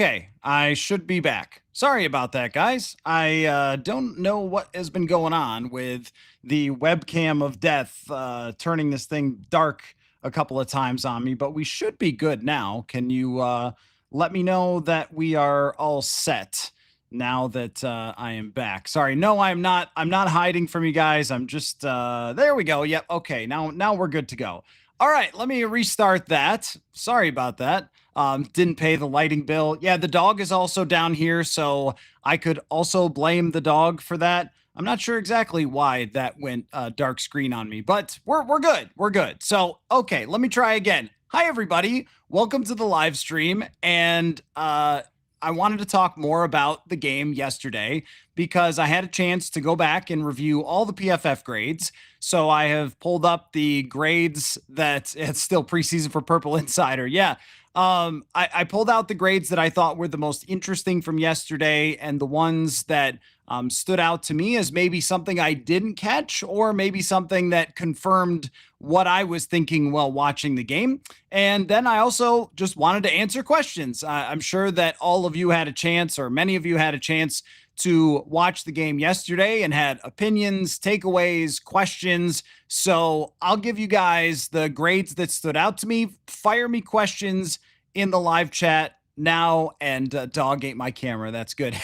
Okay, I should be back. Sorry about that, guys. I don't know what has been going on with the webcam of death turning this thing dark a couple of times on me, but we should be good now. Can you let me know that we are all set now that I am back? Sorry, no, I'm not. I'm not hiding from you guys. I'm just there. We go. Yep. Okay. Now we're good to go. All right. Let me restart that. Sorry about that. Didn't pay the lighting bill. Yeah, the dog is also down here, so I could also blame the dog for that. I'm not sure exactly why that went dark screen on me, but we're good. We're good. So okay, let me try again. Hi everybody, welcome to the live stream, and I wanted to talk more about the game yesterday because I had a chance to go back and review all the PFF grades. So I have pulled up the grades that it's still preseason for Purple Insider. Yeah, I pulled out the grades that I thought were the most interesting from yesterday and the ones that stood out to me as maybe something I didn't catch or maybe something that confirmed what I was thinking while watching the game. And then I also just wanted to answer questions. I'm sure that all of you had a chance, or many of you had a chance to watch the game yesterday and had opinions, takeaways, questions. So I'll give you guys the grades that stood out to me. Fire me questions in the live chat now. And dog ate my camera. That's good.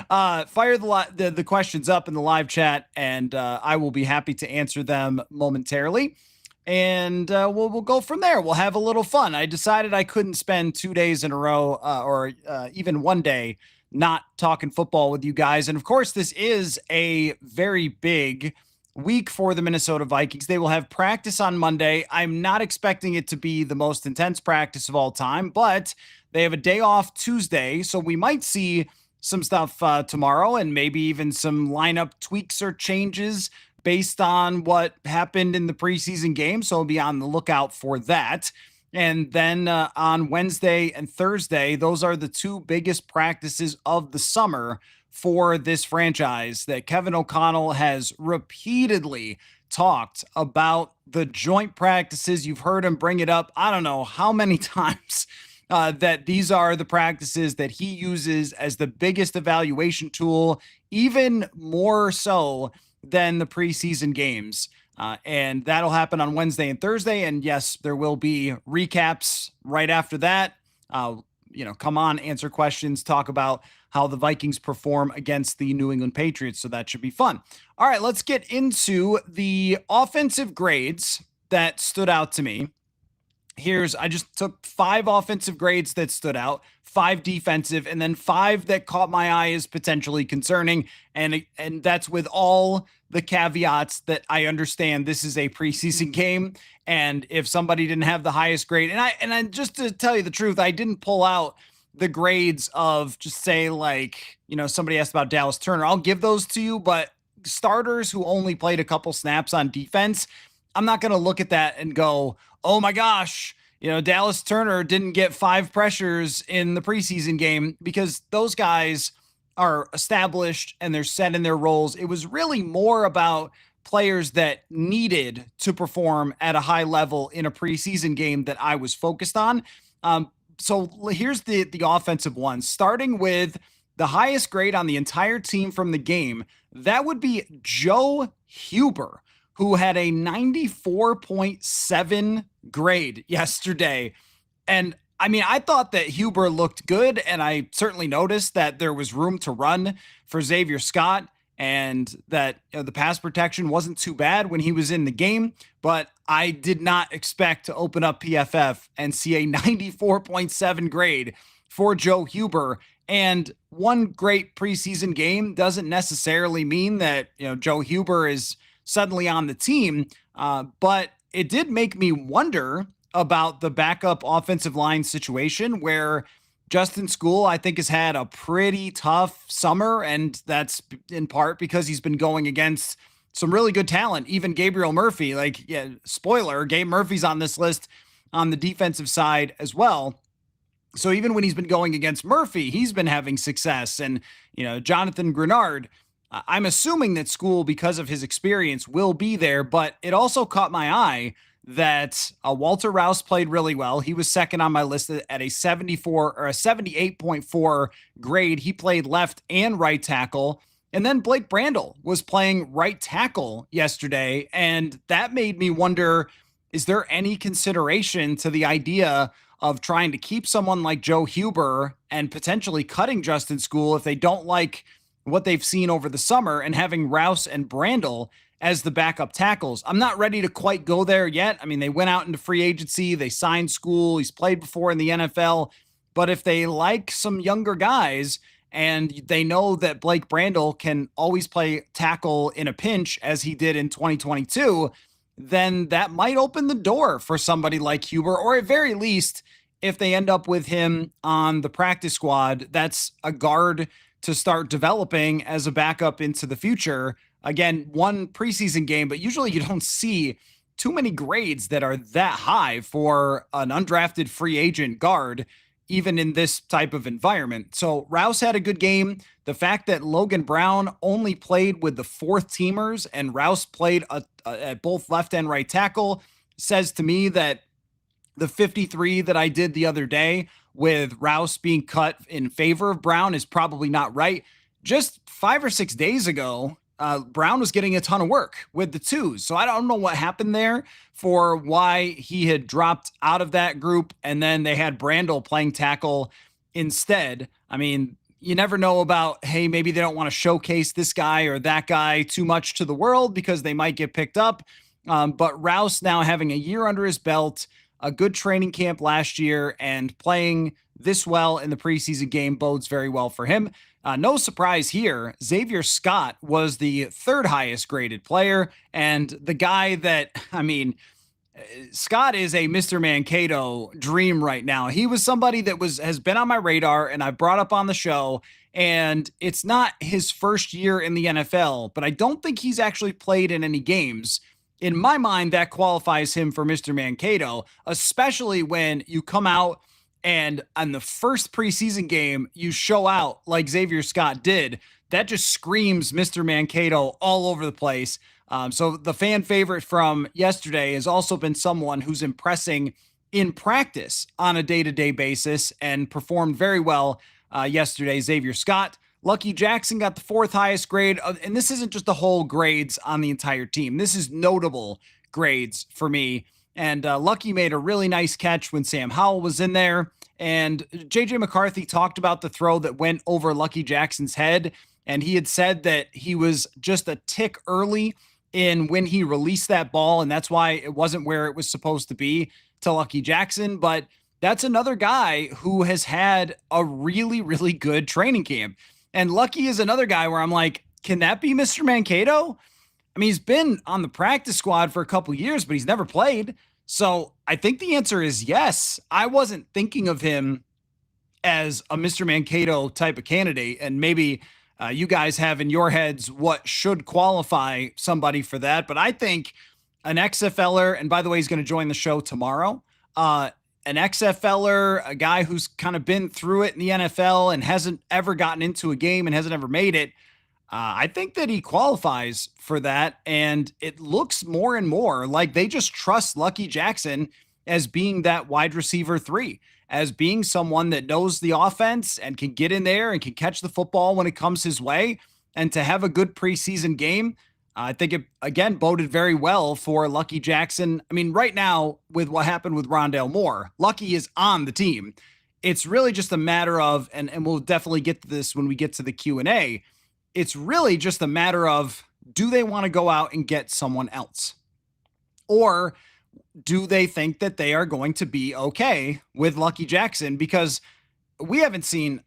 Fire the questions up in the live chat, and I will be happy to answer them momentarily. And we'll go from there. We'll have a little fun. I decided I couldn't spend 2 days in a row, or even one day, not talking football with you guys. And of course, this is a very big week for the Minnesota Vikings. They will have practice on Monday. I'm not expecting it to be the most intense practice of all time, but they have a day off Tuesday. So we might see some stuff tomorrow and maybe even some lineup tweaks or changes based on what happened in the preseason game. So I'll be on the lookout for that. And then on Wednesday and Thursday, those are the two biggest practices of the summer for this franchise that Kevin O'Connell has repeatedly talked about the joint practices. You've heard him bring it up, I don't know how many times, that these are the practices that he uses as the biggest evaluation tool, even more so than the preseason games. And that'll happen on Wednesday and Thursday. And yes, there will be recaps right after that. Come on, answer questions, talk about how the Vikings perform against the New England Patriots. So that should be fun. All right, let's get into the offensive grades that stood out to me. I just took 5 offensive grades that stood out, 5 defensive, and then 5 that caught my eye as potentially concerning. And that's with all the caveats that I understand this is a preseason game. And if somebody didn't have the highest grade, and I just to tell you the truth, I didn't pull out the grades of just say somebody asked about Dallas Turner. I'll give those to you, but starters who only played a couple snaps on defense, I'm not going to look at that and go, oh my gosh, Dallas Turner didn't get 5 pressures in the preseason game, because those guys are established and they're set in their roles. It was really more about players that needed to perform at a high level in a preseason game that I was focused on. So here's the offensive one, starting with the highest grade on the entire team from the game. That would be Joe Huber, who had a 94.7 grade yesterday. And I mean, I thought that Huber looked good, and I certainly noticed that there was room to run for Xavier Scott, and that the pass protection wasn't too bad when he was in the game. But I did not expect to open up PFF and see a 94.7 grade for Joe Huber. And one great preseason game doesn't necessarily mean that Joe Huber is suddenly on the team, but it did make me wonder about the backup offensive line situation, where Justin School, I think, has had a pretty tough summer, and that's in part because he's been going against some really good talent. Even Gabriel Murphy, spoiler, Gabe Murphy's on this list on the defensive side as well. So even when he's been going against Murphy, he's been having success. And, Jonathan Grenard, I'm assuming that School, because of his experience, will be there, but it also caught my eye that Walter Rouse played really well. He was second on my list at a 74 or a 78.4 grade. He played left and right tackle. And then Blake Brandel was playing right tackle yesterday. And that made me wonder, is there any consideration to the idea of trying to keep someone like Joe Huber and potentially cutting Justin School if they don't like what they've seen over the summer, and having Rouse and Brandel as the backup tackles? I'm not ready to quite go there yet. I mean, they went out into free agency, they signed School, he's played before in the NFL. But if they like some younger guys and they know that Blake Brandel can always play tackle in a pinch as he did in 2022, then that might open the door for somebody like Huber, or at very least, if they end up with him on the practice squad, that's a guard to start developing as a backup into the future. Again, one preseason game, but usually you don't see too many grades that are that high for an undrafted free agent guard, even in this type of environment. So Rouse had a good game. The fact that Logan Brown only played with the fourth teamers and Rouse played at both left and right tackle says to me that the 53 that I did the other day with Rouse being cut in favor of Brown is probably not right. Just 5 or 6 days ago, Brown was getting a ton of work with the twos. So I don't know what happened there for why he had dropped out of that group. And then they had Brandel playing tackle instead. I mean, you never know about, hey, maybe they don't want to showcase this guy or that guy too much to the world because they might get picked up. But Rouse now having a year under his belt, a good training camp last year, and playing this well in the preseason game bodes very well for him. No surprise here, Xavier Scott was the third highest graded player, and the guy that, I mean, Scott is a Mr. Mankato dream right now. He was somebody that has been on my radar and I brought up on the show, and it's not his first year in the NFL, but I don't think he's actually played in any games. In my mind, that qualifies him for Mr. Mankato, especially when you come out and on the first preseason game, you show out like Xavier Scott did. That just screams Mr. Mankato all over the place. So the fan favorite from yesterday has also been someone who's impressing in practice on a day-to-day basis and performed very well yesterday, Xavier Scott. Lucky Jackson got the fourth highest grade. And this isn't just the whole grades on the entire team. This is notable grades for me. And Lucky made a really nice catch when Sam Howell was in there. And JJ McCarthy talked about the throw that went over Lucky Jackson's head. And he had said that he was just a tick early in when he released that ball. And that's why it wasn't where it was supposed to be to Lucky Jackson. But that's another guy who has had a really, really good training camp. And Lucky is another guy where I'm like, can that be Mr. Mankato? I mean, he's been on the practice squad for a couple years, but he's never played. So I think the answer is yes. I wasn't thinking of him as a Mr. Mankato type of candidate. And maybe you guys have in your heads what should qualify somebody for that. But I think an XFLer, and by the way, he's going to join the show tomorrow, an XFLer, a guy who's kind of been through it in the NFL and hasn't ever gotten into a game and hasn't ever made it. I think that he qualifies for that. And it looks more and more like they just trust Lucky Jackson as being that wide receiver 3, as being someone that knows the offense and can get in there and can catch the football when it comes his way. And to have a good preseason game, I think it, again, boded very well for Lucky Jackson. I mean, right now, with what happened with Rondale Moore, Lucky is on the team. It's really just a matter of, and we'll definitely get to this when we get to the Q&A, it's really just a matter of, do they want to go out and get someone else? Or do they think that they are going to be okay with Lucky Jackson? Because we haven't seen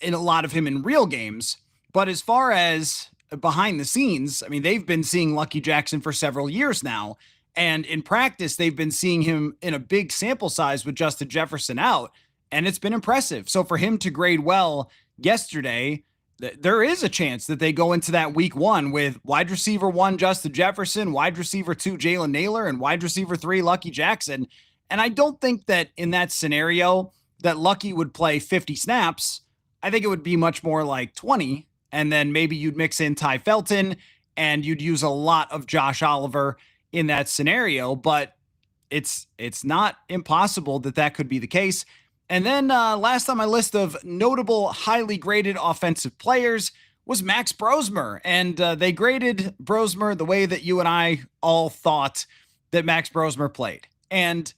in a lot of him in real games, but as far as behind the scenes, I mean, they've been seeing Lucky Jackson for several years now. And in practice, they've been seeing him in a big sample size with Justin Jefferson out, and it's been impressive. So for him to grade well yesterday, there is a chance that they go into that week 1 with wide receiver 1, Justin Jefferson, wide receiver 2, Jalen Naylor, and wide receiver 3, Lucky Jackson. And I don't think that in that scenario that Lucky would play 50 snaps. I think it would be much more like 20. And then maybe you'd mix in Ty Felton and you'd use a lot of Josh Oliver in that scenario. But it's not impossible that could be the case. And then last on my list of notable highly graded offensive players was Max Brosmer. And they graded Brosmer the way that you and I all thought that Max Brosmer played. And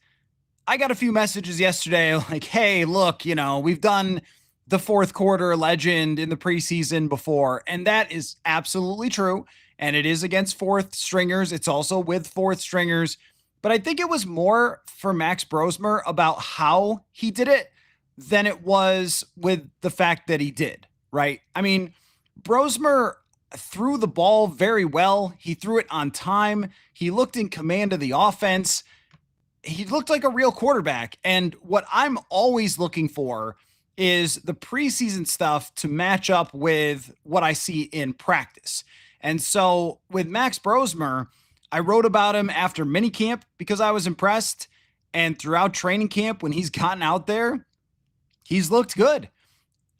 I got a few messages yesterday like, hey, look, we've done the fourth quarter legend in the preseason before. And that is absolutely true. And it is against fourth stringers. It's also with fourth stringers. But I think it was more for Max Brosmer about how he did it than it was with the fact that he did, right? I mean, Brosmer threw the ball very well. He threw it on time. He looked in command of the offense. He looked like a real quarterback. And what I'm always looking for is the preseason stuff to match up with what I see in practice. And so with Max Brosmer, I wrote about him after minicamp because I was impressed. And throughout training camp, when he's gotten out there, he's looked good.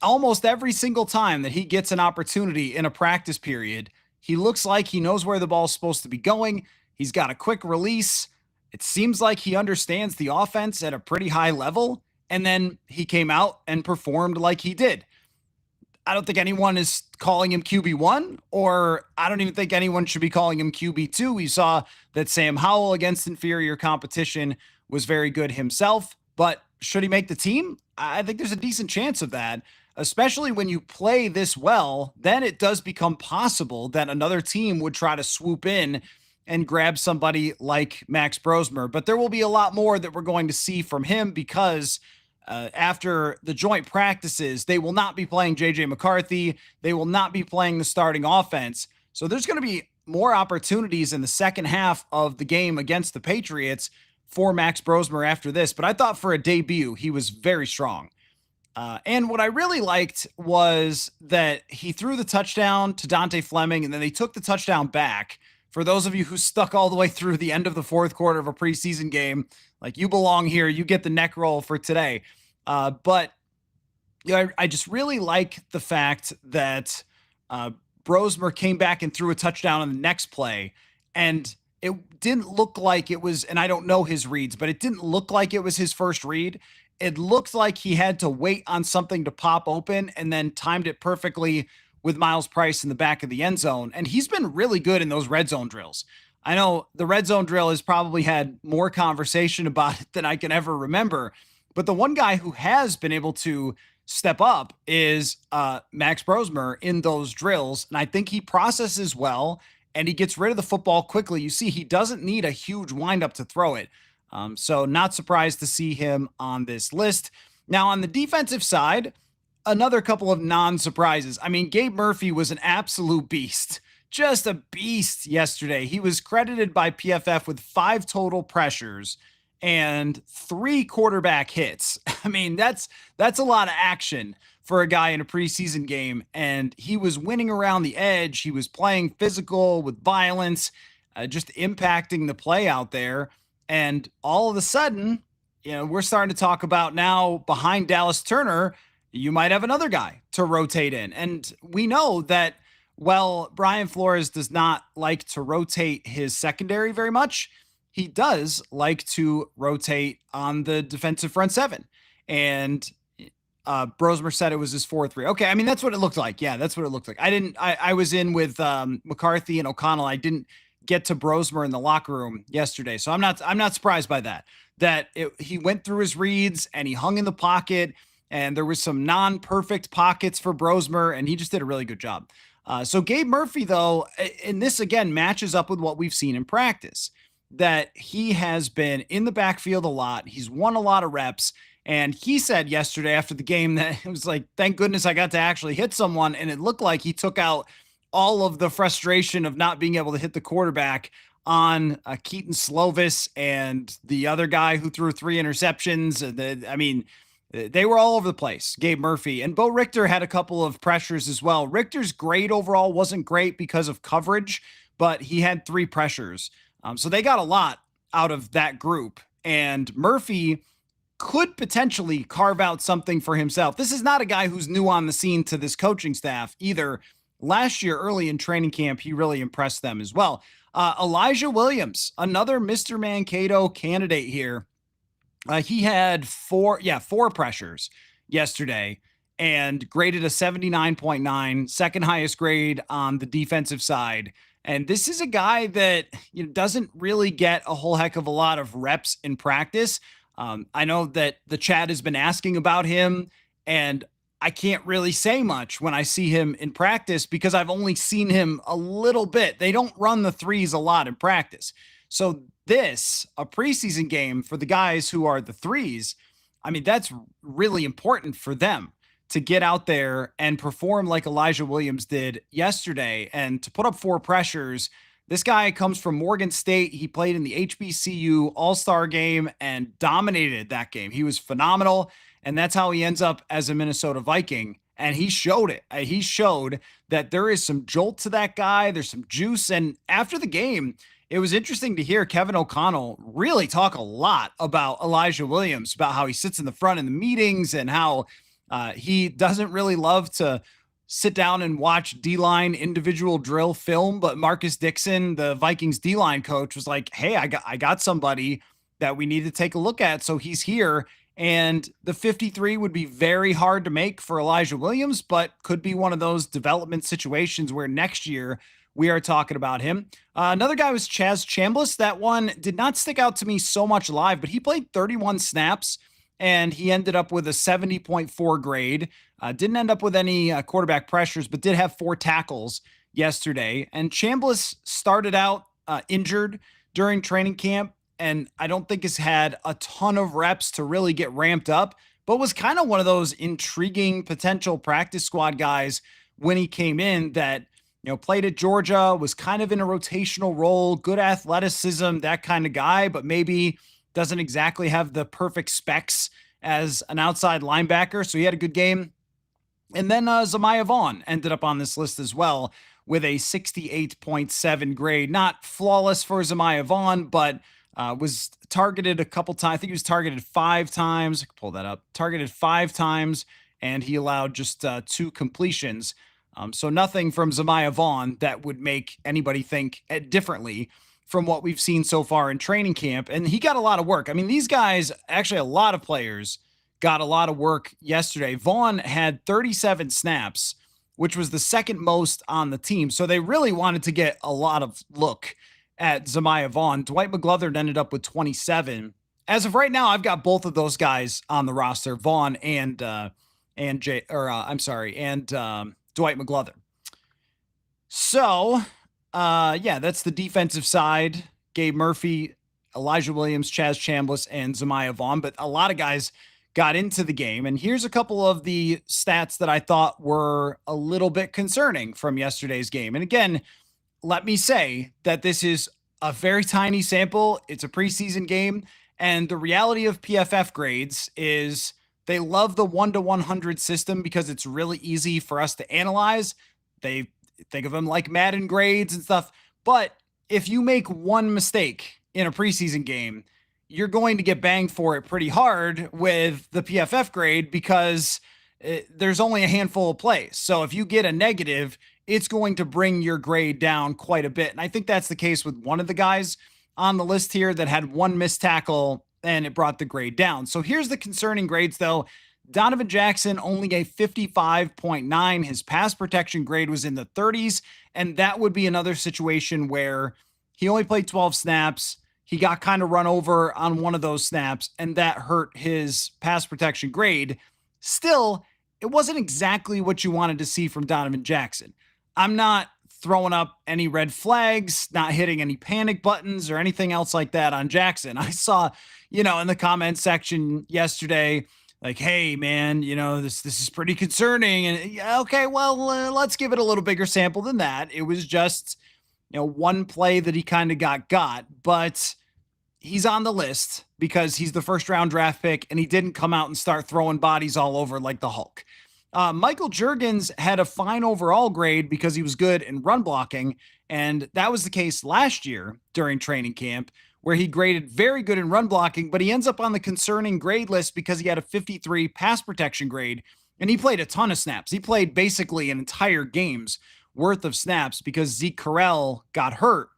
Almost every single time that he gets an opportunity in a practice period, he looks like he knows where the ball's supposed to be going. He's got a quick release. It seems like he understands the offense at a pretty high level. And then he came out and performed like he did. I don't think anyone is calling him QB1, or I don't even think anyone should be calling him QB2. We saw that Sam Howell against inferior competition was very good himself, but should he make the team? I think there's a decent chance of that, especially when you play this well. Then it does become possible that another team would try to swoop in and grab somebody like Max Brosmer. But there will be a lot more that we're going to see from him because after the joint practices, they will not be playing JJ McCarthy. They will not be playing the starting offense. So there's going to be more opportunities in the second half of the game against the Patriots for Max Brosmer after this. But I thought for a debut, he was very strong. And what I really liked was that he threw the touchdown to Dante Fleming, and then they took the touchdown back. For those of you who stuck all the way through the end of the fourth quarter of a preseason game, like, you belong here. You get the neck roll for today. But I just really like the fact that Brosmer came back and threw a touchdown on the next play. And it didn't look like it was, and I don't know his reads, but it didn't look like it was his first read. It looked like he had to wait on something to pop open and then timed it perfectly with Miles Price in the back of the end zone. And he's been really good in those red zone drills. I know the red zone drill has probably had more conversation about it than I can ever remember, but the one guy who has been able to step up is Max Brosmer in those drills. And I think he processes well and he gets rid of the football quickly. You see, he doesn't need a huge windup to throw it. So not surprised to see him on this list. Now on the defensive side, another couple of non-surprises. I mean, Gabe Murphy was an absolute beast. Just a beast yesterday. He was credited by PFF with 5 total pressures and 3 quarterback hits. I mean, that's a lot of action for a guy in a preseason game. And he was winning around the edge. He was playing physical with violence, just impacting the play out there. And all of a sudden, we're starting to talk about now behind Dallas Turner, you might have another guy to rotate in. And we know that, well, Brian Flores does not like to rotate his secondary very much. He does like to rotate on the defensive front seven. And Brosmer said it was his 4-3. Okay, I mean, that's what it looked like. Yeah, that's what it looked like. I was in with McCarthy and O'Connell. I didn't get to Brosmer in the locker room yesterday. So I'm not surprised by that. He went through his reads and he hung in the pocket, and there was some non-perfect pockets for Brosmer, and he just did a really good job. So Gabe Murphy, though, and this again matches up with what we've seen in practice, that he has been in the backfield a lot. He's won a lot of reps. And he said yesterday after the game that it was like, thank goodness I got to actually hit someone. And it looked like he took out all of the frustration of not being able to hit the quarterback on Keaton Slovis and the other guy who threw 3 interceptions. They were all over the place, Gabe Murphy. And Bo Richter had a couple of pressures as well. Richter's grade overall wasn't great because of coverage, but he had 3 pressures. So they got a lot out of that group. And Murphy could potentially carve out something for himself. This is not a guy who's new on the scene to this coaching staff either. Last year, early in training camp, he really impressed them as well. Elijah Williams, another Mr. Mankato candidate here. He had four pressures yesterday and graded a 79.9, second highest grade on the defensive side. And this is a guy that doesn't really get a whole heck of a lot of reps in practice. I know that the chat has been asking about him, and I can't really say much when I see him in practice because I've only seen him a little bit. They don't run the threes a lot in practice. So a preseason game for the guys who are the threes, I mean, that's really important for them to get out there and perform like Elijah Williams did yesterday and to put up four pressures. This guy comes from Morgan State. He played in the HBCU All-Star game and dominated that game. He was phenomenal, and that's how he ends up as a Minnesota Viking. And he showed it. He showed that there is some jolt to that guy. There's some juice. And after the game, it was interesting to hear Kevin O'Connell really talk a lot about Elijah Williams, about how he sits in the front in the meetings and how he doesn't really love to sit down and watch D-line individual drill film. But Marcus Dixon, the Vikings D-line coach, was like, hey, I got somebody that we need to take a look at. So he's here. And the 53 would be very hard to make for Elijah Williams, but could be one of those development situations where next year we are talking about him. Another guy was Chaz Chambliss. That one did not stick out to me so much live, but he played 31 snaps and he ended up with a 70.4 grade. Didn't end up with any quarterback pressures, but did have 4 tackles yesterday. And Chambliss started out injured during training camp, and I don't think has had a ton of reps to really get ramped up, but was kind of one of those intriguing potential practice squad guys when he came in that, played at Georgia, was kind of in a rotational role, good athleticism, that kind of guy, but maybe doesn't exactly have the perfect specs as an outside linebacker. So he had a good game. And then Zamiah Vaughn ended up on this list as well with a 68.7 grade. Not flawless for Zamiah Vaughn, but was targeted a couple times. I think he was targeted 5 times. I can pull that up. Targeted 5 times, and he allowed just 2 completions. So nothing from Zamiah Vaughn that would make anybody think differently from what we've seen so far in training camp. And he got a lot of work. I mean, these guys, actually a lot of players got a lot of work yesterday. Vaughn had 37 snaps, which was the second most on the team. So they really wanted to get a lot of look at Zamiah Vaughn. Dwight McGlothern ended up with 27. As of right now, I've got both of those guys on the roster, Vaughn and Dwight McGlothern. So, that's the defensive side. Gabe Murphy, Elijah Williams, Chaz Chambliss, and Zamiah Vaughn. But a lot of guys got into the game. And here's a couple of the stats that I thought were a little bit concerning from yesterday's game. And again, let me say that this is a very tiny sample. It's a preseason game. And the reality of PFF grades is they love the 1-to-100 system because it's really easy for us to analyze. They think of them like Madden grades and stuff. But if you make one mistake in a preseason game, you're going to get banged for it pretty hard with the PFF grade because there's only a handful of plays. So if you get a negative, it's going to bring your grade down quite a bit. And I think that's the case with one of the guys on the list here that had one missed tackle and it brought the grade down. So here's the concerning grades though. Donovan Jackson, only a 55.9. His pass protection grade was in the 30s. And that would be another situation where he only played 12 snaps. He got kind of run over on one of those snaps, and that hurt his pass protection grade. Still, it wasn't exactly what you wanted to see from Donovan Jackson. I'm not throwing up any red flags, not hitting any panic buttons or anything else like that on Jackson. I saw, in the comment section yesterday, like, hey, man, this is pretty concerning. And okay, well, let's give it a little bigger sample than that. It was just, one play that he kind of got, but he's on the list because he's the first round draft pick and he didn't come out and start throwing bodies all over like the Hulk. Michael Juergens had a fine overall grade because he was good in run blocking. And that was the case last year during training camp where he graded very good in run blocking, but he ends up on the concerning grade list because he had a 53 pass protection grade and he played a ton of snaps. He played basically an entire game's worth of snaps because Zeke Correll got hurt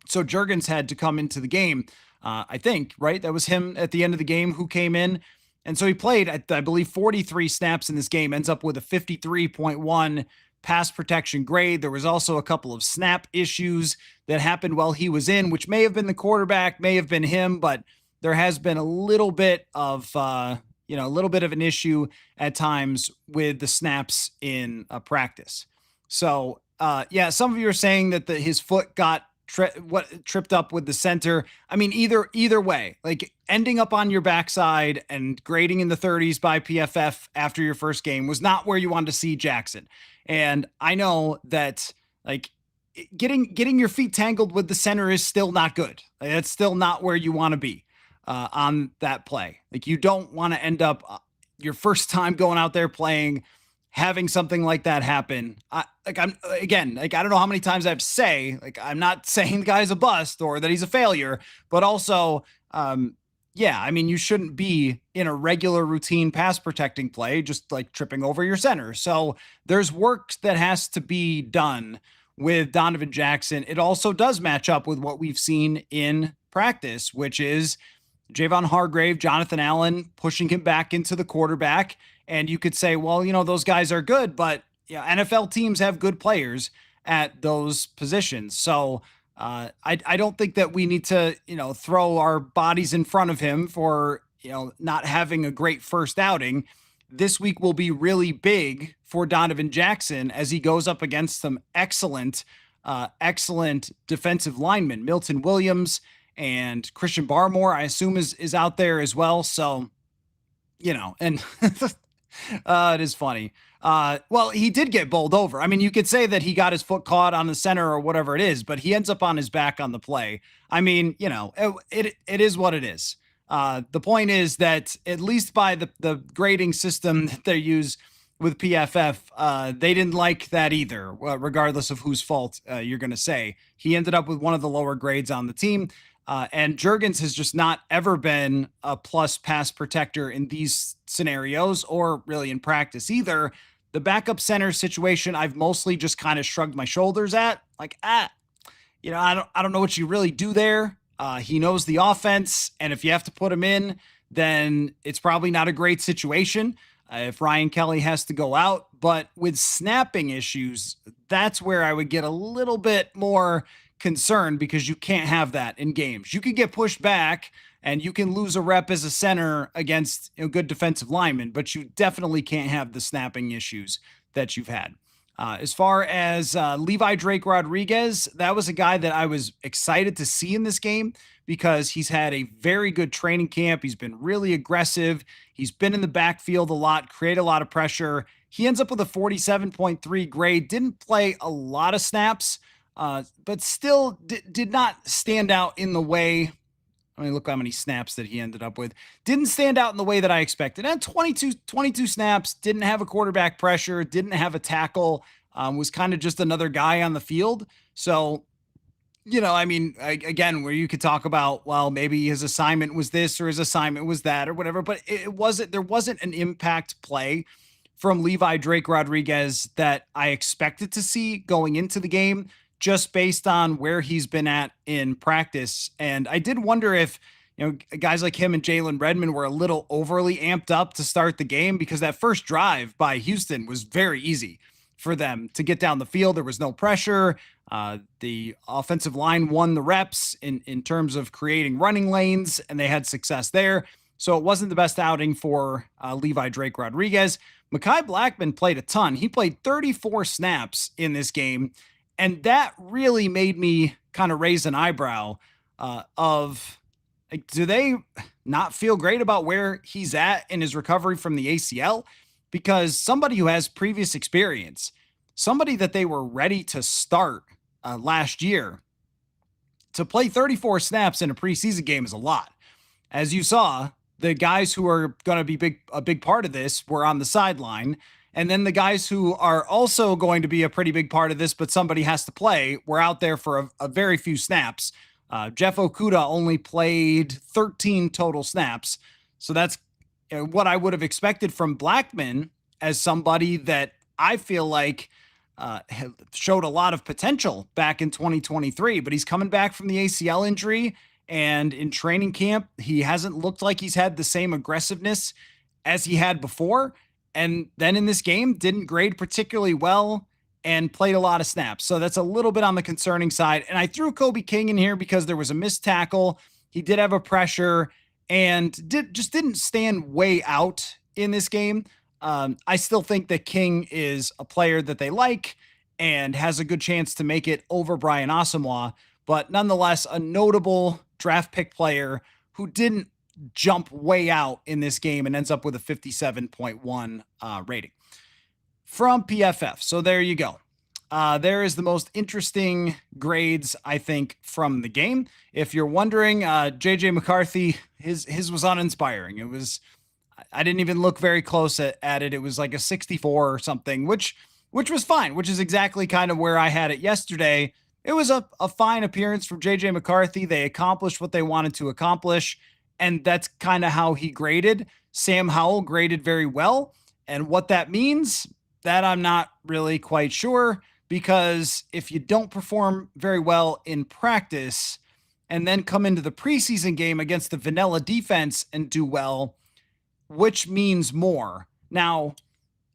So Jurgens had to come into the game. I think, right? That was him at the end of the game who came in. And so he played, I believe, 43 snaps in this game, ends up with a 53.1 pass protection grade. There was also a couple of snap issues that happened while he was in, which may have been the quarterback, may have been him, but there has been a little bit of, a little bit of an issue at times with the snaps in practice. So, yeah, some of you are saying that his foot got tripped up with the center. I mean, either way, like ending up on your backside and grading in the 30s by PFF after your first game was not where you wanted to see Jackson. And I know that like getting your feet tangled with the center is still not good. Like, that's still not where you want to be on that play. Like you don't want to end up your first time going out there playing, having something like that happen. I don't know how many times I have to say, like, I'm not saying the guy's a bust or that he's a failure, but also, yeah, I mean, you shouldn't be in a regular routine pass protecting play, just like tripping over your center. So there's work that has to be done with Donovan Jackson. It also does match up with what we've seen in practice, which is Javon Hargrave, Jonathan Allen pushing him back into the quarterback. And you could say, well, those guys are good, but NFL teams have good players at those positions. So I don't think that we need to, throw our bodies in front of him for, not having a great first outing. This week will be really big for Donovan Jackson as he goes up against some excellent defensive linemen. Milton Williams and Christian Barmore, I assume, is out there as well. So, and it is funny. Well, he did get bowled over. I mean, you could say that he got his foot caught on the center or whatever it is, but he ends up on his back on the play. I mean, it is what it is. The point is that at least by the grading system that they use with PFF, they didn't like that either, regardless of whose fault you're going to say. He ended up with one of the lower grades on the team. And Jurgens has just not ever been a plus pass protector in these scenarios or really in practice either. The backup center situation, I've mostly just kind of shrugged my shoulders at. Like, I don't know what you really do there. He knows the offense, and if you have to put him in, then it's probably not a great situation if Ryan Kelly has to go out. But with snapping issues, that's where I would get a little bit more concerned, because you can't have that in games. You can get pushed back and you can lose a rep as a center against good defensive linemen, but you definitely can't have the snapping issues that you've had. As far as Levi Drake Rodriguez, that was a guy that I was excited to see in this game because he's had a very good training camp. He's been really aggressive. He's been in the backfield a lot, create a lot of pressure. He ends up with a 47.3 grade, didn't play a lot of snaps, but still did not stand out in the way. I mean, look how many snaps that he ended up with. Didn't stand out in the way that I expected. And 22 snaps, didn't have a quarterback pressure, didn't have a tackle, was kind of just another guy on the field. So, I mean, again, where you could talk about, well, maybe his assignment was this or his assignment was that or whatever, but there wasn't an impact play from Levi Drake Rodriguez that I expected to see going into the game, just based on where he's been at in practice. And I did wonder if, guys like him and Jalen Redmond were a little overly amped up to start the game, because that first drive by Houston was very easy for them to get down the field. There was no pressure. The offensive line won the reps in terms of creating running lanes, and they had success there. So it wasn't the best outing for Levi Drake Rodriguez. Mekhi Blackmon played a ton. He played 34 snaps in this game. And that really made me kind of raise an eyebrow of, like, do they not feel great about where he's at in his recovery from the ACL? Because somebody who has previous experience, somebody that they were ready to start last year, to play 34 snaps in a preseason game is a lot. As you saw, the guys who are going to be a big part of this were on the sideline. And then the guys who are also going to be a pretty big part of this, but somebody has to play, were out there for a very few snaps. Jeff Okudah only played 13 total snaps. So that's what I would have expected from Blackmon, as somebody that I feel like showed a lot of potential back in 2023, but he's coming back from the ACL injury. And in training camp, he hasn't looked like he's had the same aggressiveness as he had before. And then in this game, didn't grade particularly well and played a lot of snaps. So that's a little bit on the concerning side. And I threw Kobe King in here because there was a missed tackle. He did have a pressure and didn't stand way out in this game. I still think that King is a player that they like and has a good chance to make it over Brian Asamoah, but nonetheless, a notable draft pick player who didn't jump way out in this game and ends up with a 57.1 rating from PFF. So there you go. There is the most interesting grades, I think, from the game. If you're wondering, JJ McCarthy, his was uninspiring. I didn't even look very close at it. It was like a 64 or something, which was fine, which is exactly kind of where I had it yesterday. It was a fine appearance from JJ McCarthy. They accomplished what they wanted to accomplish, and that's kind of how he graded. Sam Howell graded very well, and what that means, that I'm not really quite sure, because if you don't perform very well in practice and then come into the preseason game against the vanilla defense and do well, which means more? Now,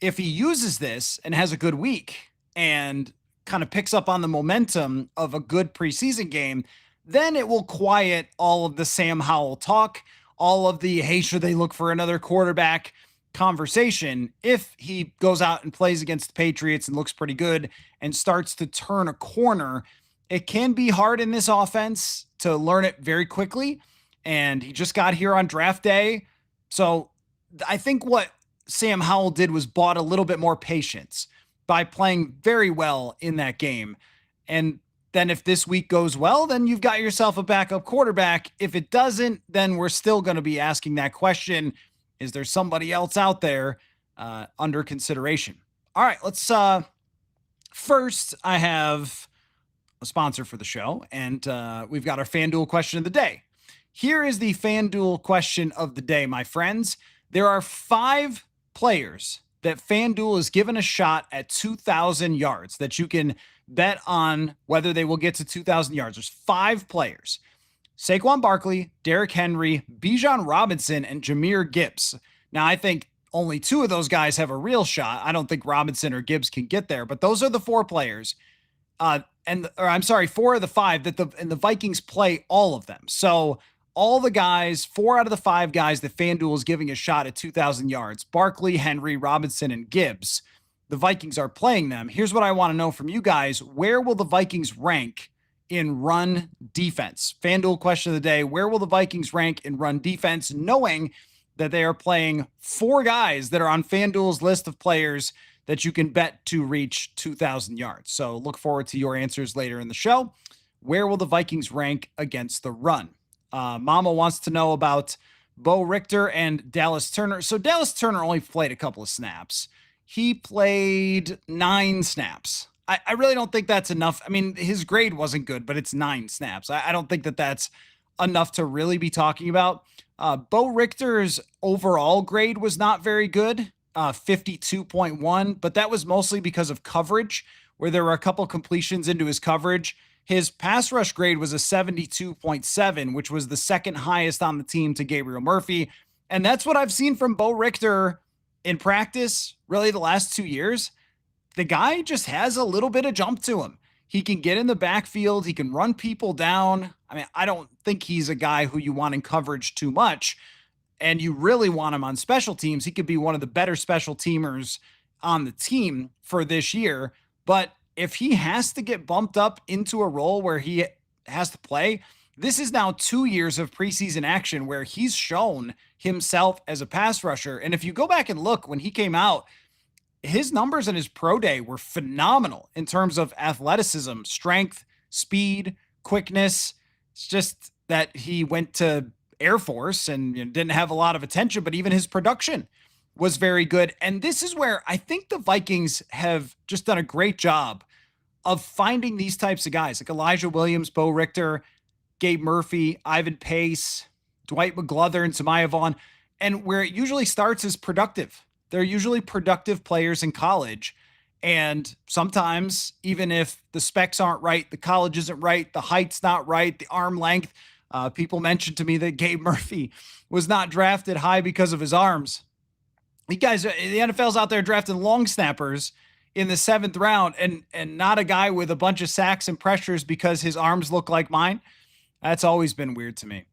if he uses this and has a good week and kind of picks up on the momentum of a good preseason game, then it will quiet all of the Sam Howell talk, all of the, hey, should they look for another quarterback conversation. If he goes out and plays against the Patriots and looks pretty good and starts to turn a corner, it can be hard in this offense to learn it very quickly. And he just got here on draft day. So I think what Sam Howell did was bought a little bit more patience by playing very well in that game. And then if this week goes well, then you've got yourself a backup quarterback. If it doesn't, then we're still going to be asking that question. Is there somebody else out there under consideration? All right, let's first, I have a sponsor for the show, and we've got our FanDuel question of the day. Here is the FanDuel question of the day, my friends. There are 5 players that FanDuel is given a shot at 2,000 yards that you can bet on whether they will get to 2,000 yards. There's 5 players. Saquon Barkley, Derrick Henry, Bijan Robinson, and Jahmyr Gibbs. Now, I think only 2 of those guys have a real shot. I don't think Robinson or Gibbs can get there, but those are the 4 players. 4 of the 5 that the Vikings play all of them. So all the guys, 4 out of the 5 guys that FanDuel is giving a shot at 2,000 yards, Barkley, Henry, Robinson, and Gibbs, the Vikings are playing them. Here's what I want to know from you guys. Where will the Vikings rank in run defense? FanDuel question of the day. Where will the Vikings rank in run defense, knowing that they are playing 4 guys that are on FanDuel's list of players that you can bet to reach 2,000 yards? So look forward to your answers later in the show. Where will the Vikings rank against the run? Mama wants to know about Bo Richter and Dallas Turner. So Dallas Turner only played a couple of snaps. He played 9 snaps. I really don't think that's enough. I mean, his grade wasn't good, but it's 9 snaps. I don't think that that's enough to really be talking about. Bo Richter's overall grade was not very good, 52.1, but that was mostly because of coverage, where there were a couple completions into his coverage. His pass rush grade was a 72.7, which was the second highest on the team to Gabriel Murphy. And that's what I've seen from Bo Richter in practice, really the last 2 years. The guy just has a little bit of jump to him. He can get in the backfield. He can run people down. I mean, I don't think he's a guy who you want in coverage too much, and you really want him on special teams. He could be one of the better special teamers on the team for this year. But if he has to get bumped up into a role where he has to play, this is now 2 years of preseason action where he's shown himself as a pass rusher. And if you go back and look, when he came out, his numbers in his pro day were phenomenal in terms of athleticism, strength, speed, quickness. It's just that he went to Air Force and didn't have a lot of attention, but even his production was very good. And this is where I think the Vikings have just done a great job of finding these types of guys like Elijah Williams, Bo Richter, Gabe Murphy, Ivan Pace, Dwight McGlothern, and Samaya Vaughn. And where it usually starts is productive. They're usually productive players in college. And sometimes, even if the specs aren't right, the college isn't right, the height's not right, the arm length, people mentioned to me that Gabe Murphy was not drafted high because of his arms. You guys, the NFL's out there drafting long snappers in the 7th round, and not a guy with a bunch of sacks and pressures because his arms look like mine. That's always been weird to me.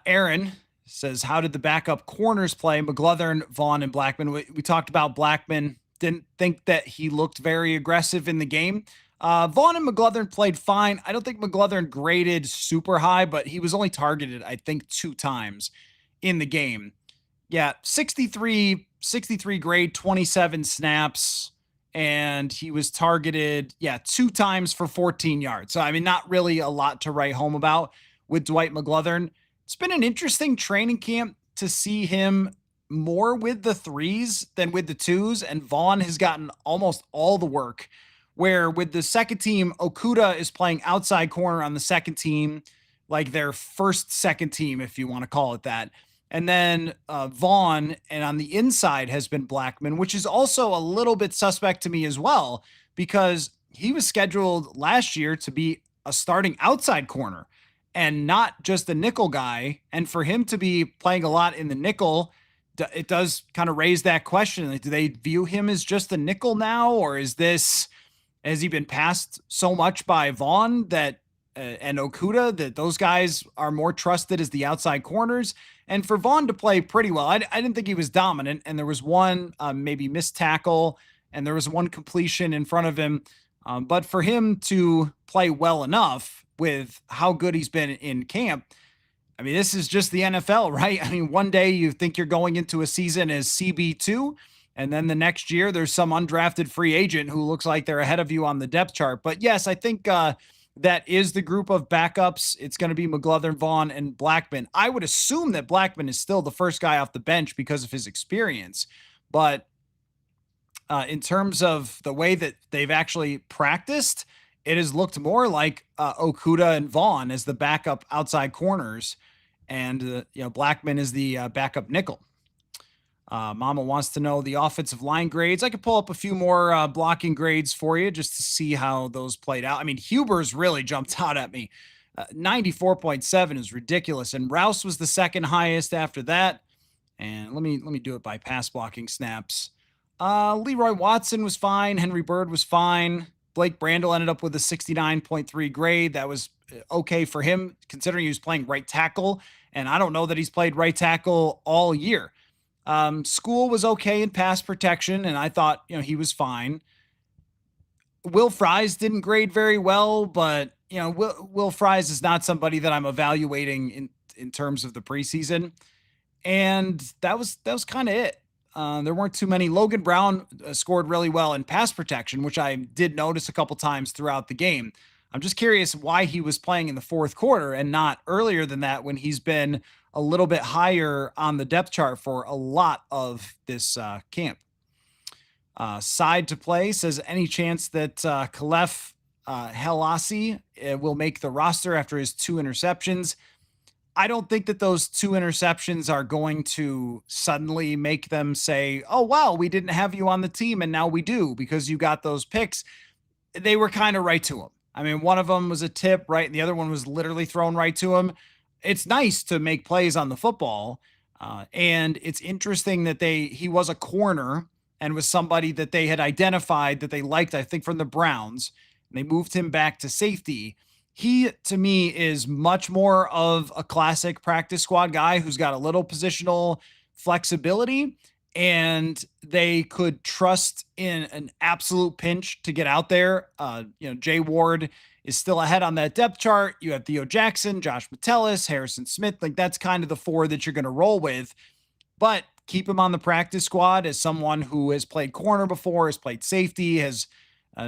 Aaron says, how did the backup corners play? McGlothern, Vaughn, and Blackman. We talked about Blackman. Didn't think that he looked very aggressive in the game. Vaughn and McGlothern played fine. I don't think McGlothern graded super high, but he was only targeted, I think, 2 times in the game. Yeah, 63 grade, 27 snaps, and he was targeted, 2 times for 14 yards. So, I mean, not really a lot to write home about with Dwight McGlothern. It's been an interesting training camp to see him more with the 3s than with the 2s, and Vaughn has gotten almost all the work, where with the second team, Okudah is playing outside corner on the second team, like their first second team, if you want to call it that. And then Vaughn, and on the inside has been Blackman, which is also a little bit suspect to me as well, because he was scheduled last year to be a starting outside corner and not just a nickel guy. And for him to be playing a lot in the nickel, it does kind of raise that question. Like, do they view him as just a nickel now, or has he been passed so much by Vaughn that and Okudah that those guys are more trusted as the outside corners? And for Vaughn to play pretty well, I didn't think he was dominant. And there was one maybe missed tackle, and there was one completion in front of him. But for him to play well enough with how good he's been in camp, I mean, this is just the NFL, right? I mean, one day you think you're going into a season as CB2, and then the next year there's some undrafted free agent who looks like they're ahead of you on the depth chart. But yes, I think that is the group of backups. It's going to be McGlothern, Vaughn, and Blackman. I would assume that Blackman is still the first guy off the bench because of his experience. But in terms of the way that they've actually practiced, it has looked more like Okudah and Vaughn as the backup outside corners, and Blackman is the backup nickel. Mama wants to know the offensive line grades. I could pull up a few more blocking grades for you just to see how those played out. I mean, Huber's really jumped out at me. 94.7 is ridiculous, and Rouse was the second highest after that. And let me do it by pass blocking snaps. Leroy Watson was fine. Henry Bird was fine. Blake Brandel ended up with a 69.3 grade. That was okay for him, considering he was playing right tackle. And I don't know that he's played right tackle all year. School was okay in pass protection, and I thought, he was fine. Will Fries didn't grade very well, but, Will Fries is not somebody that I'm evaluating in terms of the preseason. And that was kind of it. There weren't too many. Logan Brown scored really well in pass protection, which I did notice a couple times throughout the game. I'm just curious why he was playing in the 4th quarter and not earlier than that, when he's been a little bit higher on the depth chart for a lot of this camp. Side to play says, any chance that Khalef Helassi will make the roster after his 2 interceptions? I don't think that those 2 interceptions are going to suddenly make them say, oh, wow, we didn't have you on the team and now we do because you got those picks. They were kind of right to him. I mean, one of them was a tip, right? And the other one was literally thrown right to him. It's nice to make plays on the football. And it's interesting that he was a corner and was somebody that they had identified that they liked, I think, from the Browns. And they moved him back to safety. He, to me, is much more of a classic practice squad guy who's got a little positional flexibility, and they could trust in an absolute pinch to get out there. Jay Ward is still ahead on that depth chart. You have Theo Jackson, Josh Metellus, Harrison Smith. Like, that's kind of the 4 that you're going to roll with. But keep him on the practice squad as someone who has played corner before, has played safety, has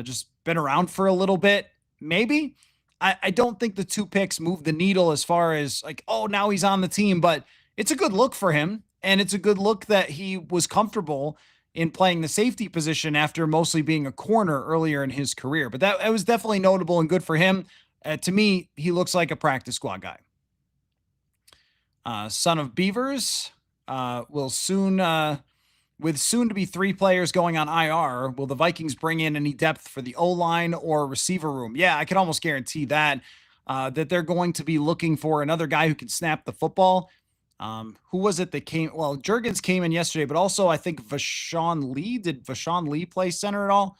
just been around for a little bit. Maybe. I don't think the 2 picks move the needle as far as like, oh, now he's on the team, but it's a good look for him. And it's a good look that he was comfortable in playing the safety position after mostly being a corner earlier in his career. But that was definitely notable and good for him. To me, he looks like a practice squad guy. Son of Beavers will soon with soon to be 3 players going on IR, will the Vikings bring in any depth for the O-line or receiver room? Yeah, I can almost guarantee that that they're going to be looking for another guy who can snap the football. Who was it that came? Well, Juergens came in yesterday, but also I think Vashon Lee. Did Vashon Lee play center at all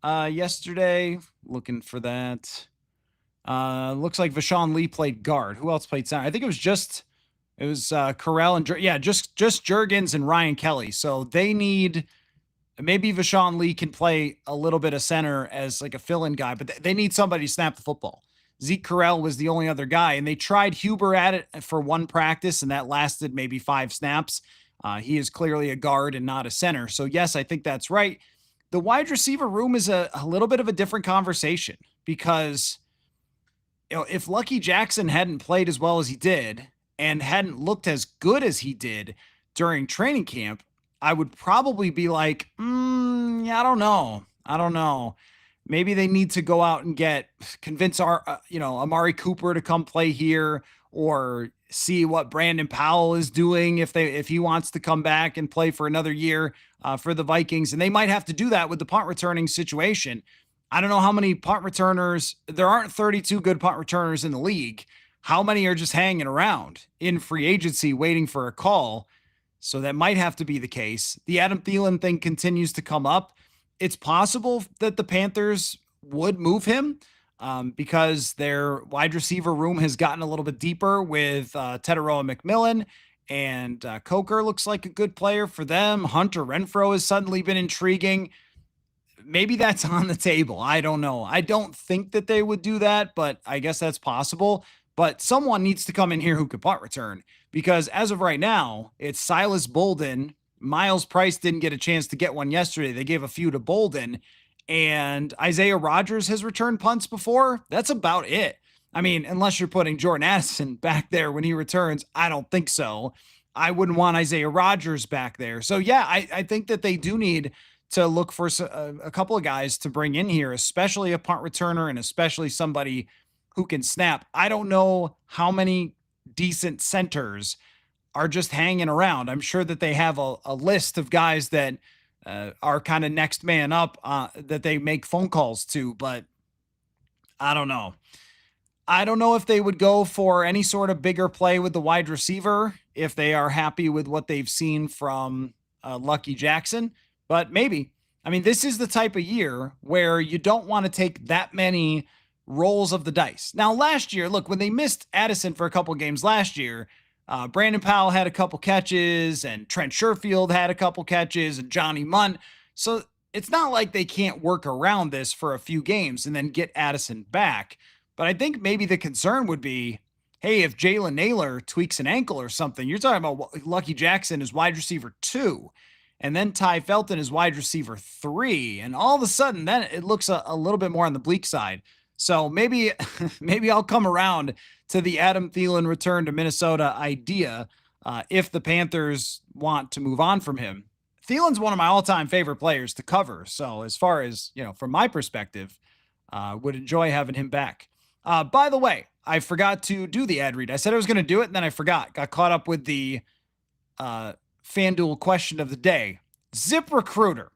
yesterday? Looking for that. Looks like Vashon Lee played guard. Who else played center? I think it was Carell and just Juergens and Ryan Kelly. So they need, maybe Vashon Lee can play a little bit of center as like a fill-in guy, but they need somebody to snap the football. Zeke Carell was the only other guy, and they tried Huber at it for one practice, and that lasted maybe 5 snaps. He is clearly a guard and not a center. So yes, I think that's right. The wide receiver room is a little bit of a different conversation because if Lucky Jackson hadn't played as well as he did and hadn't looked as good as he did during training camp, I would probably be like, yeah, I don't know. Maybe they need to go out and convince Amari Cooper to come play here, or see what Brandon Powell is doing if he wants to come back and play for another year for the Vikings. And they might have to do that with the punt returning situation. I don't know how many punt returners. There aren't 32 good punt returners in the league. How many are just hanging around in free agency waiting for a call? So that might have to be the case. The Adam Thelen thing continues to come up. It's possible that the Panthers would move him because their wide receiver room has gotten a little bit deeper with Teteroa McMillan, and Coker looks like a good player for them. Hunter Renfrow has suddenly been intriguing. Maybe that's on the table. I don't know. I don't think that they would do that, but I guess that's possible. But someone needs to come in here who could punt return, because as of right now, it's Silas Bolden. Miles Price didn't get a chance to get one yesterday. They gave a few to Bolden, and Isaiah Rodgers has returned punts before. That's about it. I mean, unless you're putting Jordan Addison back there when he returns, I don't think so. I wouldn't want Isaiah Rodgers back there. So yeah, I think that they do need to look for a couple of guys to bring in here, especially a punt returner and especially somebody who can snap. I don't know how many decent centers are just hanging around. I'm sure that they have a list of guys that are kind of next man up that they make phone calls to, but I don't know. I don't know if they would go for any sort of bigger play with the wide receiver if they are happy with what they've seen from Lucky Jackson, but maybe. I mean, this is the type of year where you don't want to take that many rolls of the dice. Now, last year, look, when they missed Addison for a couple games last year, Brandon Powell had a couple catches, and Trent Sherfield had a couple catches, and Johnny Mundt. So it's not like they can't work around this for a few games and then get Addison back. But I think maybe the concern would be, hey, if Jalen Naylor tweaks an ankle or something, you're talking about Lucky Jackson as wide receiver 2, and then Ty Felton is wide receiver 3. And all of a sudden, then it looks a little bit more on the bleak side. So maybe I'll come around to the Adam Thielen return to Minnesota idea if the Panthers want to move on from him. Thielen's one of my all-time favorite players to cover. So as far as, from my perspective, would enjoy having him back. By the way, I forgot to do the ad read. I said I was going to do it, and then I forgot. Got caught up with the FanDuel question of the day. ZipRecruiter.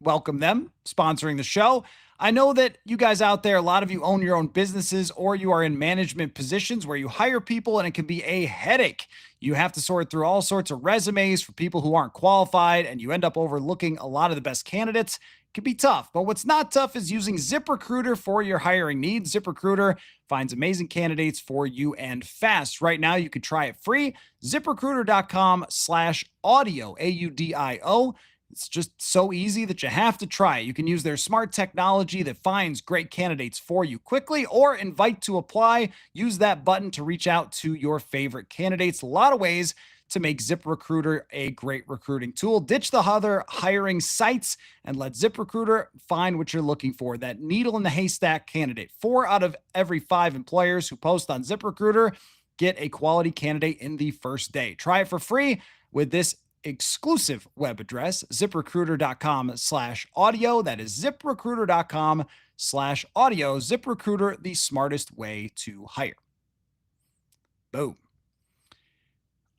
Welcome them, sponsoring the show. I know that you guys out there, a lot of you own your own businesses, or you are in management positions where you hire people and it can be a headache. You have to sort through all sorts of resumes for people who aren't qualified, and you end up overlooking a lot of the best candidates. It can be tough, but what's not tough is using ZipRecruiter for your hiring needs. ZipRecruiter finds amazing candidates for you and fast. Right now, you can try it free. ZipRecruiter.com/audio, AUDIO. It's just so easy that you have to try it. You can use their smart technology that finds great candidates for you quickly, or invite to apply. Use that button to reach out to your favorite candidates. A lot of ways to make ZipRecruiter a great recruiting tool. Ditch the other hiring sites and let ZipRecruiter find what you're looking for, that needle in the haystack candidate. 4 out of every 5 employers who post on ZipRecruiter get a quality candidate in the first day. Try it for free with this exclusive web address, ZipRecruiter.com/audio. That is ZipRecruiter.com/audio. ZipRecruiter, the smartest way to hire. Boom.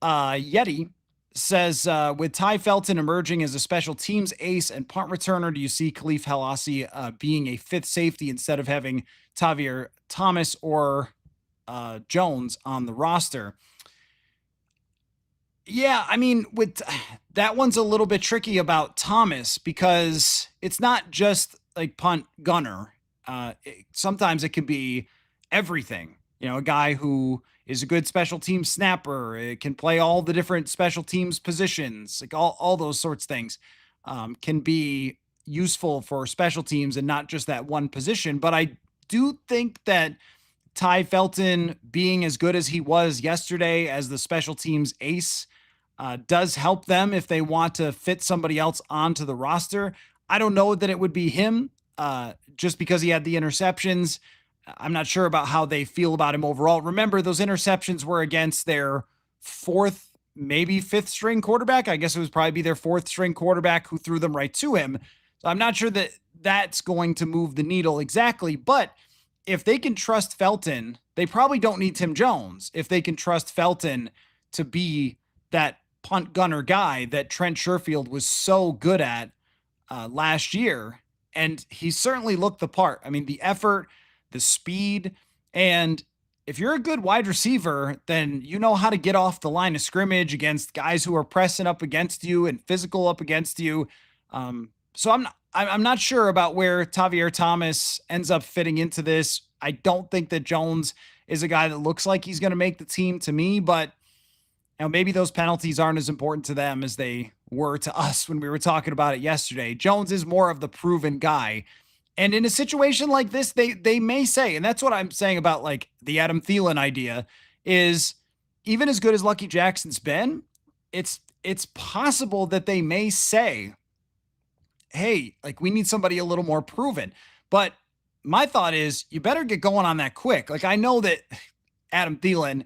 Yeti says, with Ty Felton emerging as a special teams ace and punt returner, do you see Khalif Halassi being a fifth safety instead of having Tavier Thomas or Jones on the roster? Yeah, I mean, with that one's a little bit tricky about Thomas because it's not just like punt gunner. Sometimes it can be everything. You know, a guy who is a good special team snapper, it can play all the different special teams positions, like all those sorts of things can be useful for special teams and not just that one position. But I do think that Ty Felton being as good as he was yesterday as the special teams ace does help them if they want to fit somebody else onto the roster. I don't know that it would be him just because he had the interceptions. I'm not sure about how they feel about him overall. Remember, those interceptions were against their fourth, maybe fifth string quarterback. I guess it was probably be their fourth string quarterback who threw them right to him. So I'm not sure that that's going to move the needle exactly. But if they can trust Felton, they probably don't need Tim Jones. If they can trust Felton to be that punt gunner guy that Trent Sherfield was so good at last year. And he certainly looked the part. I mean, the effort, the speed, and if you're a good wide receiver, then you know how to get off the line of scrimmage against guys who are pressing up against you and physical up against you. So I'm not sure about where Tavier Thomas ends up fitting into this. I don't think that Jones is a guy that looks like he's going to make the team to me, but you know, maybe those penalties aren't as important to them as they were to us when we were talking about it yesterday. Jones is more of the proven guy. And in a situation like this, they may say, and that's what I'm saying about like the Adam Thelen idea, is even as good as Lucky Jackson's been, it's possible that they may say, hey, like we need somebody a little more proven. But my thought is you better get going on that quick. Like I know that Adam Thielen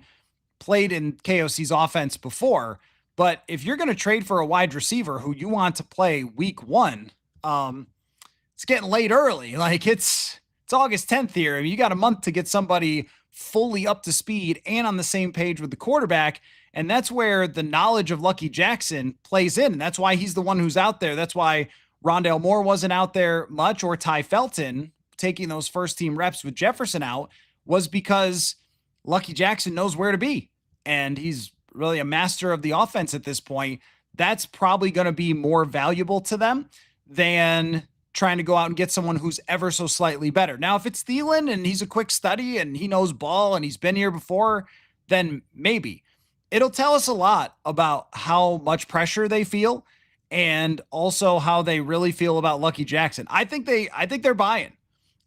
played in KOC's offense before, but if you're going to trade for a wide receiver who you want to play week one, it's getting late early. Like it's August 10th here. I mean, you got a month to get somebody fully up to speed and on the same page with the quarterback. And that's where the knowledge of Lucky Jackson plays in. And that's why he's the one who's out there. That's why Rondale Moore wasn't out there much, or Ty Felton taking those first team reps with Jefferson out, was because Lucky Jackson knows where to be. And he's really a master of the offense at this point. That's probably going to be more valuable to them than trying to go out and get someone who's ever so slightly better. Now, if it's Thelen and he's a quick study and he knows ball and he's been here before, then maybe. It'll tell us a lot about how much pressure they feel and also how they really feel about Lucky Jackson. I think they're buying.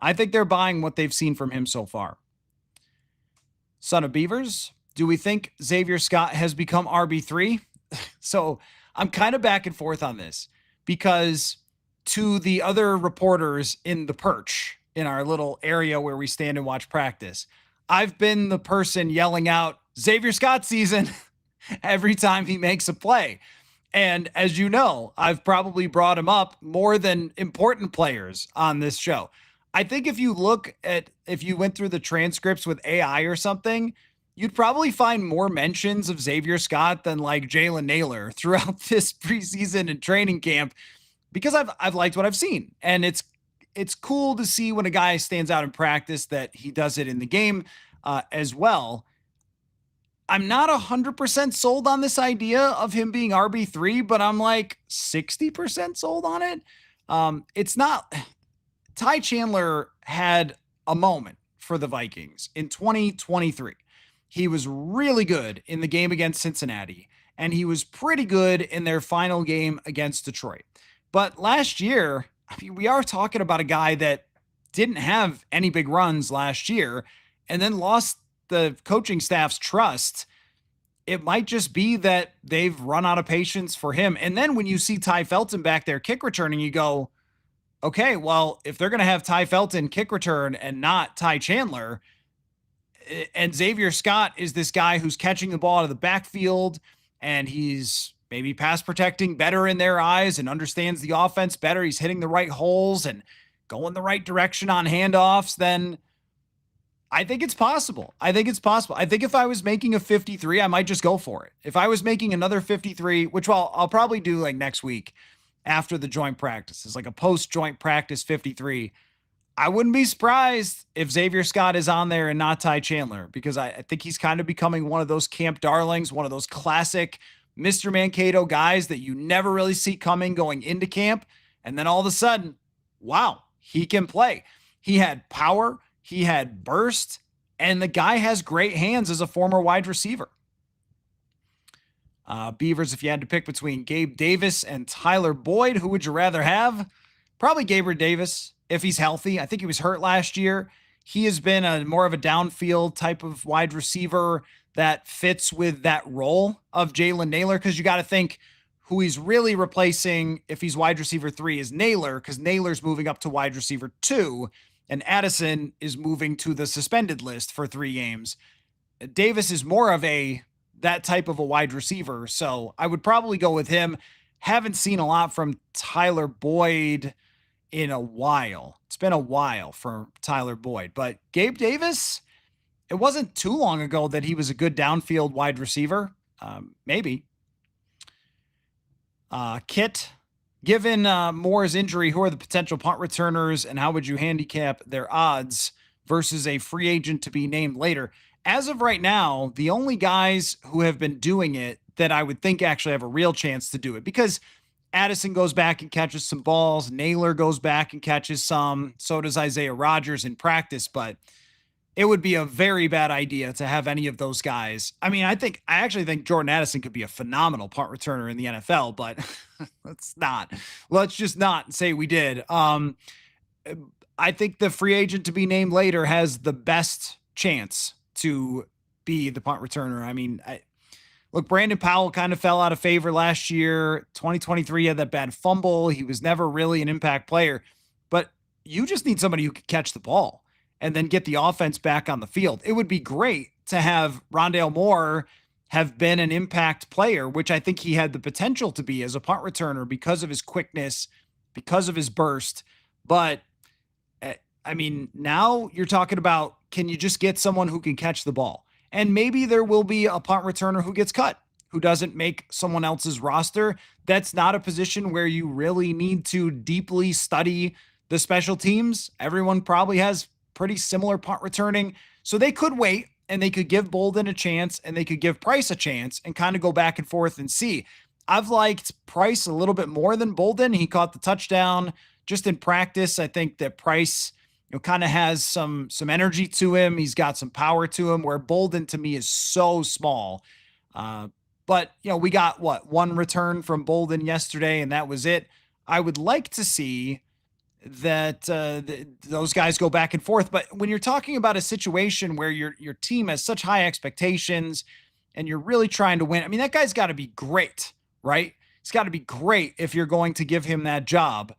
I think they're buying what they've seen from him so far. Son of Beavers, do we think Xavier Scott has become RB3? So I'm kind of back and forth on this because to the other reporters in the perch in our little area where we stand and watch practice, I've been the person yelling out Xavier Scott season every time he makes a play. And as you know, I've probably brought him up more than important players on this show. I think if you went through the transcripts with AI or something, you'd probably find more mentions of Xavier Scott than like Jalen Naylor throughout this preseason and training camp, because I've liked what I've seen. And it's cool to see when a guy stands out in practice that he does it in the game as well. I'm not 100% sold on this idea of him being RB3, but I'm like 60% sold on it. It's not. Ty Chandler had a moment for the Vikings in 2023. He was really good in the game against Cincinnati, and he was pretty good in their final game against Detroit. But last year, I mean, we are talking about a guy that didn't have any big runs last year and then lost the coaching staff's trust. It might just be that they've run out of patience for him. And then when you see Ty Felton back there kick returning, you go, okay, well, if they're going to have Ty Felton kick return and not Ty Chandler, and Xavier Scott is this guy who's catching the ball out of the backfield and he's maybe pass protecting better in their eyes and understands the offense better, he's hitting the right holes and going the right direction on handoffs, then I think it's possible. I think it's possible. I think if I was making a 53, I might just go for it. If I was making another 53, which I'll probably do like next week after the joint practices, like a post joint practice 53, I wouldn't be surprised if Xavier Scott is on there and not Ty Chandler, because I think he's kind of becoming one of those camp darlings, one of those classic Mr. Mankato guys that you never really see coming going into camp. And then all of a sudden, wow, he can play. He had power, he had burst, and the guy has great hands as a former wide receiver. Beavers, if you had to pick between Gabe Davis and Tyler Boyd, who would you rather have? Probably Gabriel Davis if he's healthy. I think he was hurt last year. He has been a more of a downfield type of wide receiver that fits with that role of Jalen Nailor, because you got to think who he's really replacing if he's wide receiver 3 is Nailor, because Nailor's moving up to wide receiver 2, and Addison is moving to the suspended list for 3 games. Davis is more of that type of a wide receiver, so I would probably go with him. Haven't seen a lot from Tyler Boyd in a while. It's been a while for Tyler Boyd, but Gabe Davis, it wasn't too long ago that he was a good downfield wide receiver. Maybe. Kit, given Moore's injury, who are the potential punt returners and how would you handicap their odds versus a free agent to be named later? As of right now, the only guys who have been doing it that I would think actually have a real chance to do it, because Addison goes back and catches some balls. Nailor goes back and catches some. So does Isaiah Rodgers in practice, but it would be a very bad idea to have any of those guys. I mean, I actually think Jordan Addison could be a phenomenal punt returner in the NFL, but let's just not say we did. I think the free agent to be named later has the best chance to be the punt returner. I mean, look, Brandon Powell kind of fell out of favor last year. 2023 had that bad fumble. He was never really an impact player, but you just need somebody who could catch the ball and then get the offense back on the field. It would be great to have Rondale Moore have been an impact player, which I think he had the potential to be as a punt returner because of his quickness, because of his burst. But I mean, now you're talking about, can you just get someone who can catch the ball? And maybe there will be a punt returner who gets cut, who doesn't make someone else's roster. That's not a position where you really need to deeply study the special teams. Everyone probably has pretty similar punt returning. So they could wait and they could give Bolden a chance and they could give Price a chance and kind of go back and forth and see. I've liked Price a little bit more than Bolden. He caught the touchdown just in practice. I think that Price, kind of has some energy to him. He's got some power to him, where Bolden to me is so small. But we got one return from Bolden yesterday, and that was it. I would like to see that those guys go back and forth. But when you're talking about a situation where your team has such high expectations and you're really trying to win, I mean, that guy's got to be great, right? It's got to be great if you're going to give him that job.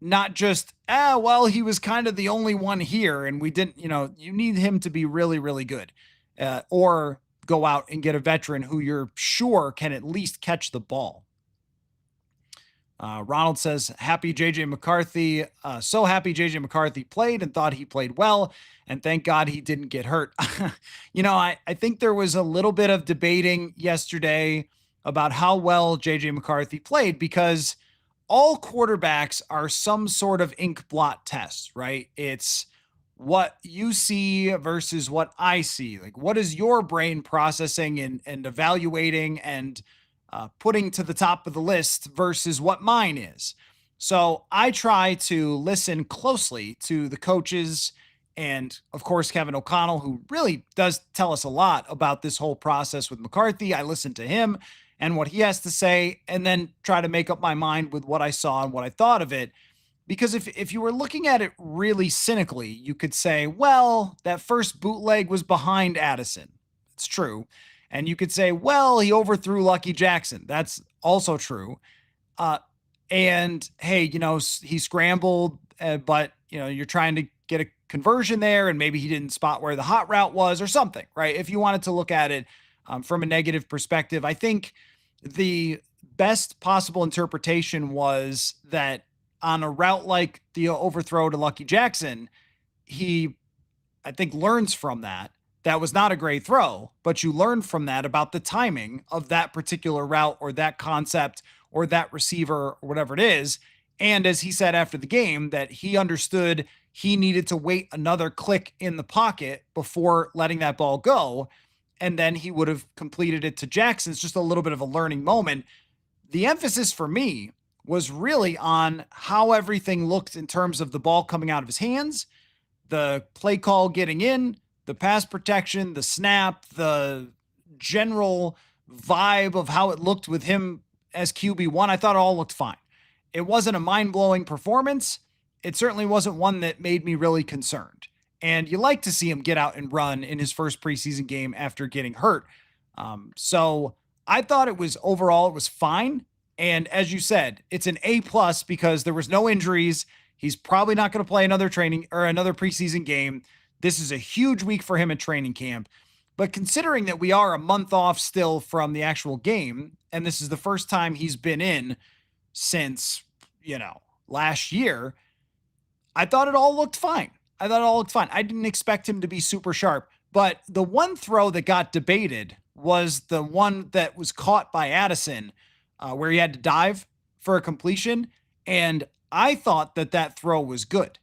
Not just, he was kind of the only one here and we didn't, you need him to be really, really good. Or go out and get a veteran who you're sure can at least catch the ball. Ronald says, happy JJ McCarthy. So happy JJ McCarthy played and thought he played well. And thank God he didn't get hurt. I think there was a little bit of debating yesterday about how well JJ McCarthy played, because all quarterbacks are some sort of ink blot test, right? It's what you see versus what I see. Like, what is your brain processing and evaluating and putting to the top of the list versus what mine is? So I try to listen closely to the coaches and, of course, Kevin O'Connell, who really does tell us a lot about this whole process with McCarthy. I listen to him and what he has to say, and then try to make up my mind with what I saw and what I thought of it. Because if you were looking at it really cynically, you could say, well, that first bootleg was behind Addison. It's true. And you could say, well, he overthrew Lucky Jackson. That's also true. And hey, he scrambled, but you're trying to get a conversion there, and maybe he didn't spot where the hot route was or something, right? If you wanted to look at it from a negative perspective, I think the best possible interpretation was that on a route like the overthrow to Lucky Jackson, he I think, learns from that. That was not a great throw, but you learned from that about the timing of that particular route or that concept or that receiver or whatever it is. And as he said after the game, that he understood he needed to wait another click in the pocket before letting that ball go. And then he would have completed it to Jackson. It's just a little bit of a learning moment. The emphasis for me was really on how everything looked in terms of the ball coming out of his hands, the play call getting in, the pass protection, the snap, the general vibe of how it looked with him as QB1. I thought it all looked fine. It wasn't a mind-blowing performance. It certainly wasn't one that made me really concerned. And you like to see him get out and run in his first preseason game after getting hurt. So I thought it was overall, it was fine. And as you said, it's an A+ because there was no injuries. He's probably not going to play another training or another preseason game. This is a huge week for him at training camp. But considering that we are a month off still from the actual game, and this is the first time he's been in since, last year, I thought it all looked fine. I didn't expect him to be super sharp. But the one throw that got debated was the one that was caught by Addison, where he had to dive for a completion. And I thought that throw was good.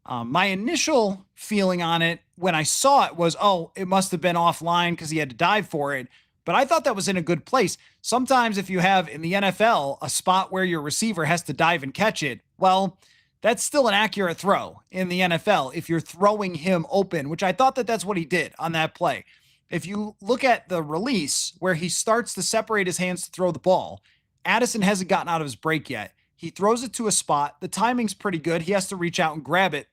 My initial feeling on it when I saw it was, it must have been offline because he had to dive for it. But I thought that was in a good place. Sometimes if you have in the NFL a spot where your receiver has to dive and catch it, well, that's still an accurate throw in the NFL if you're throwing him open, which I thought that's what he did on that play. If you look at the release where he starts to separate his hands to throw the ball, Addison hasn't gotten out of his break yet. He throws it to a spot. The timing's pretty good. He has to reach out and grab it.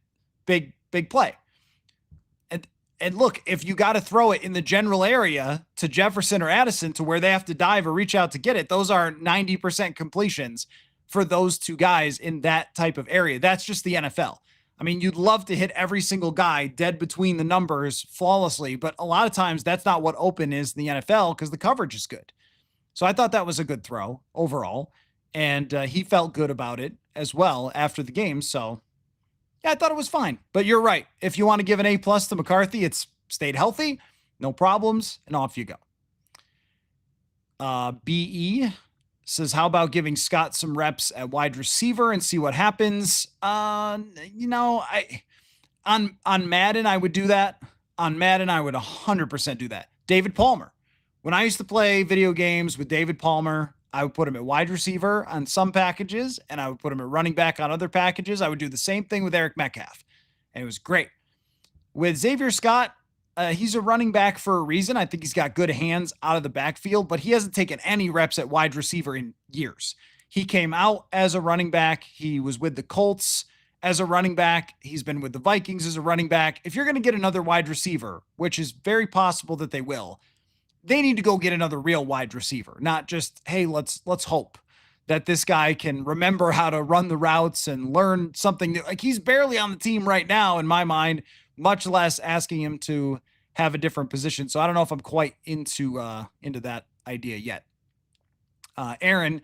Big play. And look, if you got to throw it in the general area to Jefferson or Addison to where they have to dive or reach out to get it, those are 90% completions for those two guys in that type of area. That's just the NFL. I mean, you'd love to hit every single guy dead between the numbers flawlessly, but a lot of times that's not what open is in the NFL because the coverage is good. So I thought that was a good throw overall, and he felt good about it as well after the game. So yeah, I thought it was fine. But you're right. If you want to give an A+ to McCarthy, it's stayed healthy, no problems, and off you go. BE says, how about giving Scott some reps at wide receiver and see what happens? On Madden, I would do that. On Madden, I would 100% do that. David Palmer. When I used to play video games with David Palmer, I would put him at wide receiver on some packages, and I would put him at running back on other packages. I would do the same thing with Eric Metcalf, and it was great. With Xavier Scott, he's a running back for a reason. I think he's got good hands out of the backfield, but he hasn't taken any reps at wide receiver in years. He came out as a running back. He was with the Colts as a running back. He's been with the Vikings as a running back. If you're going to get another wide receiver, which is very possible that they will, they need to go get another real wide receiver, not just, hey, let's hope that this guy can remember how to run the routes and learn something new. Like, he's barely on the team right now, in my mind, much less asking him to have a different position. So I don't know if I'm quite into that idea yet. Aaron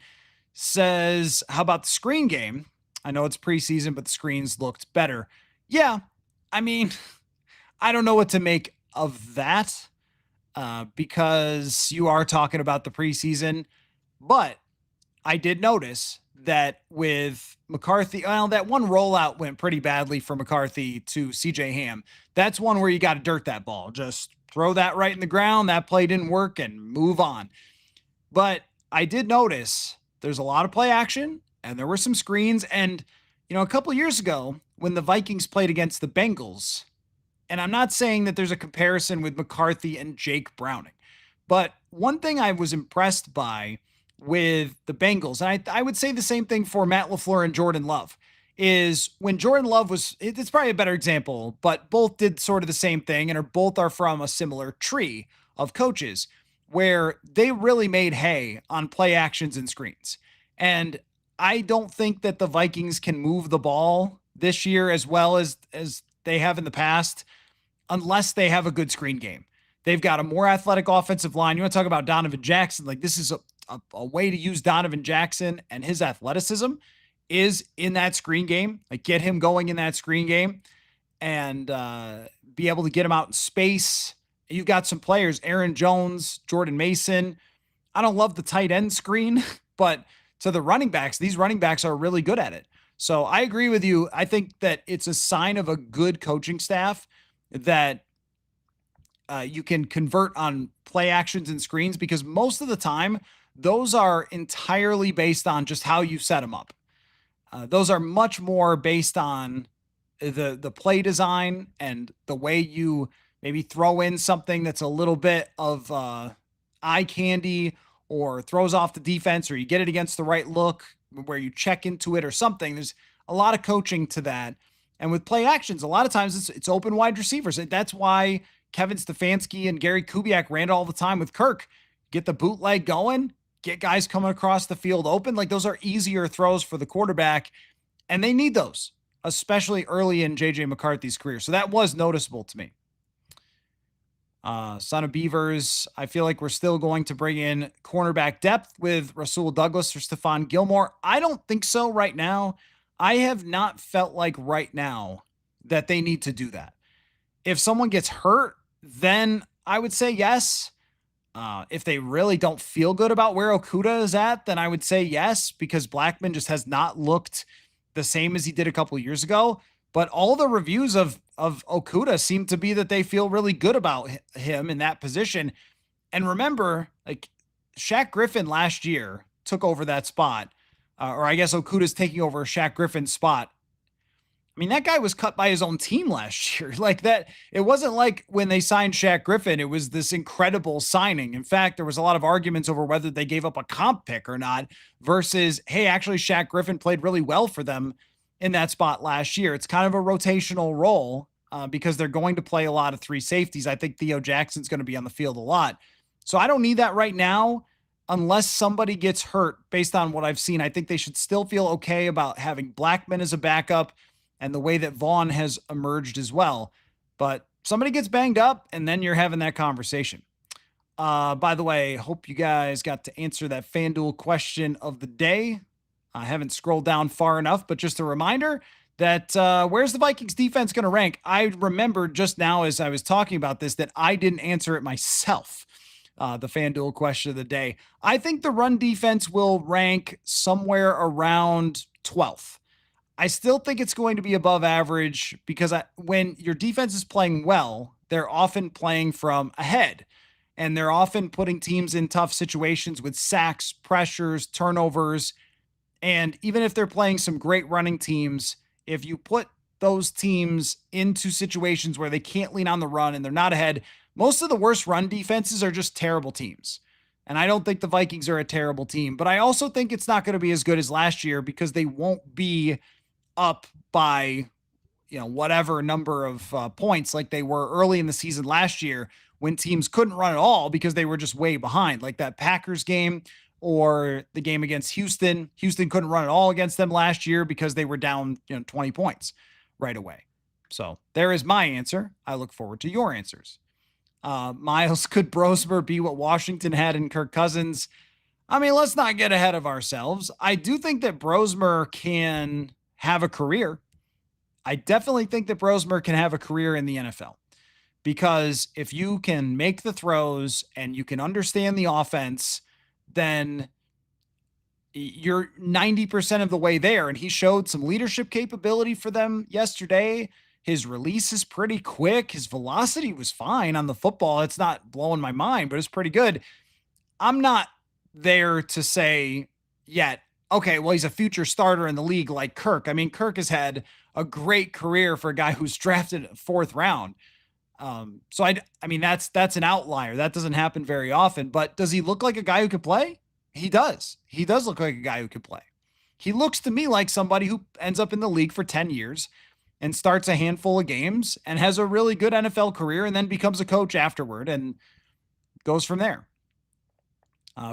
says, how about the screen game? I know it's preseason, but the screens looked better. Yeah, I mean, I don't know what to make of that. Because you are talking about the preseason, but I did notice that with McCarthy, that one rollout went pretty badly for McCarthy to CJ Ham. That's one where you got to dirt that ball. Just throw that right in the ground. That play didn't work and move on. But I did notice there's a lot of play action and there were some screens. And, a couple of years ago when the Vikings played against the Bengals, and I'm not saying that there's a comparison with McCarthy and Jake Browning, but one thing I was impressed by with the Bengals, and I would say the same thing for Matt LaFleur and Jordan Love, is when Jordan Love it's probably a better example, but both did sort of the same thing and both are from a similar tree of coaches where they really made hay on play actions and screens. And I don't think that the Vikings can move the ball this year as well as they have in the past, unless they have a good screen game. They've got a more athletic offensive line. You want to talk about Donovan Jackson? Like, this is a way to use Donovan Jackson and his athleticism is in that screen game. Like, get him going in that screen game. and be able to get them out in space. You've got some players, Aaron Jones, Jordan Mason. I don't love the tight end screen, but to the running backs, these running backs are really good at it. So I agree with you. I think that it's a sign of a good coaching staff that you can convert on play actions and screens, because most of the time, those are entirely based on just how you set them up. Those are much more based on the play design and the way you maybe throw in something that's a little bit of eye candy or throws off the defense, or you get it against the right look where you check into it or something. There's a lot of coaching to that. And with play actions, a lot of times it's open wide receivers. That's why Kevin Stefanski and Gary Kubiak ran it all the time with Kirk. Get the bootleg going, get guys coming across the field open. Like, those are easier throws for the quarterback, and they need those, especially early in JJ McCarthy's career. So that was noticeable to me. Son of Beavers, I feel like we're still going to bring in cornerback depth with Rasul Douglas or Stephon Gilmore. I don't think so right now. I have not felt like right now that they need to do that. If someone gets hurt, then I would say yes. If they really don't feel good about where Okudah is at, then I would say yes, because Blackman just has not looked the same as he did a couple of years ago. But all the reviews of Okudah seem to be that they feel really good about him in that position. And remember, like, Shaq Griffin last year took over that spot, or I guess Okudah's taking over Shaq Griffin's spot. I mean, that guy was cut by his own team last year. Like that, it wasn't like when they signed Shaq Griffin, it was this incredible signing. In fact, there was a lot of arguments over whether they gave up a comp pick or not versus, hey, actually, Shaq Griffin played really well for them in that spot last year. It's kind of a rotational role because they're going to play a lot of three safeties. I think Theo Jackson's going to be on the field a lot. So I don't need that right now unless somebody gets hurt. Based on what I've seen, I think they should still feel okay about having Blackman as a backup and the way that Vaughn has emerged as well. But somebody gets banged up, and then you're having that conversation. By the way, hope you guys got to answer that FanDuel question of the day. I haven't scrolled down far enough, but just a reminder that where's the Vikings defense going to rank? I remembered just now as I was talking about this that I didn't answer it myself. The FanDuel question of the day. I think the run defense will rank somewhere around 12th. I still think it's going to be above average because when your defense is playing well, they're often playing from ahead, and they're often putting teams in tough situations with sacks, pressures, turnovers. And even if they're playing some great running teams, if you put those teams into situations where they can't lean on the run and they're not ahead, most of the worst run defenses are just terrible teams. And I don't think the Vikings are a terrible team, but I also think it's not going to be as good as last year because they won't be up by, whatever number of points like they were early in the season last year when teams couldn't run at all because they were just way behind, like that Packers game or the game against Houston. Houston couldn't run at all against them last year because they were down 20 points right away. So there is my answer. I look forward to your answers. Miles, could Brosmer be what Washington had in Kirk Cousins? I mean, let's not get ahead of ourselves. I do think that Brosmer can have a career. I definitely think that Brosmer can have a career in the NFL because if you can make the throws and you can understand the offense, then you're 90% of the way there. And he showed some leadership capability for them yesterday. His release is pretty quick. His velocity was fine on the football. It's not blowing my mind, but it's pretty good. I'm not there to say yet, okay, well, he's a future starter in the league like Kirk. I mean, Kirk has had a great career for a guy who's drafted fourth round. So I mean, that's an outlier. That doesn't happen very often, but does he look like a guy who could play? He does. He does look like a guy who could play. He looks to me like somebody who ends up in the league for 10 years and starts a handful of games and has a really good NFL career and then becomes a coach afterward and goes from there.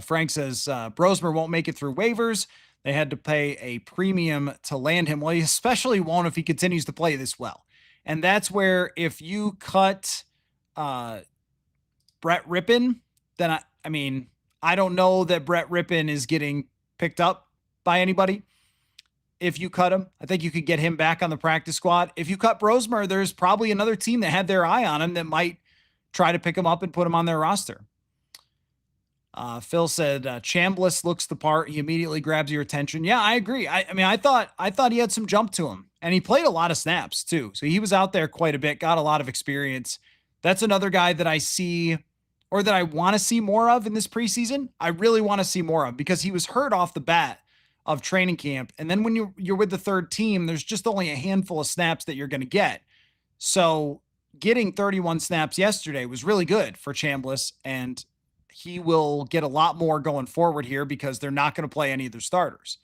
Frank says Brosmer won't make it through waivers. They had to pay a premium to land him. Well, he especially won't if he continues to play this well. And that's where if you cut Brett Rippon, then I mean, I don't know that Brett Rippon is getting picked up by anybody. if you cut him. I think you could get him back on the practice squad. If you cut Brosmer, there's probably another team that had their eye on him that might try to pick him up and put him on their roster. Phil said Chambliss looks the part. He immediately grabs your attention. Yeah, I agree. I mean, I thought he had some jump to him, and he played a lot of snaps too. So he was out there quite a bit, got a lot of experience. That's another guy that I see, or that I want to see more of in this preseason. I really want to see more of, because he was hurt off the bat of training camp. And then when you're with the third team, there's just only a handful of snaps that you're going to get. So getting 31 snaps yesterday was really good for Chambliss, and he will get a lot more going forward here because they're not going to play any of their starters.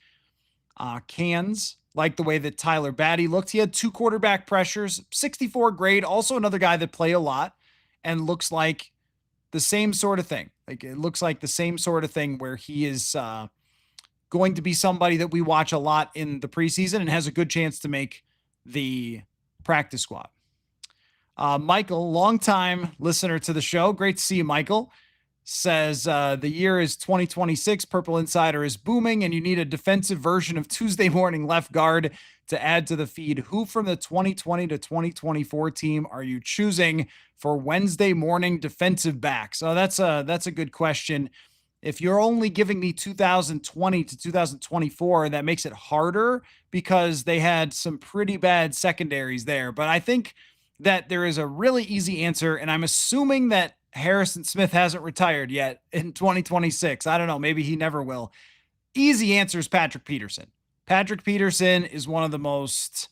Cans like the way that Tyler Batty looked. He had 2 quarterback pressures, 64 grade, also another guy that played a lot and looks like the same sort of thing. Like, it looks like the same sort of thing where he is going to be somebody that we watch a lot in the preseason and has a good chance to make the practice squad. Michael, longtime listener to the show. Great to see you, Michael. Says the year is 2026. Purple Insider is booming, and you need a defensive version of Tuesday morning left guard to add to the feed. Who from the 2020 to 2024 team are you choosing for Wednesday morning defensive backs? So that's a good question. If you're only giving me 2020 to 2024, that makes it harder because they had some pretty bad secondaries there. But I think that there is a really easy answer, and I'm assuming that Harrison Smith hasn't retired yet in 2026. I don't know. Maybe he never will. Easy answer is Patrick Peterson. Patrick Peterson is one of the most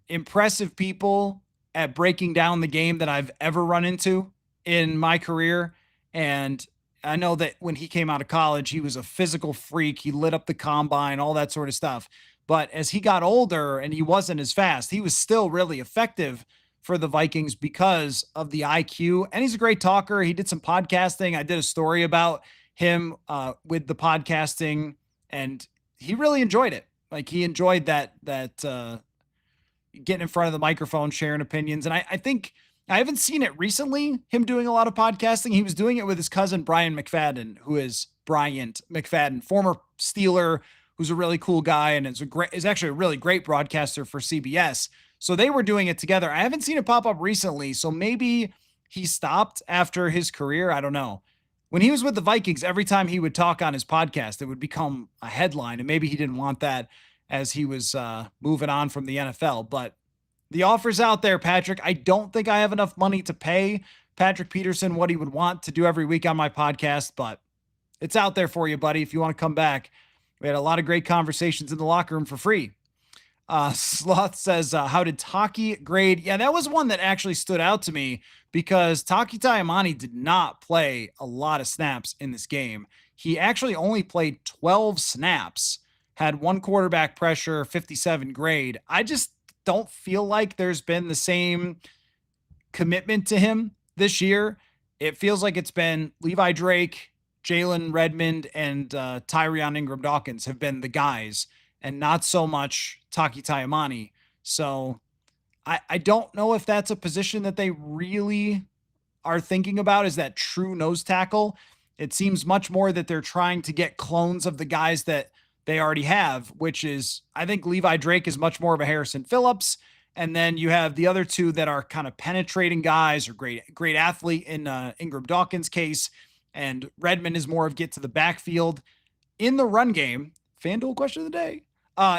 impressive people at breaking down the game that I've ever run into in my career. And I know that when he came out of college, he was a physical freak. He lit up the combine, all that sort of stuff. But as he got older and he wasn't as fast, he was still really effective for the Vikings because of the IQ. And he's a great talker. He did some podcasting. I did a story about him with the podcasting, and he really enjoyed it. Like, he enjoyed that getting in front of the microphone, sharing opinions. And I think I haven't seen it recently, him doing a lot of podcasting. He was doing it with his cousin, Brian McFadden, who is Bryant McFadden, former Steeler, who's a really cool guy and is actually a really great broadcaster for CBS. So they were doing it together. I haven't seen it pop up recently, so maybe he stopped after his career. I don't know. When he was with the Vikings, every time he would talk on his podcast, it would become a headline, and maybe he didn't want that as he was moving on from the NFL. But the offer's out there, Patrick. I don't think I have enough money to pay Patrick Peterson what he would want to do every week on my podcast, but it's out there for you, buddy, if you want to come back. We had a lot of great conversations in the locker room for free. Sloth says, how did Taki grade? Yeah, that was one that actually stood out to me because Taki Taimani did not play a lot of snaps in this game. He actually only played 12 snaps, had 1 quarterback pressure, 57 grade. I just don't feel like there's been the same commitment to him this year. It feels like it's been Levi Drake, Jalen Redmond, and Tyrion Ingram-Dawkins have been the guys, and not so much Taki Taimani. So I don't know if that's a position that they really are thinking about, is that true nose tackle. It seems much more that they're trying to get clones of the guys that they already have, which is, I think Levi Drake is much more of a Harrison Phillips. And then you have the other two that are kind of penetrating guys or great athlete in Ingram-Dawkins' case. And Redmond is more of get to the backfield. In the run game, FanDuel question of the day.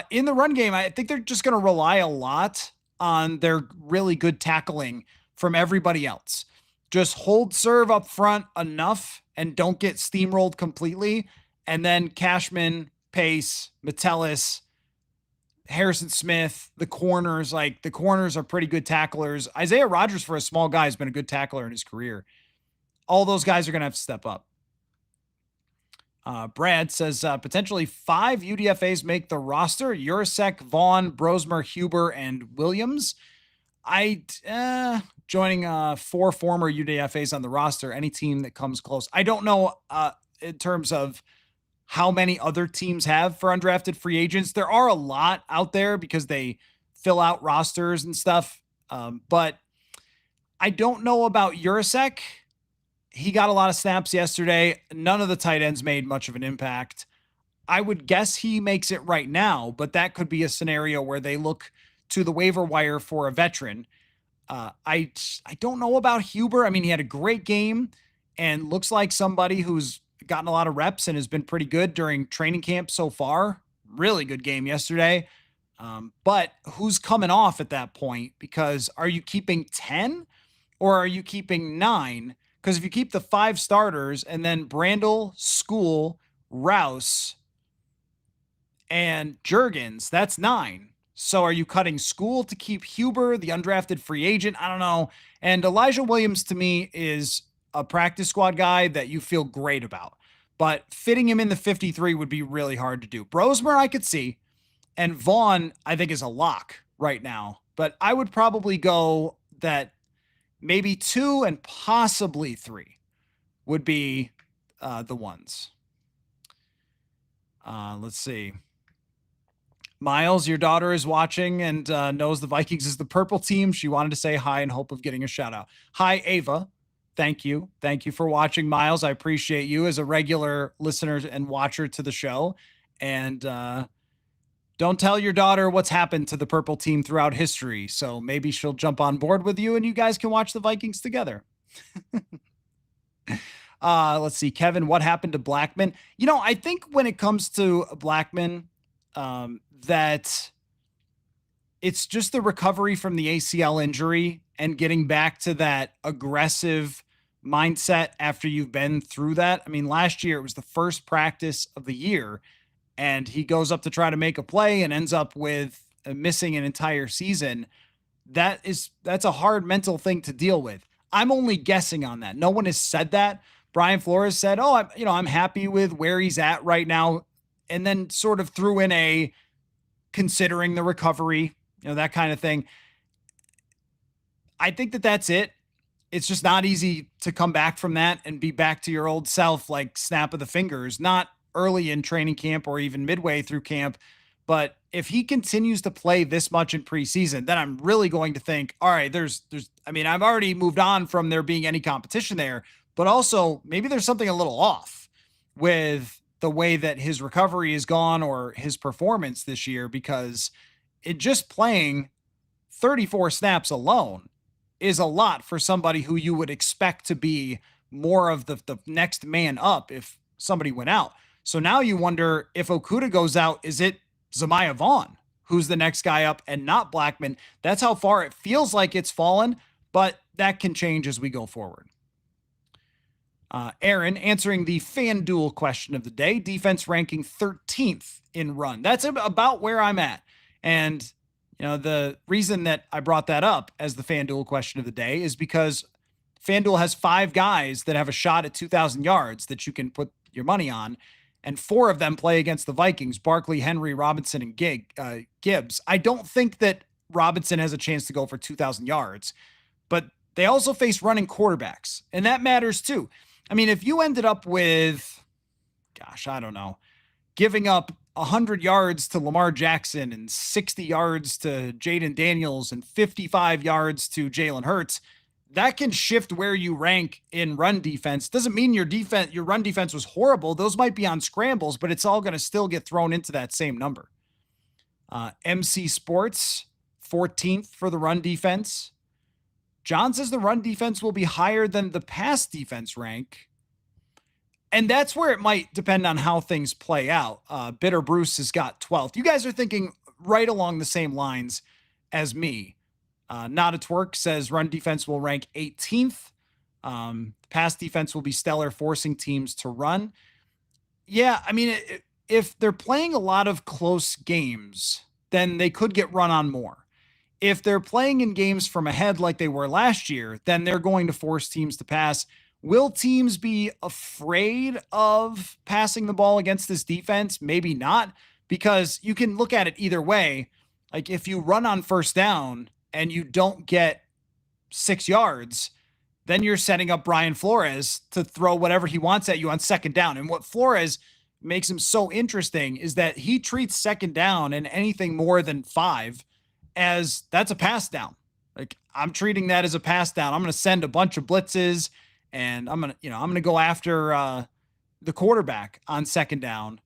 In the run game, I think they're just going to rely a lot on their really good tackling from everybody else. Just hold serve up front enough and don't get steamrolled completely. And then Cashman, Pace, Metellus, Harrison Smith, the corners are pretty good tacklers. Isaiah Rodgers, for a small guy, has been a good tackler in his career. All those guys are going to have to step up. Brad says potentially 5 UDFAs make the roster: Urasek, Vaughn, Brosmer, Huber, and Williams. Joining 4 former UDFAs on the roster, any team that comes close. I don't know in terms of how many other teams have for undrafted free agents. There are a lot out there because they fill out rosters and stuff. But I don't know about Urasek. He got a lot of snaps yesterday. None of the tight ends made much of an impact. I would guess he makes it right now, but that could be a scenario where they look to the waiver wire for a veteran. I don't know about Huber. I mean, he had a great game and looks like somebody who's gotten a lot of reps and has been pretty good during training camp so far. Really good game yesterday. But who's coming off at that point? Because are you keeping 10 or are you keeping 9? Because if you keep the 5 starters and then Brandel, School, Rouse, and Juergens, that's 9. So are you cutting School to keep Huber, the undrafted free agent? I don't know. And Elijah Williams to me is a practice squad guy that you feel great about. But fitting him in the 53 would be really hard to do. Brosmer, I could see. And Vaughn, I think, is a lock right now. But I would probably go that maybe 2 and possibly 3 would be the ones. Let's see. Miles, your daughter is watching and knows the Vikings is the purple team. She wanted to say hi in hope of getting a shout out. Hi, Ava. Thank you. Thank you for watching, Miles. I appreciate you as a regular listener and watcher to the show. And don't tell your daughter what's happened to the purple team throughout history. So maybe she'll jump on board with you and you guys can watch the Vikings together. Let's see, Kevin, what happened to Blackman? I think when it comes to Blackman, that it's just the recovery from the ACL injury and getting back to that aggressive mindset after you've been through that. I mean, last year it was the first practice of the year and he goes up to try to make a play and ends up with missing an entire season. That's a hard mental thing to deal with. I'm only guessing on that. No one has said that. Brian Flores said, I'm happy with where he's at right now. And then sort of threw in a considering the recovery, that kind of thing. I think that that's it. It's just not easy to come back from that and be back to your old self, like snap of the fingers, not early in training camp or even midway through camp. But if he continues to play this much in preseason, then I'm really going to think, all right, I've already moved on from there being any competition there, but also maybe there's something a little off with the way that his recovery is gone or his performance this year, because it just playing 34 snaps alone is a lot for somebody who you would expect to be more of the next man up if somebody went out. So now you wonder if Okudah goes out, is it Zamiah Vaughn who's the next guy up and not Blackman? That's how far it feels like it's fallen, but that can change as we go forward. Aaron answering the FanDuel question of the day, defense ranking 13th in run. That's about where I'm at. And, the reason that I brought that up as the FanDuel question of the day is because FanDuel has 5 guys that have a shot at 2,000 yards that you can put your money on. And 4 of them play against the Vikings, Barkley, Henry, Robinson, and Gibbs. I don't think that Robinson has a chance to go for 2,000 yards, but they also face running quarterbacks, and that matters too. I mean, if you ended up with, I don't know, giving up 100 yards to Lamar Jackson and 60 yards to Jaden Daniels and 55 yards to Jalen Hurts, that can shift where you rank in run defense. Doesn't mean your run defense was horrible. Those might be on scrambles, but it's all going to still get thrown into that same number. MC Sports, 14th for the run defense. John says the run defense will be higher than the pass defense rank. And that's where it might depend on how things play out. Bitter Bruce has got 12th. You guys are thinking right along the same lines as me. Not a Twerk says run defense will rank 18th. Pass defense will be stellar, forcing teams to run. Yeah, I mean, if they're playing a lot of close games, then they could get run on more. If they're playing in games from ahead like they were last year, then they're going to force teams to pass. Will teams be afraid of passing the ball against this defense? Maybe not, because you can look at it either way. Like if you run on first down and you don't get 6 yards, then you're setting up Brian Flores to throw whatever he wants at you on second down. And what Flores makes him so interesting is that he treats second down and anything more than 5 as that's a pass down. Like I'm treating that as a pass down. I'm going to send a bunch of blitzes and I'm going to go after the quarterback on second down.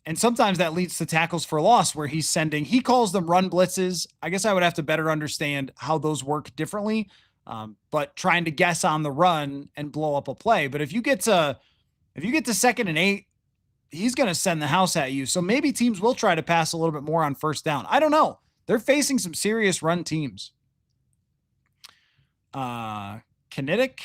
And sometimes that leads to tackles for loss where he calls them run blitzes. I guess I would have to better understand how those work differently. But trying to guess on the run and blow up a play. But if you get to 2nd and 8, he's going to send the house at you. So maybe teams will try to pass a little bit more on first down. I don't know. They're facing some serious run teams. Kinetic.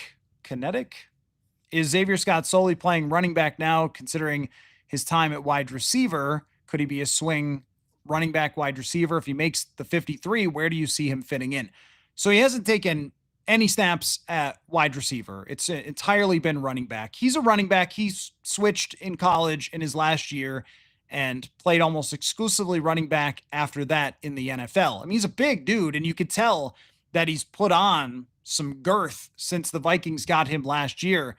Is Xavier Scott solely playing running back now, considering his time at wide receiver? Could he be a swing running back wide receiver? If he makes the 53, where do you see him fitting in? So he hasn't taken any snaps at wide receiver. It's entirely been running back. He's a running back. He's switched in college in his last year and played almost exclusively running back after that in the NFL. I mean, he's a big dude, and you could tell that he's put on some girth since the Vikings got him last year.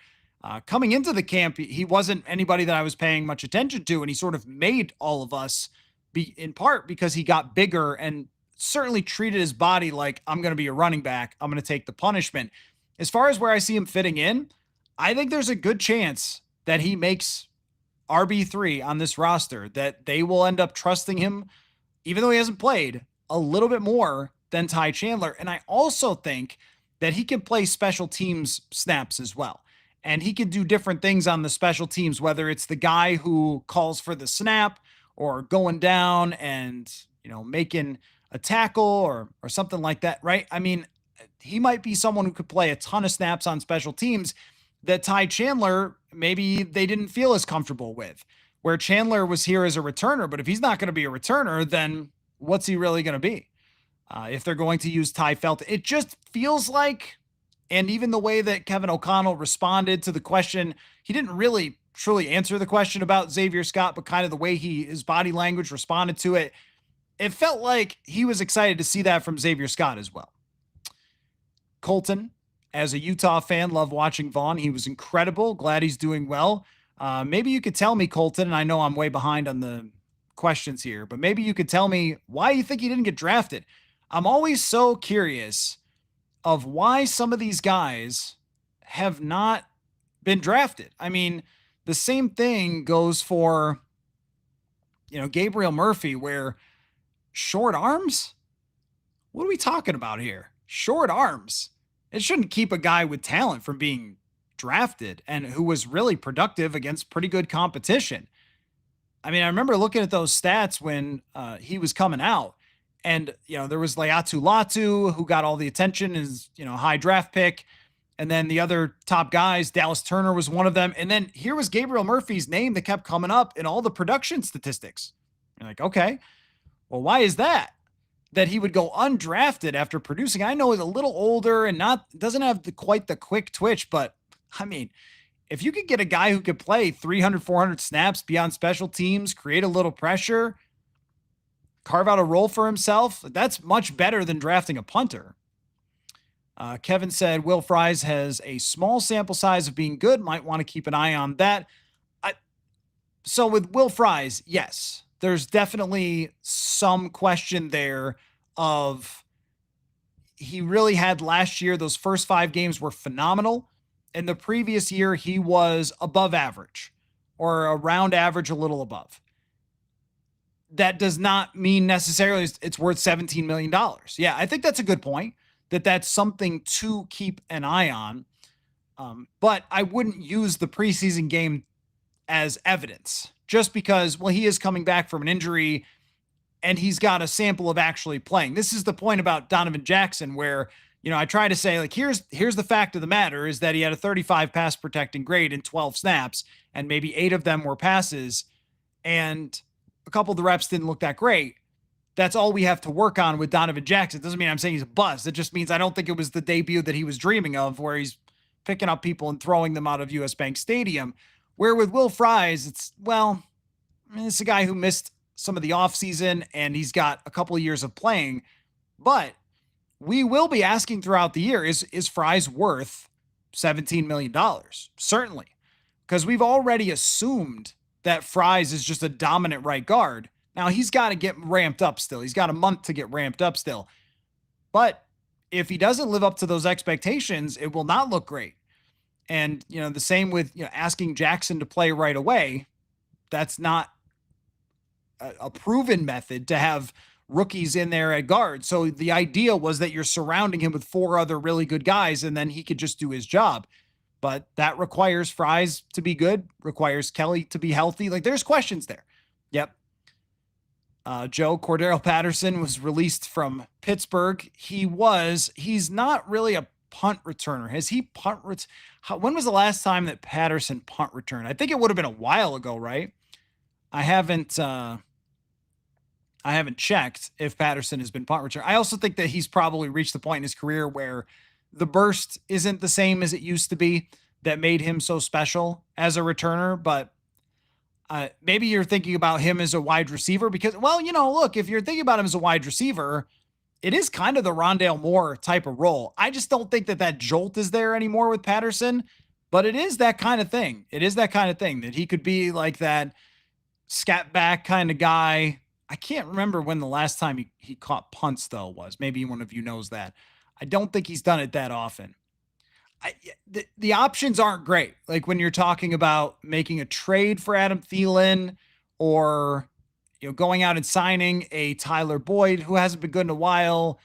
Coming into the camp, he wasn't anybody that I was paying much attention to, and he sort of made all of us be, in part because he got bigger and certainly treated his body like, I'm going to be a running back. I'm going to take the punishment. As far as where I see him fitting in, I think there's a good chance that he makes RB3 on this roster, that they will end up trusting him, even though he hasn't played, a little bit more than Ty Chandler. And I also think that he can play special teams snaps as well. And he can do different things on the special teams, whether it's the guy who calls for the snap or going down and, making a tackle or something like that, right? I mean, he might be someone who could play a ton of snaps on special teams that Ty Chandler, maybe they didn't feel as comfortable with, where Chandler was here as a returner. But if he's not going to be a returner, then what's he really going to be? If they're going to use Ty Felton, it just feels like, and even the way that Kevin O'Connell responded to the question, he didn't really truly answer the question about Xavier Scott, but kind of the way his body language responded to it, it felt like he was excited to see that from Xavier Scott as well. Colton, as a Utah fan, love watching Vaughn. He was incredible. Glad he's doing well. Maybe you could tell me, Colton, and I know I'm way behind on the questions here, but maybe you could tell me why you think he didn't get drafted. I'm always so curious of why some of these guys have not been drafted. I mean, the same thing goes for, Gabriel Murphy, where short arms? What are we talking about here? Short arms. It shouldn't keep a guy with talent from being drafted and who was really productive against pretty good competition. I mean, I remember looking at those stats when he was coming out. And, there was Laiatu Latu, who got all the attention, is, high draft pick. And then the other top guys, Dallas Turner was one of them. And then here was Gabriel Murphy's name that kept coming up in all the production statistics. You're like, okay, well, why is that? That he would go undrafted after producing. I know he's a little older and doesn't have quite the quick twitch, but I mean, if you could get a guy who could play 300, 400 snaps beyond special teams, create a little pressure, carve out a role for himself, that's much better than drafting a punter. Kevin said Will Fries has a small sample size of being good. Might want to keep an eye on that. So with Will Fries, yes, there's definitely some question there of he really had last year. Those first 5 games were phenomenal. And the previous year, he was above average or around average, a little above. That does not mean necessarily it's worth $17 million. Yeah, I think that's a good point, that's something to keep an eye on. But I wouldn't use the preseason game as evidence just because, well, he is coming back from an injury and he's got a sample of actually playing. This is the point about Donovan Jackson where, I try to say, like, here's the fact of the matter is that he had a 35 pass protecting grade in 12 snaps and maybe 8 of them were passes and a couple of the reps didn't look that great. That's all we have to work on with Donovan Jackson. It doesn't mean I'm saying he's a bust. It just means I don't think it was the debut that he was dreaming of where he's picking up people and throwing them out of US Bank Stadium. Where with Will Fries, it's a guy who missed some of the offseason and he's got a couple of years of playing. But we will be asking throughout the year, is Fries worth $17 million? Certainly. Because we've already assumed that Fries is just a dominant right guard. Now, he's got to get ramped up still. He's got a month to get ramped up still. But if he doesn't live up to those expectations, it will not look great. And, the same with, asking Jackson to play right away. That's not a proven method to have rookies in there at guard. So the idea was that you're surrounding him with 4 other really good guys, and then he could just do his job. But that requires Fries to be good, requires Kelly to be healthy. Like, there's questions there. Yep. Joe, Cordero Patterson was released from Pittsburgh. He's not really a punt returner. Has he when was the last time that Patterson punt returned? I think it would have been a while ago, right? I haven't checked if Patterson has been punt return. I also think that he's probably reached the point in his career where the burst isn't the same as it used to be that made him so special as a returner. But maybe you're thinking about him as a wide receiver because, well, look, if you're thinking about him as a wide receiver, it is kind of the Rondale Moore type of role. I just don't think that jolt is there anymore with Patterson, but it is that kind of thing. It is that kind of thing that he could be like that scat back kind of guy. I can't remember when the last time he caught punts, though, was. Maybe one of you knows that. I don't think he's done it that often. The options aren't great. Like when you're talking about making a trade for Adam Thelen or going out and signing a Tyler Boyd who hasn't been good in a while.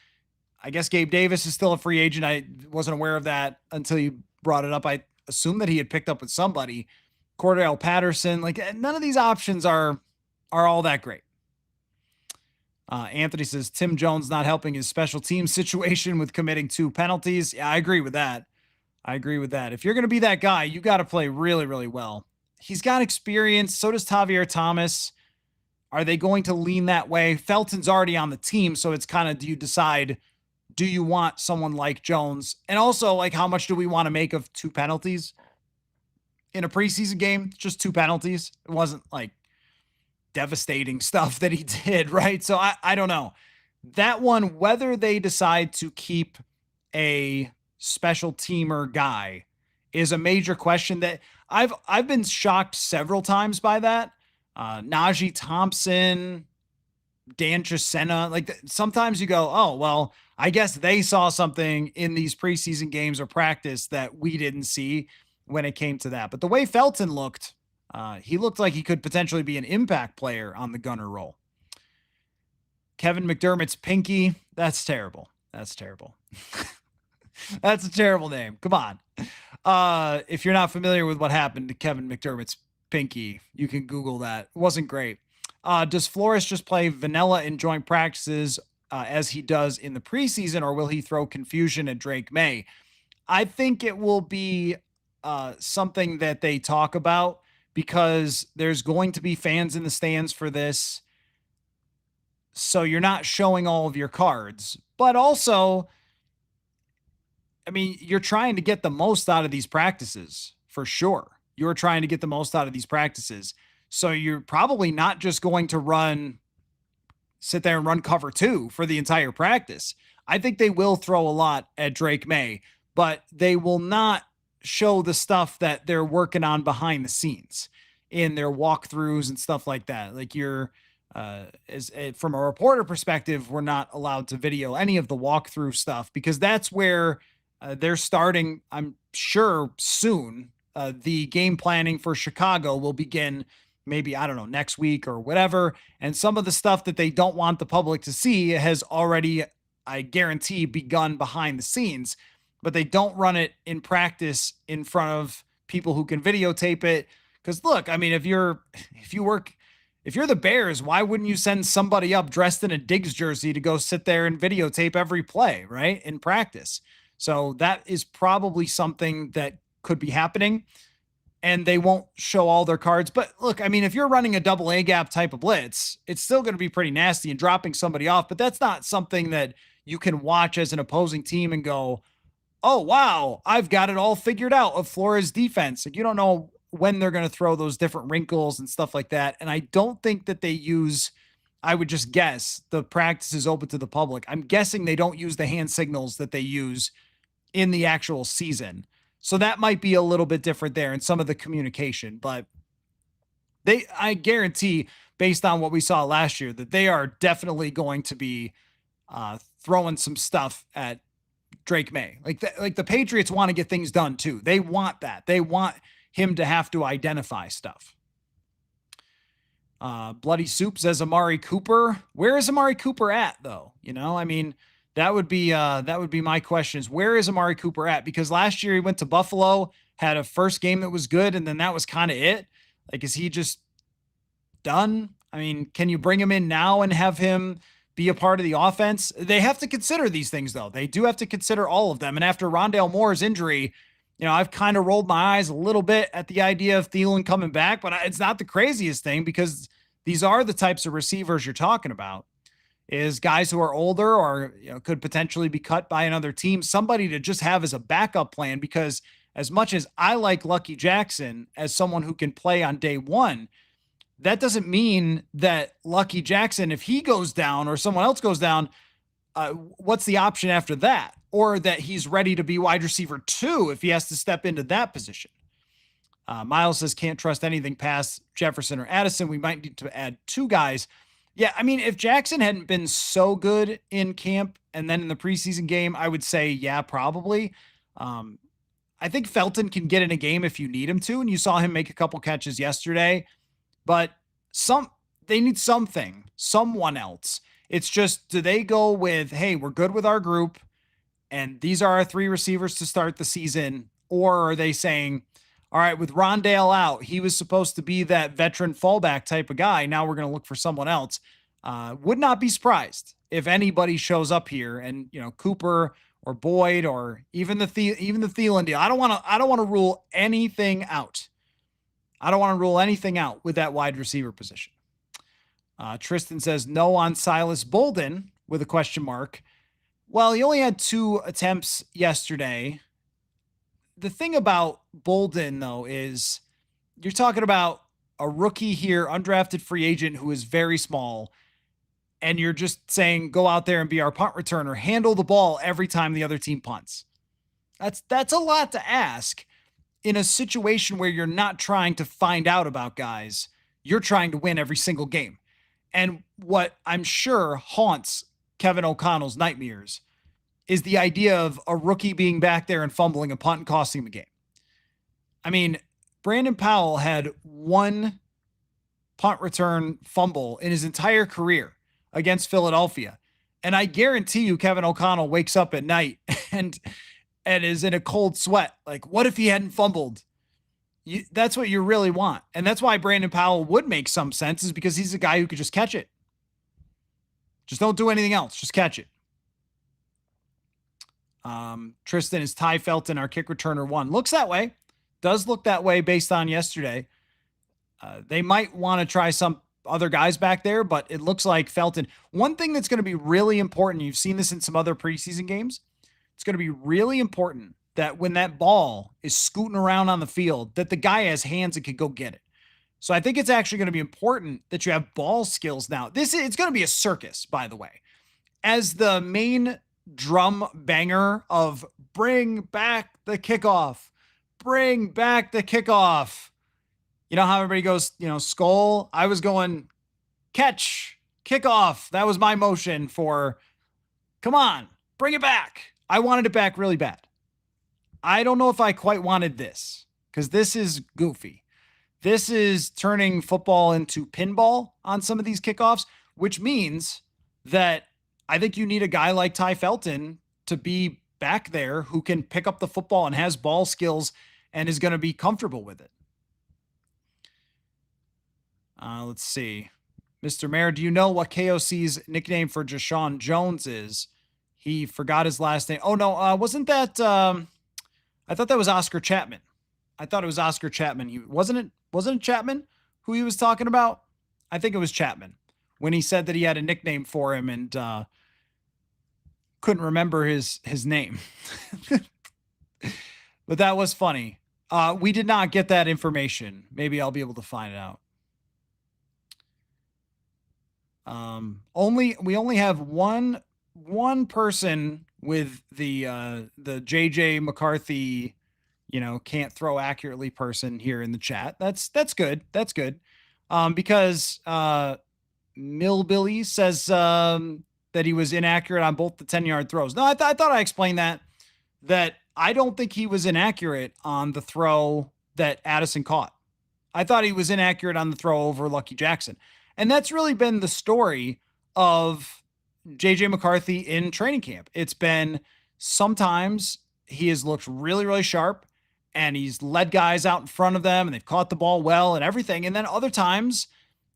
I guess Gabe Davis is still a free agent. I wasn't aware of that until you brought it up. I assumed that he had picked up with somebody. Cordell Patterson, like none of these options are all that great. Anthony says Tim Jones not helping his special team situation with committing 2 penalties. Yeah, I agree with that. If you're going to be that guy, you got to play really, really well. He's got experience. So does Tavier Thomas. Are they going to lean that way? Felton's already on the team. So it's kind of, do you decide, do you want someone like Jones? And also, like, how much do we want to make of 2 penalties in a preseason game? Just 2 penalties. It wasn't like devastating stuff that he did, right? So I don't know. That one, whether they decide to keep a special teamer guy is a major question that I've been shocked several times by that. Najee Thompson, Dan Chisena, like sometimes you go, oh, well, I guess they saw something in these preseason games or practice that we didn't see when it came to that. But the way Felton looked, he looked like he could potentially be an impact player on the gunner role. Kevin McDermott's pinky, that's terrible. That's a terrible name. Come on. If you're not familiar with what happened to Kevin McDermott's pinky, you can Google that. It wasn't great. Does Flores just play vanilla in joint practices as he does in the preseason, or will he throw confusion at Drake May? I think it will be something that they talk about because there's going to be fans in the stands for this. So you're not showing all of your cards, but also, I mean, you're trying to get the most out of these practices for sure. You're trying to get the most out of these practices. So you're probably not just going to sit there and run cover 2 for the entire practice. I think they will throw a lot at Drake May, but they will not show the stuff that they're working on behind the scenes in their walkthroughs and stuff like that. Like from a reporter perspective, we're not allowed to video any of the walkthrough stuff because that's where they're starting, I'm sure soon. The game planning for Chicago will begin maybe, I don't know, next week or whatever. And some of the stuff that they don't want the public to see has already, I guarantee, begun behind the scenes, but they don't run it in practice in front of people who can videotape it. Because look, I mean, if you're the Bears, why wouldn't you send somebody up dressed in a Diggs jersey to go sit there and videotape every play, right, in practice? So that is probably something that could be happening, and they won't show all their cards. But look, I mean, if you're running a double A gap type of blitz, it's still going to be pretty nasty and dropping somebody off, but that's not something that you can watch as an opposing team and go, oh, wow, I've got it all figured out of Flores defense. Like, you don't know when they're going to throw those different wrinkles and stuff like that. And I don't think that they use, I would just guess, the practice is open to the public. I'm guessing they don't use the hand signals that they use in the actual season. So that might be a little bit different there in some of the communication, but I guarantee, based on what we saw last year, that they are definitely going to be throwing some stuff at Drake May. Like the Patriots want to get things done too. They want that. They want him to have to identify stuff. Bloody Soup says Amari Cooper. Where is Amari Cooper at, though? I mean, that would be my question is, where is Amari Cooper at? Because last year he went to Buffalo, had a first game that was good, and then that was kind of it. Like, is he just done? I mean, can you bring him in now and have him be a part of the offense? They have to consider these things, though. They do have to consider all of them. And after Rondale Moore's injury, I've kind of rolled my eyes a little bit at the idea of Thelen coming back, but it's not the craziest thing because these are the types of receivers you're talking about, is guys who are older or could potentially be cut by another team, somebody to just have as a backup plan. Because as much as I like Lucky Jackson as someone who can play on day one, that doesn't mean that Lucky Jackson, if he goes down or someone else goes down, what's the option after that? Or that he's ready to be wide receiver 2 if he has to step into that position. Miles says, can't trust anything past Jefferson or Addison. We might need to add 2 guys. Yeah, I mean, if Jackson hadn't been so good in camp and then in the preseason game, I would say, yeah, probably. I think Felton can get in a game if you need him to, and you saw him make a couple catches yesterday. But they need someone else. It's just, do they go with, hey, we're good with our group, and these are our 3 receivers to start the season? Or are they saying, all right, with Rondale out, he was supposed to be that veteran fallback type of guy. Now we're going to look for someone else. Would not be surprised if anybody shows up here and, Cooper or Boyd or even the Thelen deal. I don't want to rule anything out. I don't want to rule anything out with that wide receiver position. Tristan says no on Silas Bolden with a question mark. Well, he only had 2 attempts yesterday. The thing about Bolden, though, is you're talking about a rookie here, undrafted free agent who is very small, and you're just saying, go out there and be our punt returner, handle the ball every time the other team punts. That's a lot to ask in a situation where you're not trying to find out about guys. You're trying to win every single game. And what I'm sure haunts Kevin O'Connell's nightmares is the idea of a rookie being back there and fumbling a punt and costing him a game. I mean, Brandon Powell had 1 punt return fumble in his entire career against Philadelphia. And I guarantee you Kevin O'Connell wakes up at night and is in a cold sweat. Like, what if he hadn't fumbled? That's what you really want. And that's why Brandon Powell would make some sense, is because he's a guy who could just catch it. Just don't do anything else. Just catch it. Tristan, is Ty Felton our kick returner 1? Looks that way. Does look that way based on yesterday. They might want to try some other guys back there, but it looks like Felton. One thing that's going to be really important, you've seen this in some other preseason games, it's going to be really important that when that ball is scooting around on the field, that the guy has hands and can go get it. So I think it's actually going to be important that you have ball skills now. It's going to be a circus, by the way. As the main drum banger of bring back the kickoff, bring back the kickoff. You know how everybody goes, skull? I was going catch, kickoff. That was my motion for, come on, bring it back. I wanted it back really bad. I don't know if I quite wanted this, because this is goofy. This is turning football into pinball on some of these kickoffs, which means that I think you need a guy like Ty Felton to be back there who can pick up the football and has ball skills and is going to be comfortable with it. Let's see. Mr. Mayor, do you know what KOC's nickname for Jashawn Jones is? He forgot his last name. Oh, no. Wasn't that... I thought that was Oscar Chapman. I thought it was Oscar Chapman. Wasn't it Chapman who he was talking about? I think it was Chapman when he said that he had a nickname for him and couldn't remember his name. But that was funny. We did not get that information. Maybe I'll be able to find it out. We only have one person with the JJ McCarthy, can't throw accurately person here in the chat. That's good. That's good. Because Millbilly says that he was inaccurate on both the 10-yard throws. No, I thought I explained that I don't think he was inaccurate on the throw that Addison caught. I thought he was inaccurate on the throw over Lucky Jackson. And that's really been the story of JJ McCarthy in training camp. It's been sometimes he has looked really, really sharp and he's led guys out in front of them and they've caught the ball well and everything. And then other times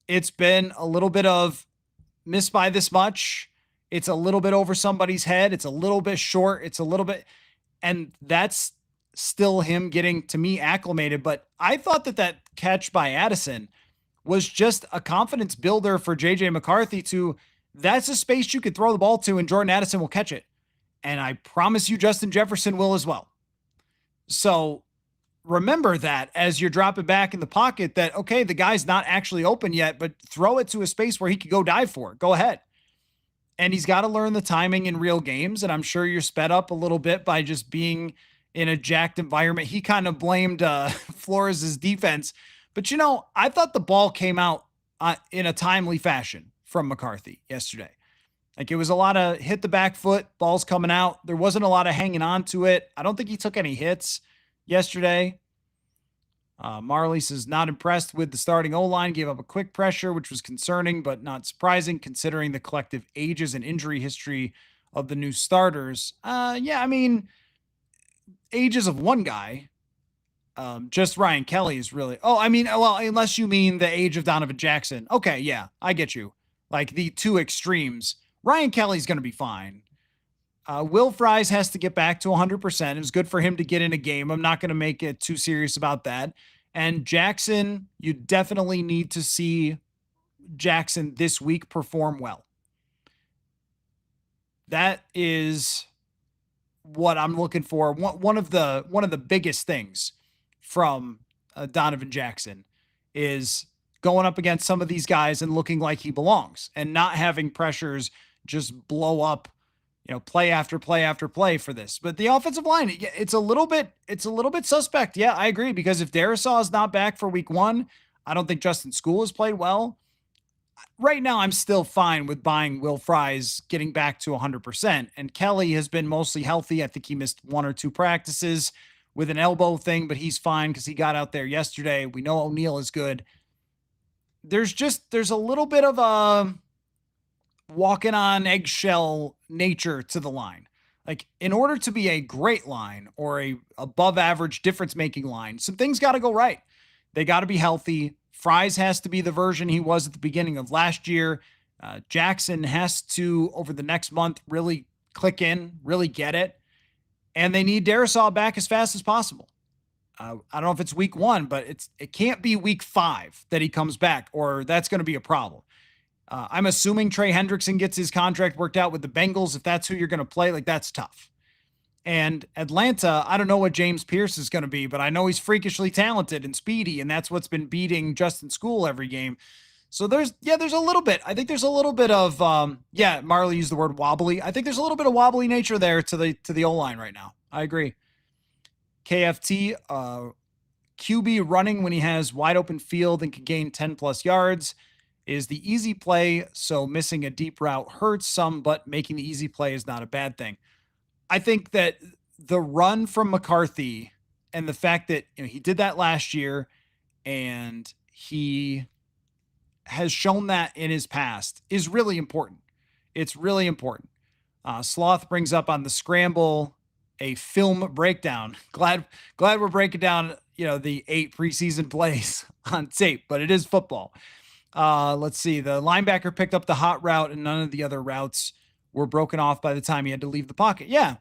it's been a little bit of missed by this much. It's a little bit over somebody's head. It's a little bit short. It's a little bit, and that's still him getting to me acclimated. But I thought that catch by Addison was just a confidence builder for JJ McCarthy to, that's a space you could throw the ball to and Jordan Addison will catch it. And I promise you Justin Jefferson will as well. So remember that as you're dropping back in the pocket that, okay, the guy's not actually open yet, but throw it to a space where he could go dive for it. Go ahead. And he's got to learn the timing in real games. And I'm sure you're sped up a little bit by just being in a jacked environment. He kind of blamed Flores' defense. But, I thought the ball came out in a timely fashion from McCarthy yesterday. Like it was a lot of hit the back foot, balls coming out. There wasn't a lot of hanging on to it. I don't think he took any hits yesterday. Marley says not impressed with the starting O-line, gave up a quick pressure, which was concerning, but not surprising considering the collective ages and injury history of the new starters. Ages of one guy, just Ryan Kelly is really, unless you mean the age of Donovan Jackson. Okay. Yeah, I get you. Like the two extremes. Ryan Kelly's going to be fine. Will Fries has to get back to 100%. It was good for him to get in a game. I'm not going to make it too serious about that. And Jackson, you definitely need to see Jackson this week perform well. That is what I'm looking for. One of the biggest things from Donovan Jackson is going up against some of these guys and looking like he belongs and not having pressures just blow up, play after play after play for this. But the offensive line, it's a little bit suspect. Yeah, I agree. Because if Darisaw is not back for week 1, I don't think Justin School has played well. Right now, I'm still fine with buying Will Fries getting back to 100%. And Kelly has been mostly healthy. I think he missed 1 or 2 practices with an elbow thing, but he's fine because he got out there yesterday. We know O'Neal is good. There's a little bit of a walking on eggshell nature to the line. Like in order to be a great line or a above average difference making line, some things got to go right. They got to be healthy. Fries has to be the version he was at the beginning of last year. Jackson has to, over the next month, really click in, really get it. And they need Darisaw back as fast as possible. I don't know if it's week 1, but it can't be week 5 that he comes back, or that's going to be a problem. I'm assuming Trey Hendrickson gets his contract worked out with the Bengals. If that's who you're going to play, like that's tough. And Atlanta, I don't know what James Pierce is going to be, but I know he's freakishly talented and speedy, and that's what's been beating Justin School every game. So there's a little bit. I think there's a little bit of Marley used the word wobbly. I think there's a little bit of wobbly nature there to the O-line right now. I agree. KFT, QB running when he has wide open field and can gain 10 plus yards is the easy play. So missing a deep route hurts some, but making the easy play is not a bad thing. I think that the run from McCarthy and the fact that he did that last year and he has shown that in his past is really important. It's really important. Sloth brings up on the scramble a film breakdown. Glad we're breaking down, the 8 preseason plays on tape, but it is football. Let's see. The linebacker picked up the hot route and none of the other routes were broken off by the time he had to leave the pocket. Yeah.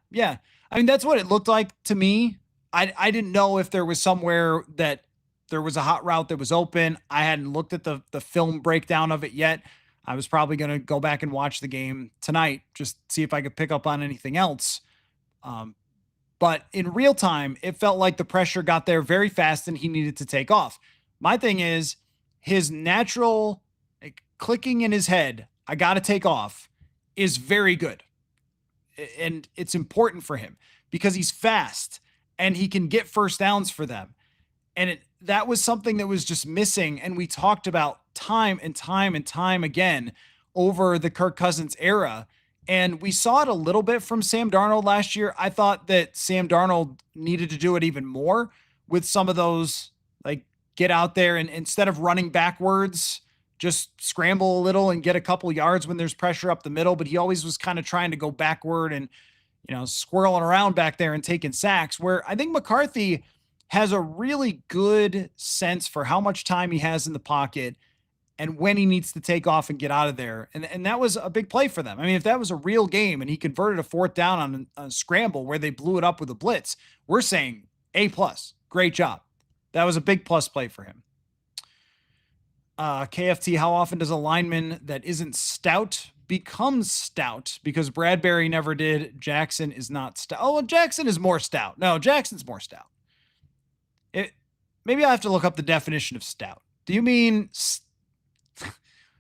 I mean, that's what it looked like to me. I didn't know if there was somewhere that there was a hot route that was open. I hadn't looked at the film breakdown of it yet. I was probably going to go back and watch the game tonight, just see if I could pick up on anything else. But in real time, it felt like the pressure got there very fast and he needed to take off. My thing is his natural clicking in his head, I got to take off, is very good. And it's important for him because he's fast and he can get first downs for them. And that was something that was just missing. And we talked about time and time and time again over the Kirk Cousins era. And we saw it a little bit from Sam Darnold last year. I thought that Sam Darnold needed to do it even more with some of those get out there and instead of running backwards, just scramble a little and get a couple yards when there's pressure up the middle. But he always was kind of trying to go backward and, squirreling around back there and taking sacks, where I think McCarthy has a really good sense for how much time he has in the pocket and when he needs to take off and get out of there. And that was a big play for them. I mean, if that was a real game and he converted a fourth down on a scramble where they blew it up with a blitz, we're saying A+. Great job. That was a big plus play for him. KFT, how often does a lineman that isn't stout become stout? Because Bradberry never did. Jackson is not stout. Oh, well, Jackson is more stout. No, Jackson's more stout. Maybe I have to look up the definition of stout. Do you mean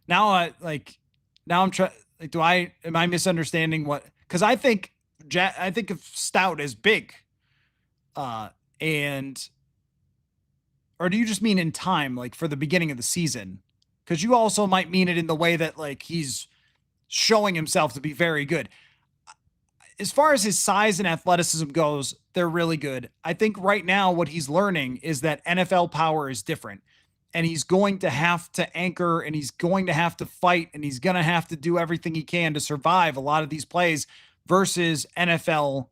now? Now I'm trying. Am I misunderstanding what? Because I think of stout as big, or do you just mean in time, like for the beginning of the season? Because you also might mean it in the way that like he's showing himself to be very good. As far as his size and athleticism goes, they're really good. I think right now what he's learning is that NFL power is different. And he's going to have to anchor and he's going to have to fight and he's going to have to do everything he can to survive a lot of these plays versus NFL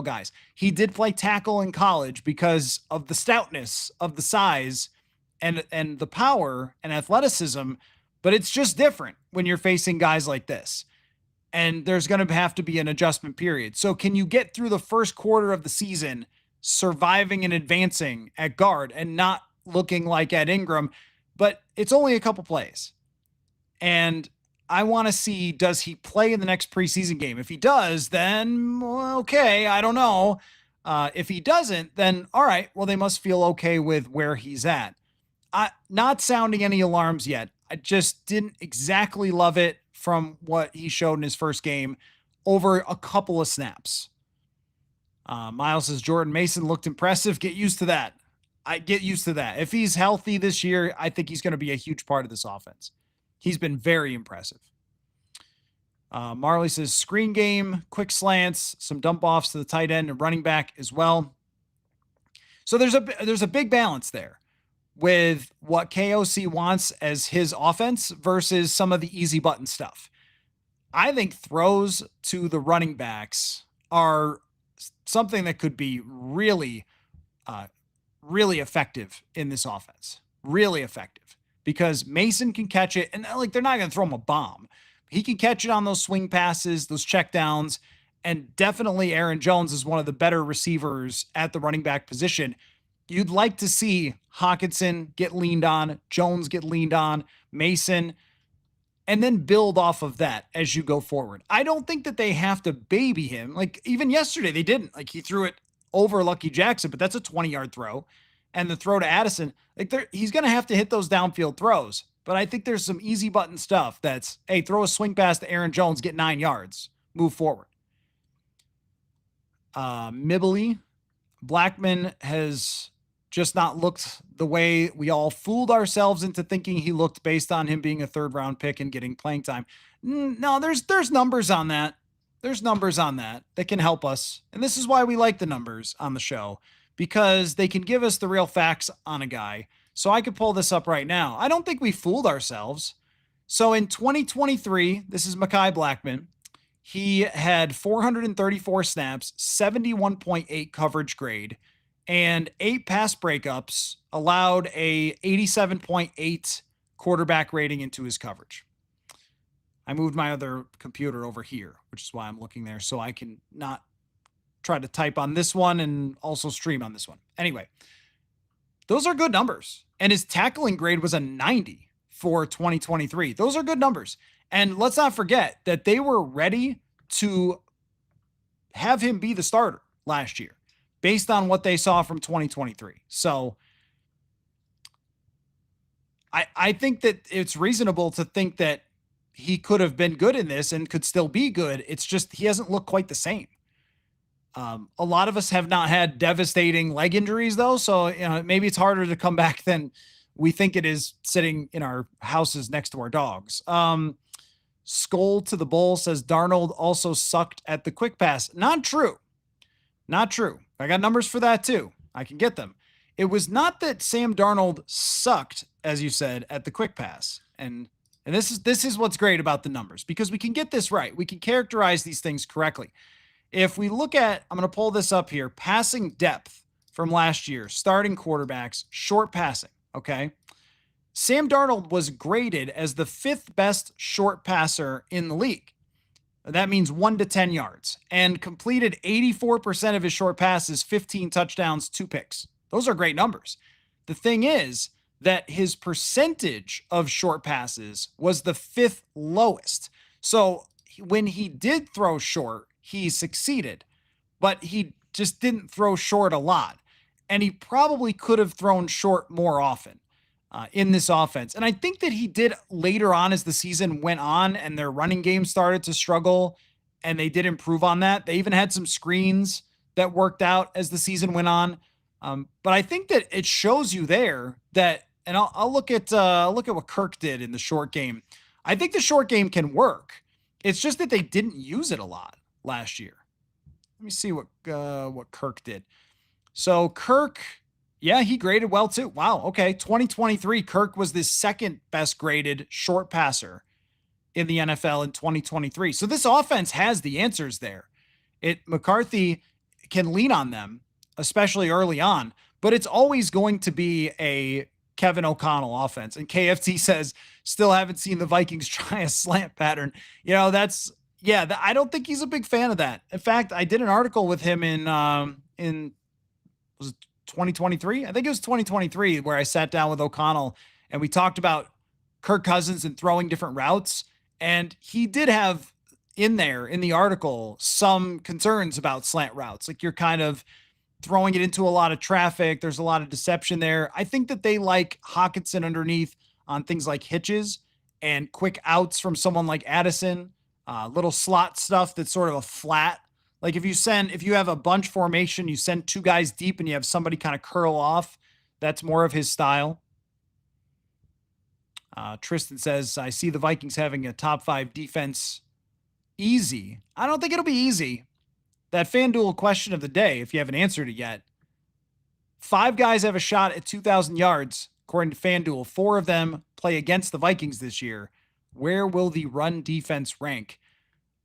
guys. He did play tackle in college because of the stoutness of the size and the power and athleticism, but it's just different when you're facing guys like this. And there's going to have to be an adjustment period. So can you get through the first quarter of the season surviving and advancing at guard and not looking like Ed Ingram? But it's only a couple plays. And I want to see, does he play in the next preseason game? If he does, then okay, I don't know. If he doesn't, then all right, well, they must feel okay with where he's at. Not sounding any alarms yet. I just didn't exactly love it from what he showed in his first game over a couple of snaps. Miles says Jordan Mason looked impressive. Get used to that. I get used to that. If he's healthy this year, I think he's going to be a huge part of this offense. He's been very impressive. Marley says screen game, quick slants, some dump offs to the tight end and running back as well. So there's a big balance there with what KOC wants as his offense versus some of the easy button stuff. I think throws to the running backs are something that could be really, really effective in this offense. Really effective because Mason can catch it and like they're not going to throw him a bomb. He can catch it on those swing passes, those check downs, and definitely Aaron Jones is one of the better receivers at the running back position. You'd like to see Hockenson get leaned on, Jones get leaned on, Mason, and then build off of that as you go forward. I don't think that they have to baby him. Like even yesterday, they didn't. Like he threw it over Lucky Jackson, but that's a 20-yard throw. And the throw to Addison, like he's going to have to hit those downfield throws. But I think there's some easy button stuff that's, hey, throw a swing pass to Aaron Jones, get 9 yards, move forward. Mibbley, Blackman has just not looked the way we all fooled ourselves into thinking he looked based on him being a 3rd-round pick and getting playing time. No, there's numbers on that. There's numbers on that can help us. And this is why we like the numbers on the show, because they can give us the real facts on a guy. So I could pull this up right now. I don't think we fooled ourselves. So in 2023, this is Mekhi Blackman. He had 434 snaps, 71.8 coverage grade, and 8 pass breakups, allowed a 87.8 quarterback rating into his coverage. I moved my other computer over here, which is why I'm looking there, so I can not try to type on this one and also stream on this one. Anyway, those are good numbers. And his tackling grade was a 90 for 2023. Those are good numbers. And let's not forget that they were ready to have him be the starter last year based on what they saw from 2023. So I think that it's reasonable to think that he could have been good in this and could still be good. It's just he hasn't looked quite the same. A lot of us have not had devastating leg injuries, though, so maybe it's harder to come back than we think it is sitting in our houses next to our dogs. Skull to the Bull says Darnold also sucked at the quick pass. Not true. Not true. I got numbers for that, too. I can get them. It was not that Sam Darnold sucked, as you said, at the quick pass. And this is what's great about the numbers, because we can get this right. We can characterize these things correctly. If we look at, I'm going to pull this up here, passing depth from last year, starting quarterbacks, short passing, okay? Sam Darnold was graded as the 5th best short passer in the league. That means 1 to 10 yards, and completed 84% of his short passes, 15 touchdowns, 2 picks. Those are great numbers. The thing is that his percentage of short passes was the 5th lowest. So when he did throw short, he succeeded, but he just didn't throw short a lot. And he probably could have thrown short more often in this offense. And I think that he did later on as the season went on and their running game started to struggle, and they did improve on that. They even had some screens that worked out as the season went on. But I think that it shows you there that, and I'll look at what Kirk did in the short game. I think the short game can work. It's just that they didn't use it a lot last year. Let me see what Kirk did. So Kirk, yeah, he graded well too. Wow. Okay. 2023, Kirk was the 2nd best graded short passer in the NFL in 2023. So this offense has the answers there. McCarthy can lean on them, especially early on, but it's always going to be a Kevin O'Connell offense. And KFT says, still haven't seen the Vikings try a slant pattern. I don't think he's a big fan of that. In fact, I did an article with him in was it 2023? I think it was 2023, where I sat down with O'Connell and we talked about Kirk Cousins and throwing different routes. And he did have in there in the article some concerns about slant routes. Like, you're kind of throwing it into a lot of traffic. There's a lot of deception there. I think that they like Hockenson underneath on things like hitches and quick outs from someone like Addison, little slot stuff that's sort of a flat. Like, if you have a bunch formation, you send 2 guys deep and you have somebody kind of curl off, that's more of his style. Tristan says, I see the Vikings having a top 5 defense easy. I don't think it'll be easy. That FanDuel question of the day, if you haven't answered it yet, 5 guys have a shot at 2,000 yards, according to FanDuel. 4 of them play against the Vikings this year. Where will the run defense rank?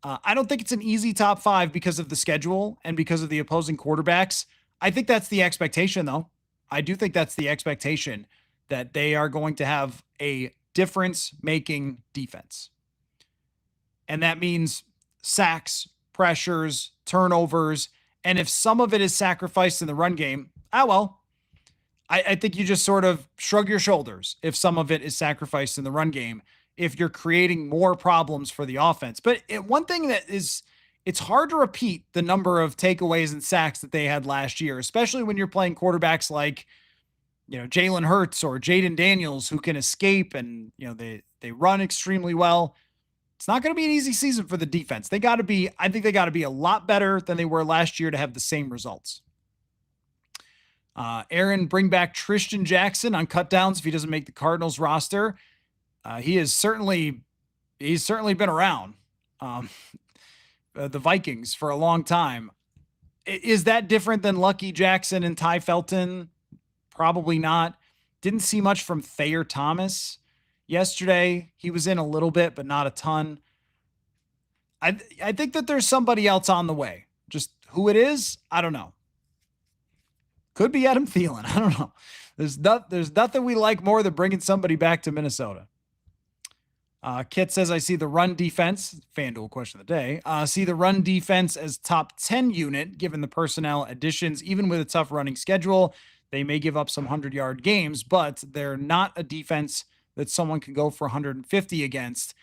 I don't think it's an easy top 5 because of the schedule and because of the opposing quarterbacks. I think that's the expectation, though. I do think that's the expectation, that they are going to have a difference-making defense. And that means sacks, pressures, turnovers, and if some of it is sacrificed in the run game, I think you just sort of shrug your shoulders if some of it is sacrificed in the run game, if you're creating more problems for the offense. But one thing that is, it's hard to repeat the number of takeaways and sacks that they had last year, especially when you're playing quarterbacks like, Jalen Hurts or Jaden Daniels, who can escape and, they run extremely well. It's not going to be an easy season for the defense. I think they got to be a lot better than they were last year to have the same results. Aaron, bring back Tristan Jackson on cutdowns if he doesn't make the Cardinals roster. He's certainly been around the Vikings for a long time. Is that different than Lucky Jackson and Ty Felton? Probably not. Didn't see much from Thayer Thomas yesterday. He was in a little bit, but not a ton. I think that there's somebody else on the way. Just who it is, I don't know. Could be Adam Thelen. I don't know. There's nothing we like more than bringing somebody back to Minnesota. Kit says, I see the run defense, FanDuel question of the day, see the run defense as top 10 unit, given the personnel additions. Even with a tough running schedule, they may give up some 100-yard games, but they're not a defense that someone can go for 150 against.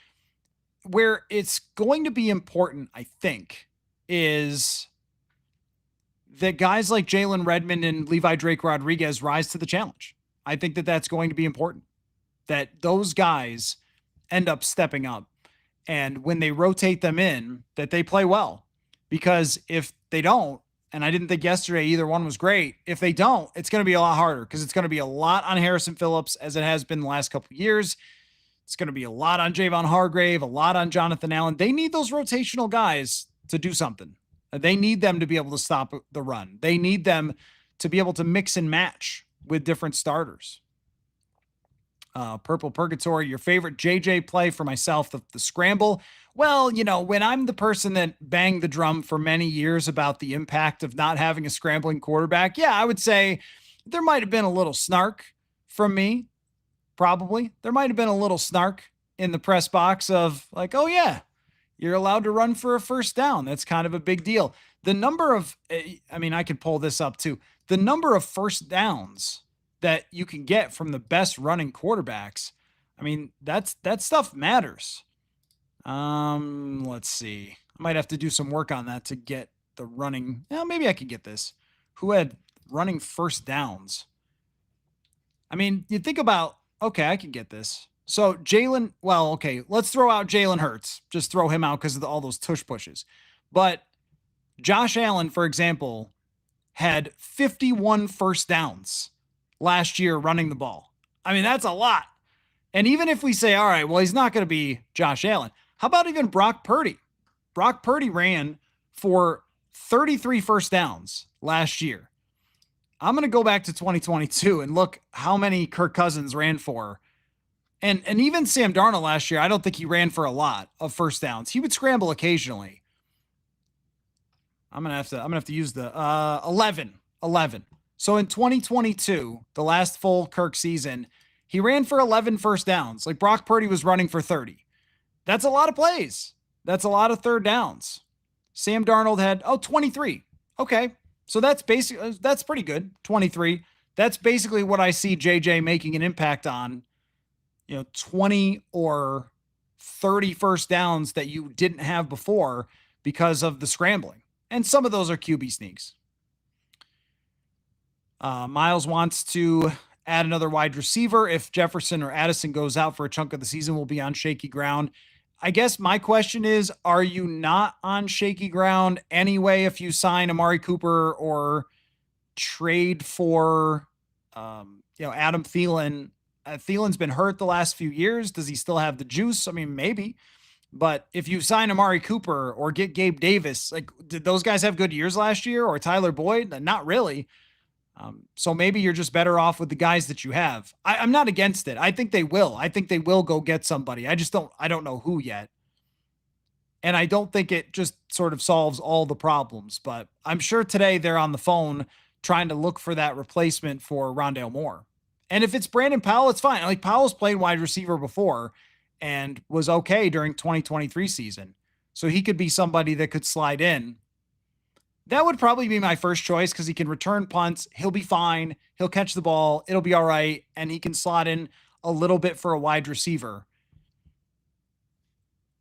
Where it's going to be important, I think, is that guys like Jalen Redmond and Levi Drake Rodriguez rise to the challenge. I think that that's going to be important, that those guys end up stepping up, and when they rotate them in, that they play well. Because if they don't, and I didn't think yesterday either one was great, if they don't, it's going to be a lot harder, because it's going to be a lot on Harrison Phillips, as it has been the last couple of years. It's going to be a lot on Javon Hargrave, a lot on Jonathan Allen. They need those rotational guys to do something. They need them to be able to stop the run. They need them to be able to mix and match with different starters. Purple Purgatory, your favorite JJ play for myself, the scramble. Well, when I'm the person that banged the drum for many years about the impact of not having a scrambling quarterback, yeah, I would say there might have been a little snark from me. Probably. There might have been a little snark in the press box of like, oh, yeah, you're allowed to run for a first down. That's kind of a big deal. The number of, I could pull this up too. The number of first downs that you can get from the best running quarterbacks. That stuff matters. Let's see. I might have to do some work on that to get the running. Maybe I could get this. Who had running first downs? You think about, okay, I can get this. So Jalen, well, okay, let's throw out Jalen Hurts. Just throw him out because of all those tush pushes. But Josh Allen, for example, had 51 first downs last year running the ball. That's a lot. And even if we say, all right, well, he's not going to be Josh Allen. How about even Brock Purdy? Brock Purdy ran for 33 first downs last year. I'm going to go back to 2022 and look how many Kirk Cousins ran for. And even Sam Darnold last year, I don't think he ran for a lot of first downs. He would scramble occasionally. I'm going to have to use the 11. So in 2022, the last full Kirk season, he ran for 11 first downs. Like Brock Purdy was running for 30. That's a lot of plays. That's a lot of third downs. Sam Darnold had 23. Okay. So that's pretty good. 23. That's basically what I see JJ making an impact on. 20 or 30 first downs that you didn't have before because of the scrambling. And some of those are QB sneaks. Miles wants to add another wide receiver. If Jefferson or Addison goes out for a chunk of the season, we'll be on shaky ground. I guess my question is, are you not on shaky ground anyway if you sign Amari Cooper or trade for, Adam Thelen? Thielen's been hurt the last few years. Does he still have the juice? Maybe. But if you sign Amari Cooper or get Gabe Davis, did those guys have good years last year? Or Tyler Boyd? Not really. So maybe you're just better off with the guys that you have. I'm not against it. I think they will. I think they will go get somebody. I don't know who yet. And I don't think it just sort of solves all the problems, but I'm sure today they're on the phone trying to look for that replacement for Rondale Moore. And if it's Brandon Powell, it's fine. Powell's played wide receiver before and was okay during 2023 season. So he could be somebody that could slide in. That would probably be my first choice because he can return punts. He'll be fine. He'll catch the ball. It'll be all right. And he can slot in a little bit for a wide receiver.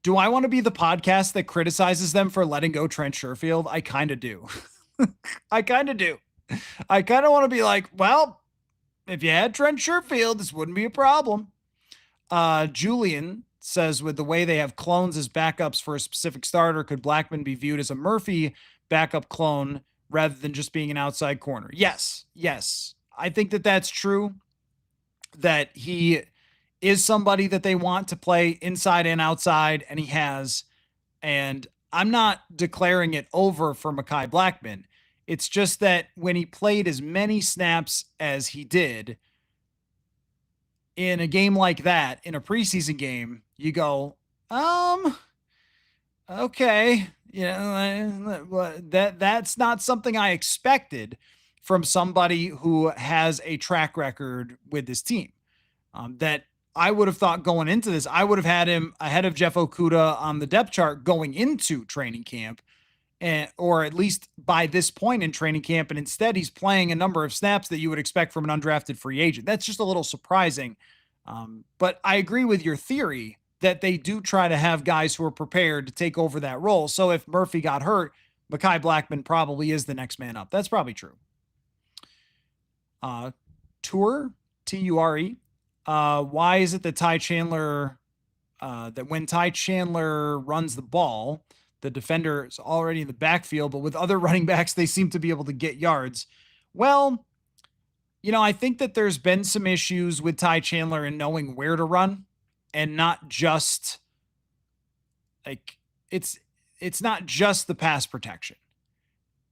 Do I want to be the podcast that criticizes them for letting go Trent Sherfield? I kind of do. I kind of do. I kind of want to be like, well, if you had Trent Sherfield, this wouldn't be a problem. Julian says, with the way they have clones as backups for a specific starter, could Blackman be viewed as a Murphy backup clone rather than just being an outside corner? Yes. I think that that's true, that he is somebody that they want to play inside and outside, and he has. And I'm not declaring it over for Mekhi Blackman. It's just that when he played as many snaps as he did in a game like that, in a preseason game, you go, okay, that's not something I expected from somebody who has a track record with this team. That I would have thought going into this, I would have had him ahead of Jeff Okudah on the depth chart going into training camp, or at least by this point in training camp. And instead, he's playing a number of snaps that you would expect from an undrafted free agent. That's just a little surprising. But I agree with your theory that they do try to have guys who are prepared to take over that role. So if Murphy got hurt, Mekhi Blackman probably is the next man up. That's probably true. Tour, T-U-R-E. Why is it that that when Ty Chandler runs the ball, the defender is already in the backfield, but with other running backs, they seem to be able to get yards? Well, I think that there's been some issues with Ty Chandler in knowing where to run, and not just it's not just the pass protection.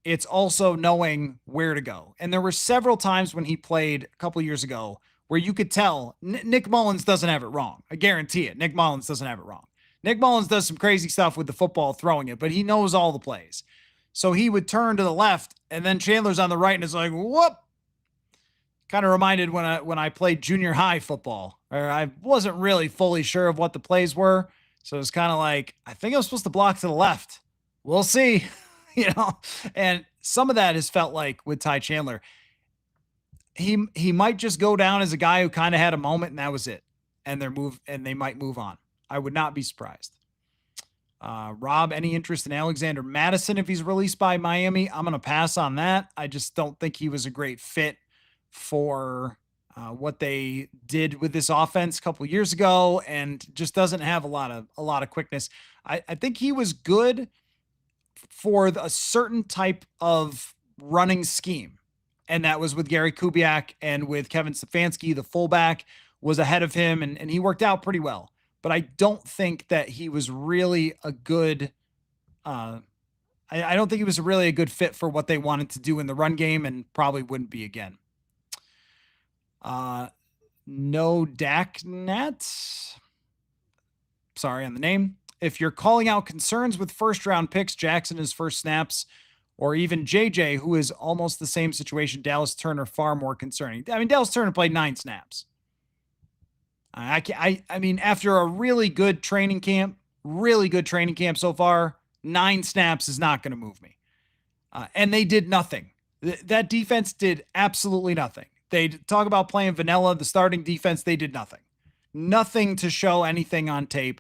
It's also knowing where to go. And there were several times when he played a couple years ago where you could tell Nick Mullins doesn't have it wrong. I guarantee it. Nick Mullins doesn't have it wrong. Nick Mullins does some crazy stuff with the football throwing it, but he knows all the plays. So he would turn to the left, and then Chandler's on the right, and it's like, whoop. Kind of reminded when I played junior high football, or I wasn't really fully sure of what the plays were. So it's kind of like, I think I was supposed to block to the left. We'll see, And some of that has felt like with Ty Chandler. He might just go down as a guy who kind of had a moment and that was it. And they might move on. I would not be surprised. Rob, any interest in Alexander Madison if he's released by Miami? I'm going to pass on that. I just don't think he was a great fit for what they did with this offense a couple of years ago, and just doesn't have a lot of quickness. I think he was good for a certain type of running scheme, and that was with Gary Kubiak and with Kevin Stefanski. The fullback was ahead of him, and he worked out pretty well. But I don't think that he was really a good I don't think he was really a good fit for what they wanted to do in the run game, and probably wouldn't be again. No Daknat. Sorry on the name. If you're calling out concerns with first round picks, Jackson his first snaps, or even JJ, who is almost the same situation, Dallas Turner far more concerning. I mean, Dallas Turner played 9 snaps. I mean, after a really good training camp so far, 9 snaps is not going to move me. And they did nothing. That defense did absolutely nothing. They talk about playing vanilla, the starting defense, they did nothing. Nothing to show anything on tape.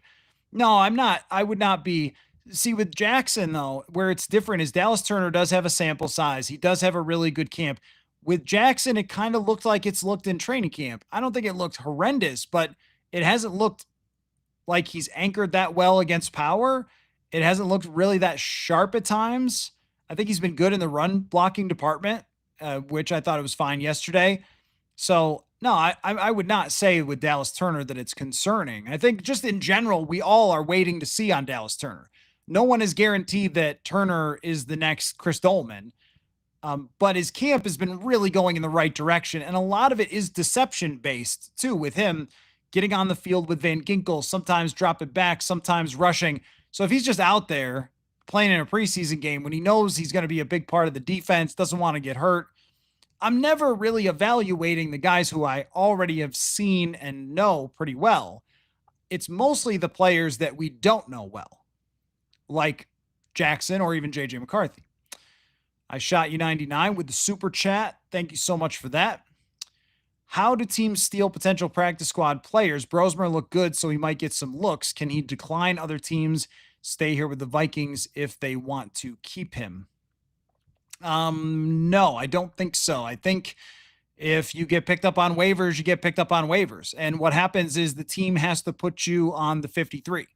No, I would not be. See, with Jackson, though, where it's different is Dallas Turner does have a sample size. He does have a really good camp. With Jackson, it kind of looked like it's looked in training camp. I don't think it looked horrendous, but it hasn't looked like he's anchored that well against power. It hasn't looked really that sharp at times. I think he's been good in the run blocking department, which I thought it was fine yesterday. So, no, I would not say with Dallas Turner that it's concerning. I think just in general, we all are waiting to see on Dallas Turner. No one is guaranteed that Turner is the next Chris Dolman. But his camp has been really going in the right direction. And a lot of it is deception based too, with him getting on the field with Van Ginkel, sometimes dropping back, sometimes rushing. So if he's just out there playing in a preseason game when he knows he's going to be a big part of the defense, doesn't want to get hurt, I'm never really evaluating the guys who I already have seen and know pretty well. It's mostly the players that we don't know well, like Jackson or even JJ McCarthy. I shot you 99 with the super chat. Thank you so much for that. How do teams steal potential practice squad players? Brosmer looked good, so he might get some looks. Can he decline other teams, stay here with the Vikings if they want to keep him? No, I don't think so. I think if you get picked up on waivers, you get picked up on waivers. And what happens is the team has to put you on the 53.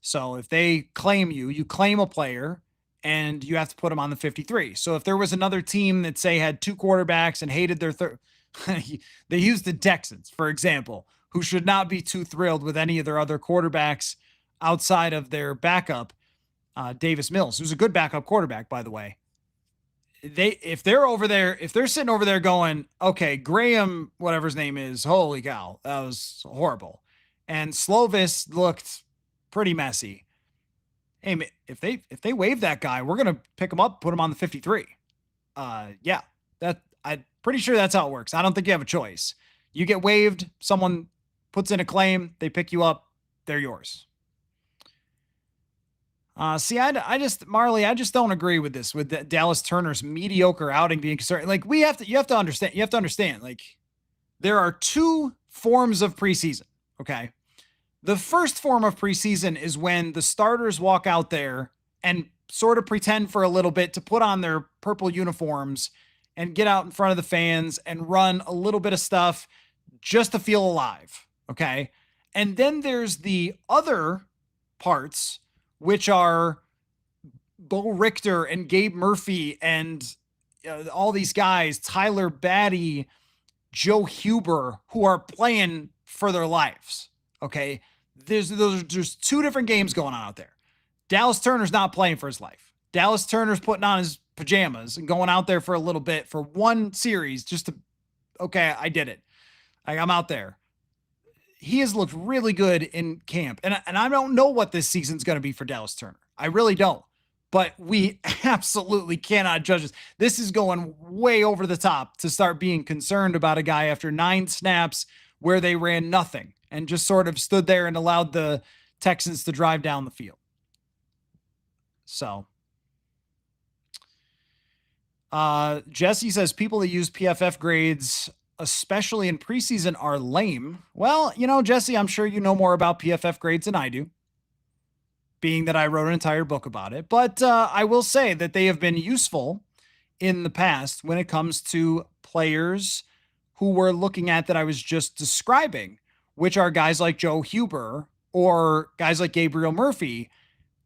So if they claim you claim a player, and you have to put them on the 53. So if there was another team that, say, had 2 quarterbacks and hated their third, they used the Texans, for example, who should not be too thrilled with any of their other quarterbacks outside of their backup, Davis Mills, who's a good backup quarterback, by the way. If they're sitting over there going, okay, Graham, whatever his name is, holy cow, that was horrible. And Slovis looked pretty messy. Hey, if they waive that guy, we're going to pick him up, put him on the 53. Yeah, I'm pretty sure that's how it works. I don't think you have a choice. You get waived, someone puts in a claim, they pick you up, they're yours. See, I just don't agree with this, with Dallas Turner's mediocre outing being concerned. Like, you have to understand, like, there are 2 forms of preseason. Okay. The first form of preseason is when the starters walk out there and sort of pretend for a little bit to put on their purple uniforms and get out in front of the fans and run a little bit of stuff just to feel alive. Okay. And then there's the other parts, which are Bo Richter and Gabe Murphy and all these guys, Tyler Batty, Joe Huber, who are playing for their lives. Okay. There's 2 different games going on out there. Dallas Turner's not playing for his life. Dallas Turner's putting on his pajamas and going out there for a little bit for one series just to, okay, I did it. I'm out there. He has looked really good in camp. And I don't know what this season's going to be for Dallas Turner. I really don't. But we absolutely cannot judge this. This is going way over the top to start being concerned about a guy after 9 snaps where they ran nothing and just sort of stood there and allowed the Texans to drive down the field. So, Jesse says people that use PFF grades, especially in preseason, are lame. Well, Jesse, I'm sure you know more about PFF grades than I do, being that I wrote an entire book about it. But I will say that they have been useful in the past when it comes to players who we're looking at that I was just describing, which are guys like Joe Huber or guys like Gabriel Murphy,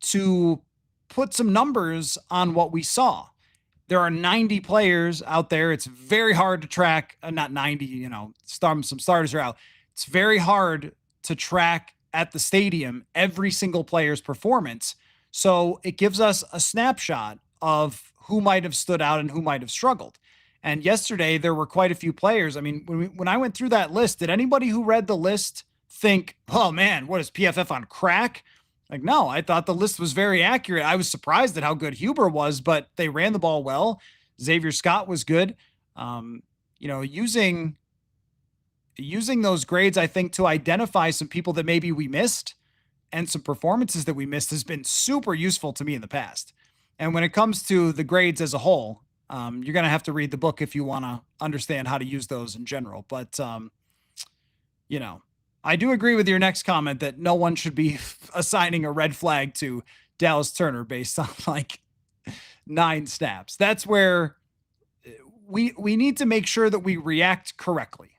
to put some numbers on what we saw. There are 90 players out there. It's very hard to track, not 90, some starters are out. It's very hard to track at the stadium every single player's performance. So it gives us a snapshot of who might have stood out and who might have struggled. And yesterday, there were quite a few players. I mean, when I went through that list, did anybody who read the list think, oh man, what is PFF on crack? Like, no, I thought the list was very accurate. I was surprised at how good Huber was, but they ran the ball well. Xavier Scott was good. Using those grades, I think, to identify some people that maybe we missed and some performances that we missed has been super useful to me in the past. And when it comes to the grades as a whole, you're going to have to read the book if you want to understand how to use those in general. But, I do agree with your next comment that no one should be assigning a red flag to Dallas Turner based on like 9 snaps. That's where we need to make sure that we react correctly.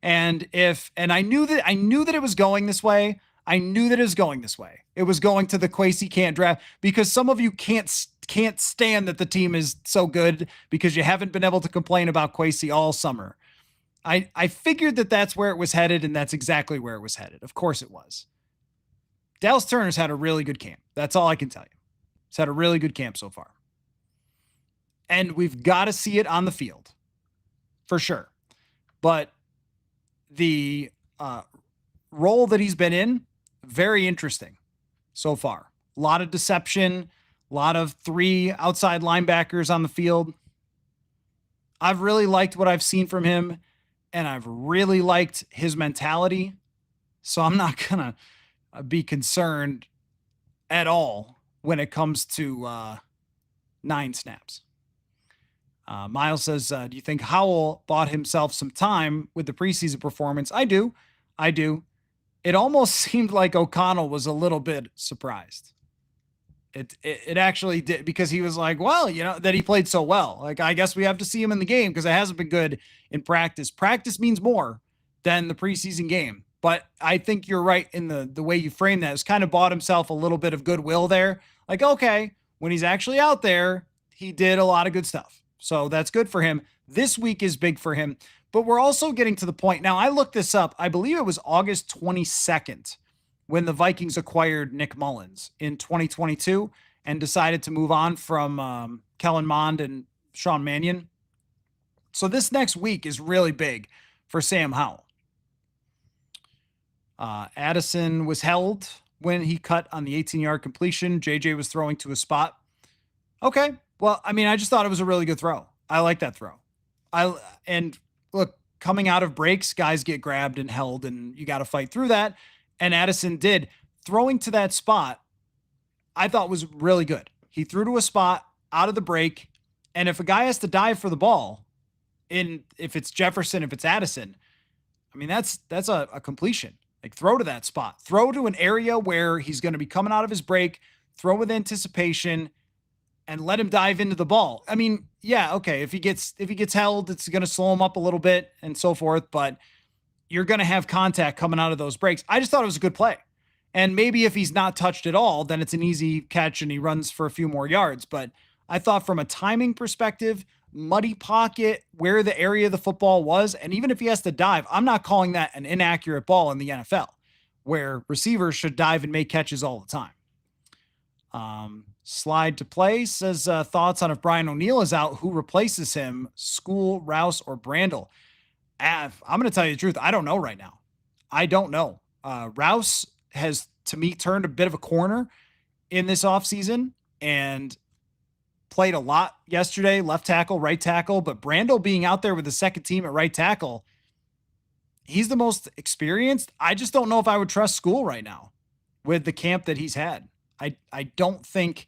And I knew that it was going this way. It was going to the Kwesi can't draft, because some of you can't stand that the team is so good because you haven't been able to complain about Kwesi all summer. I figured that that's where it was headed, and that's exactly where it was headed. Of course it was. Dallas Turner's had a really good camp. That's all I can tell you. He's had a really good camp so far. And we've got to see it on the field for sure. But the role that he's been in, very interesting so far. A lot of deception, a lot of 3 outside linebackers on the field. I've really liked what I've seen from him, and I've really liked his mentality. So I'm not going to be concerned at all when it comes to 9 snaps. Miles says, do you think Howell bought himself some time with the preseason performance? I do. It almost seemed like O'Connell was a little bit surprised. It actually did, because he was like, well, that he played so well. Like, I guess we have to see him in the game because it hasn't been good in practice. Practice means more than the preseason game. But I think you're right in the way you frame that. It's kind of bought himself a little bit of goodwill there. Like, okay, when he's actually out there, he did a lot of good stuff. So that's good for him. This week is big for him. But we're also getting to the point. Now, I looked this up. I believe it was August 22nd when the Vikings acquired Nick Mullins in 2022 and decided to move on from Kellen Mond and Sean Mannion. So this next week is really big for Sam Howell. Addison was held when he cut on the 18-yard completion. JJ was throwing to a spot. Okay. Well, I mean, I just thought it was a really good throw. I like that throw. And look, coming out of breaks, guys get grabbed and held, and you got to fight through that. And Addison did. Throwing to that spot, I thought was really good. He threw to a spot out of the break. And if a guy has to dive for the ball, if it's Jefferson, if it's Addison, I mean, that's a completion. Like, throw to that spot. Throw to an area where he's going to be coming out of his break. Throw with anticipation and let him dive into the ball. I mean, yeah, okay. If he gets held, it's going to slow him up a little bit and so forth, but you're going to have contact coming out of those breaks. I just thought it was a good play. And maybe if he's not touched at all, then it's an easy catch and he runs for a few more yards. But I thought from a timing perspective, muddy pocket, where the area of the football was, and even if he has to dive, I'm not calling that an inaccurate ball in the NFL, where receivers should dive and make catches all the time. Slide to play says thoughts on if Brian O'Neill is out, who replaces him, School, Rouse, or Brandel. I'm going to tell you the truth. I don't know right now. I don't know. Rouse has, to me, turned a bit of a corner in this offseason and played a lot yesterday, left tackle, right tackle. But Brandel being out there with the second team at right tackle, he's the most experienced. I just don't know if I would trust School right now with the camp that he's had. I don't think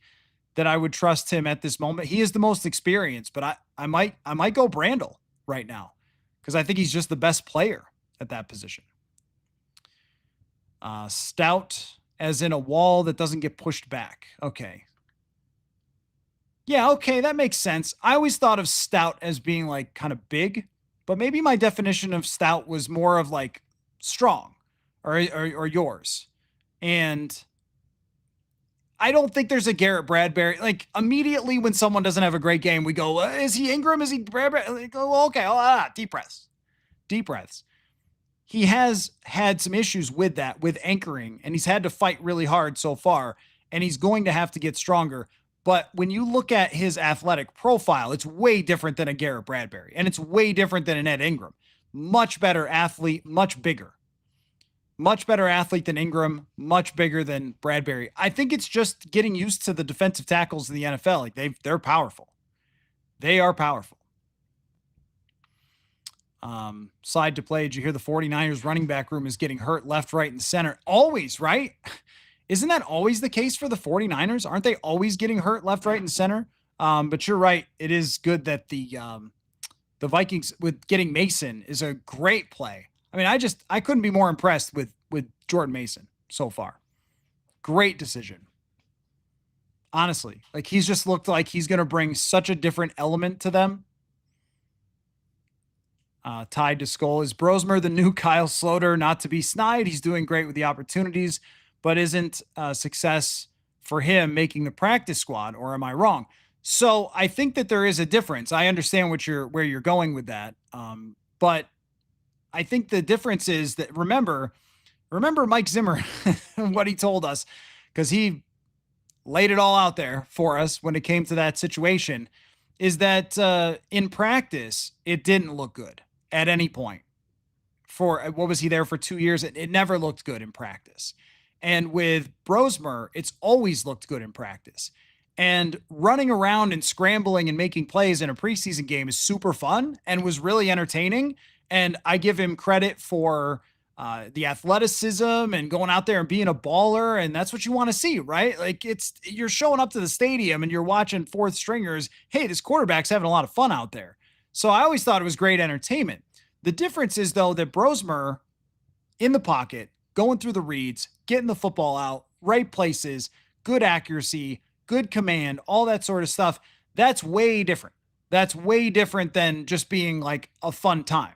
that I would trust him at this moment. He is the most experienced, but I might go Brandel right now because I think he's just the best player at that position. Stout as in a wall that doesn't get pushed back. Okay. Yeah, okay, that makes sense. I always thought of stout as being like kind of big, but maybe my definition of stout was more of like strong or yours. And I don't think there's a Garrett Bradberry. Like immediately when someone doesn't have a great game, we go, is he Ingram? Is he Bradberry? Like, oh, okay. Deep breaths. Deep breaths. He has had some issues with that, with anchoring, and he's had to fight really hard so far, and he's going to have to get stronger. But when you look at his athletic profile, it's way different than a Garrett Bradberry, and it's way different than an Ed Ingram. Much better athlete, much bigger. Much better athlete than Ingram, much bigger than Bradberry. I think it's just getting used to the defensive tackles in the NFL. Like they're powerful. They are powerful. Slide to play. Did you hear the 49ers running back room is getting hurt left, right, and center? Always, right? Isn't that always the case for the 49ers? Aren't they always getting hurt left, right, and center? But you're right. It is good that the Vikings with getting Mason is a great play. I mean, I couldn't be more impressed with Jordan Mason so far. Great decision. Honestly, like he's just looked like he's going to bring such a different element to them. Tied to Skull. Is Brosmer the new Kyle Sloter? Not to be snide. He's doing great with the opportunities, but isn't success for him making the practice squad, or am I wrong? So I think that there is a difference. I understand where you're going with that. But I think the difference is that remember Mike Zimmer, what he told us, because he laid it all out there for us when it came to that situation, is that in practice, it didn't look good at any point. For what was he there for 2 years? It never looked good in practice. And with Brosmer, it's always looked good in practice. And running around and scrambling and making plays in a preseason game is super fun and was really entertaining. And I give him credit for the athleticism and going out there and being a baller. And that's what you want to see, right? Like you're showing up to the stadium and you're watching fourth stringers. Hey, this quarterback's having a lot of fun out there. So I always thought it was great entertainment. The difference is though that Brosmer in the pocket, going through the reads, getting the football out, right places, good accuracy, good command, all that sort of stuff. That's way different. That's way different than just being like a fun time.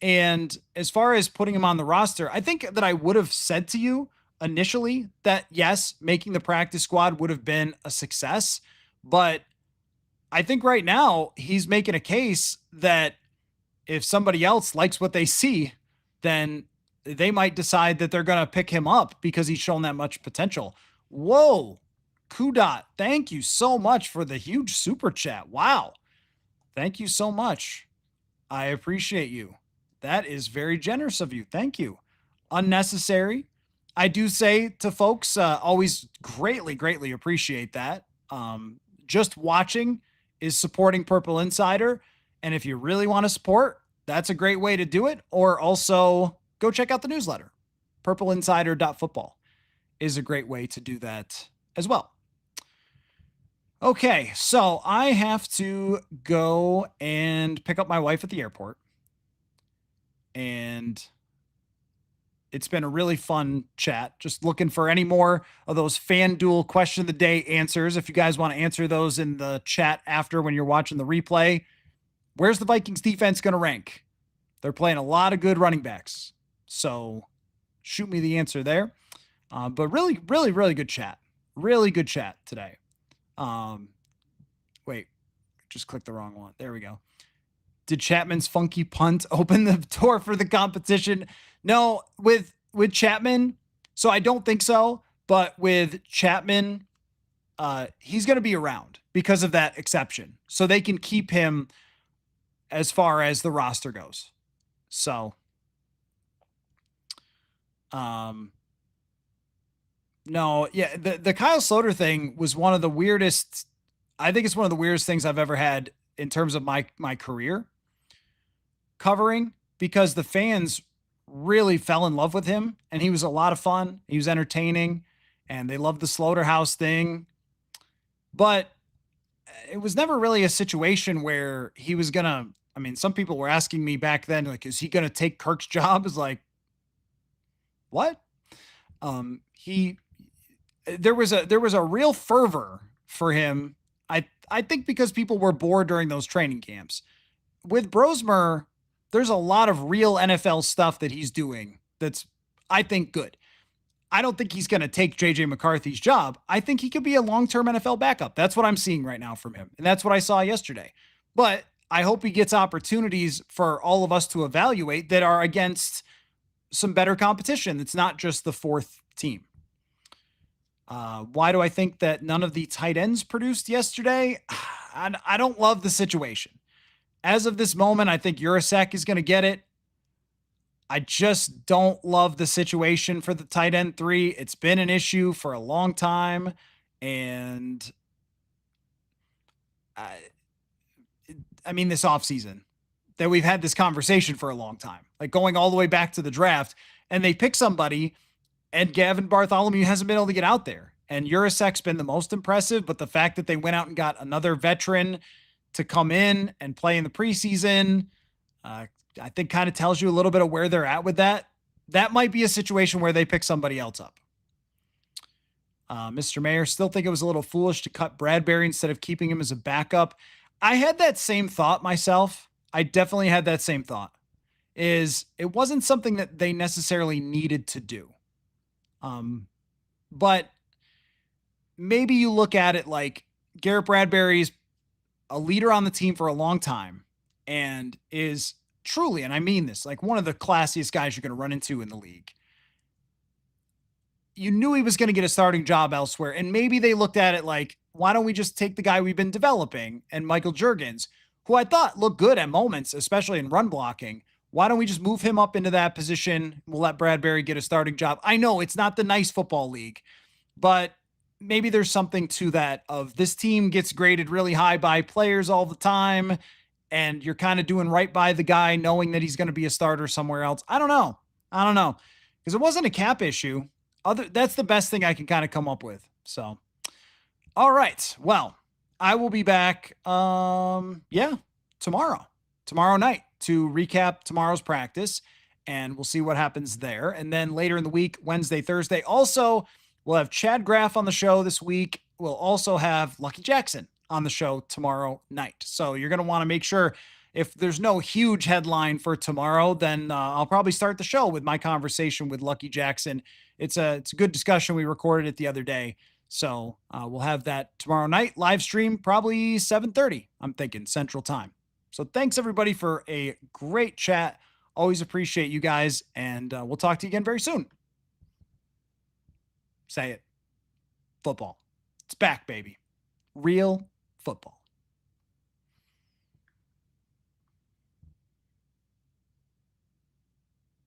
And as far as putting him on the roster, I think that I would have said to you initially that yes, making the practice squad would have been a success. But I think right now he's making a case that if somebody else likes what they see, then they might decide that they're going to pick him up because he's shown that much potential. Whoa. Kudot, thank you so much for the huge super chat. Wow. Thank you so much. I appreciate you. That is very generous of you. Thank you. Unnecessary. I do say to folks, always greatly, greatly appreciate that. Just watching is supporting Purple Insider. And if you really want to support, that's a great way to do it. Or also go check out the newsletter. Purpleinsider.football is a great way to do that as well. Okay, so I have to go and pick up my wife at the airport. And it's been a really fun chat. Just looking for any more of those FanDuel question of the day answers. If you guys want to answer those in the chat after when you're watching the replay, where's the Vikings defense going to rank? They're playing a lot of good running backs. So shoot me the answer there. But really, really, really good chat. Really good chat today. Wait, just clicked the wrong one. There we go. Did Chapman's funky punt open the door for the competition? No, with Chapman. So I don't think so, but with Chapman, he's going to be around because of that exception. So they can keep him as far as the roster goes. So, no, yeah, the Kyle Sloter thing was one of the weirdest. I think it's one of the weirdest things I've ever had in terms of my career covering, because the fans really fell in love with him and he was a lot of fun. He was entertaining and they loved the Slaughterhouse thing. But it was never really a situation where he was going to, I mean, some people were asking me back then, like, is he going to take Kirk's job? Is like, what? He, there was a real fervor for him. I think because people were bored during those training camps. With Brosmer, there's a lot of real NFL stuff that he's doing that's, I think, good. I don't think he's going to take JJ McCarthy's job. I think he could be a long-term NFL backup. That's what I'm seeing right now from him. And that's what I saw yesterday. But I hope he gets opportunities for all of us to evaluate that are against some better competition. It's not just the fourth team. Why do I think that none of the tight ends produced yesterday? I don't love the situation. As of this moment, I think Urasek is going to get it. I just don't love the situation for the tight end 3. It's been an issue for a long time. And I mean, this offseason that we've had this conversation for a long time, like going all the way back to the draft, and they pick somebody and Gavin Bartholomew hasn't been able to get out there. And Urasek's been the most impressive, but the fact that they went out and got another veteran to come in and play in the preseason, I think kind of tells you a little bit of where they're at with that. That might be a situation where they pick somebody else up. Mr. Mayor, still think it was a little foolish to cut Bradberry instead of keeping him as a backup. I had that same thought myself. I definitely had that same thought. It wasn't something that they necessarily needed to do. But maybe you look at it like Garrett Bradberry's a leader on the team for a long time and is truly, and I mean this, like one of the classiest guys you're going to run into in the league. You knew he was going to get a starting job elsewhere. And maybe they looked at it like, why don't we just take the guy we've been developing and Michael Juergens, who I thought looked good at moments, especially in run blocking. Why don't we just move him up into that position? We'll let Bradberry get a starting job. I know it's not the nice football league, but maybe there's something to that of this team gets graded really high by players all the time. And you're kind of doing right by the guy, knowing that he's going to be a starter somewhere else. I don't know. Because it wasn't a cap issue. That's the best thing I can kind of come up with. So, all right. Well, I will be back. Tomorrow night to recap tomorrow's practice, and we'll see what happens there. And then later in the week, Wednesday, Thursday. Also, we'll have Chad Graff on the show this week. We'll also have Lucky Jackson on the show tomorrow night. So you're going to want to make sure, if there's no huge headline for tomorrow, then I'll probably start the show with my conversation with Lucky Jackson. It's a good discussion. We recorded it the other day. So we'll have that tomorrow night, live stream, probably 7:30, I'm thinking, Central Time. So thanks, everybody, for a great chat. Always appreciate you guys, and we'll talk to you again very soon. Say it. Football. It's back, baby. Real football.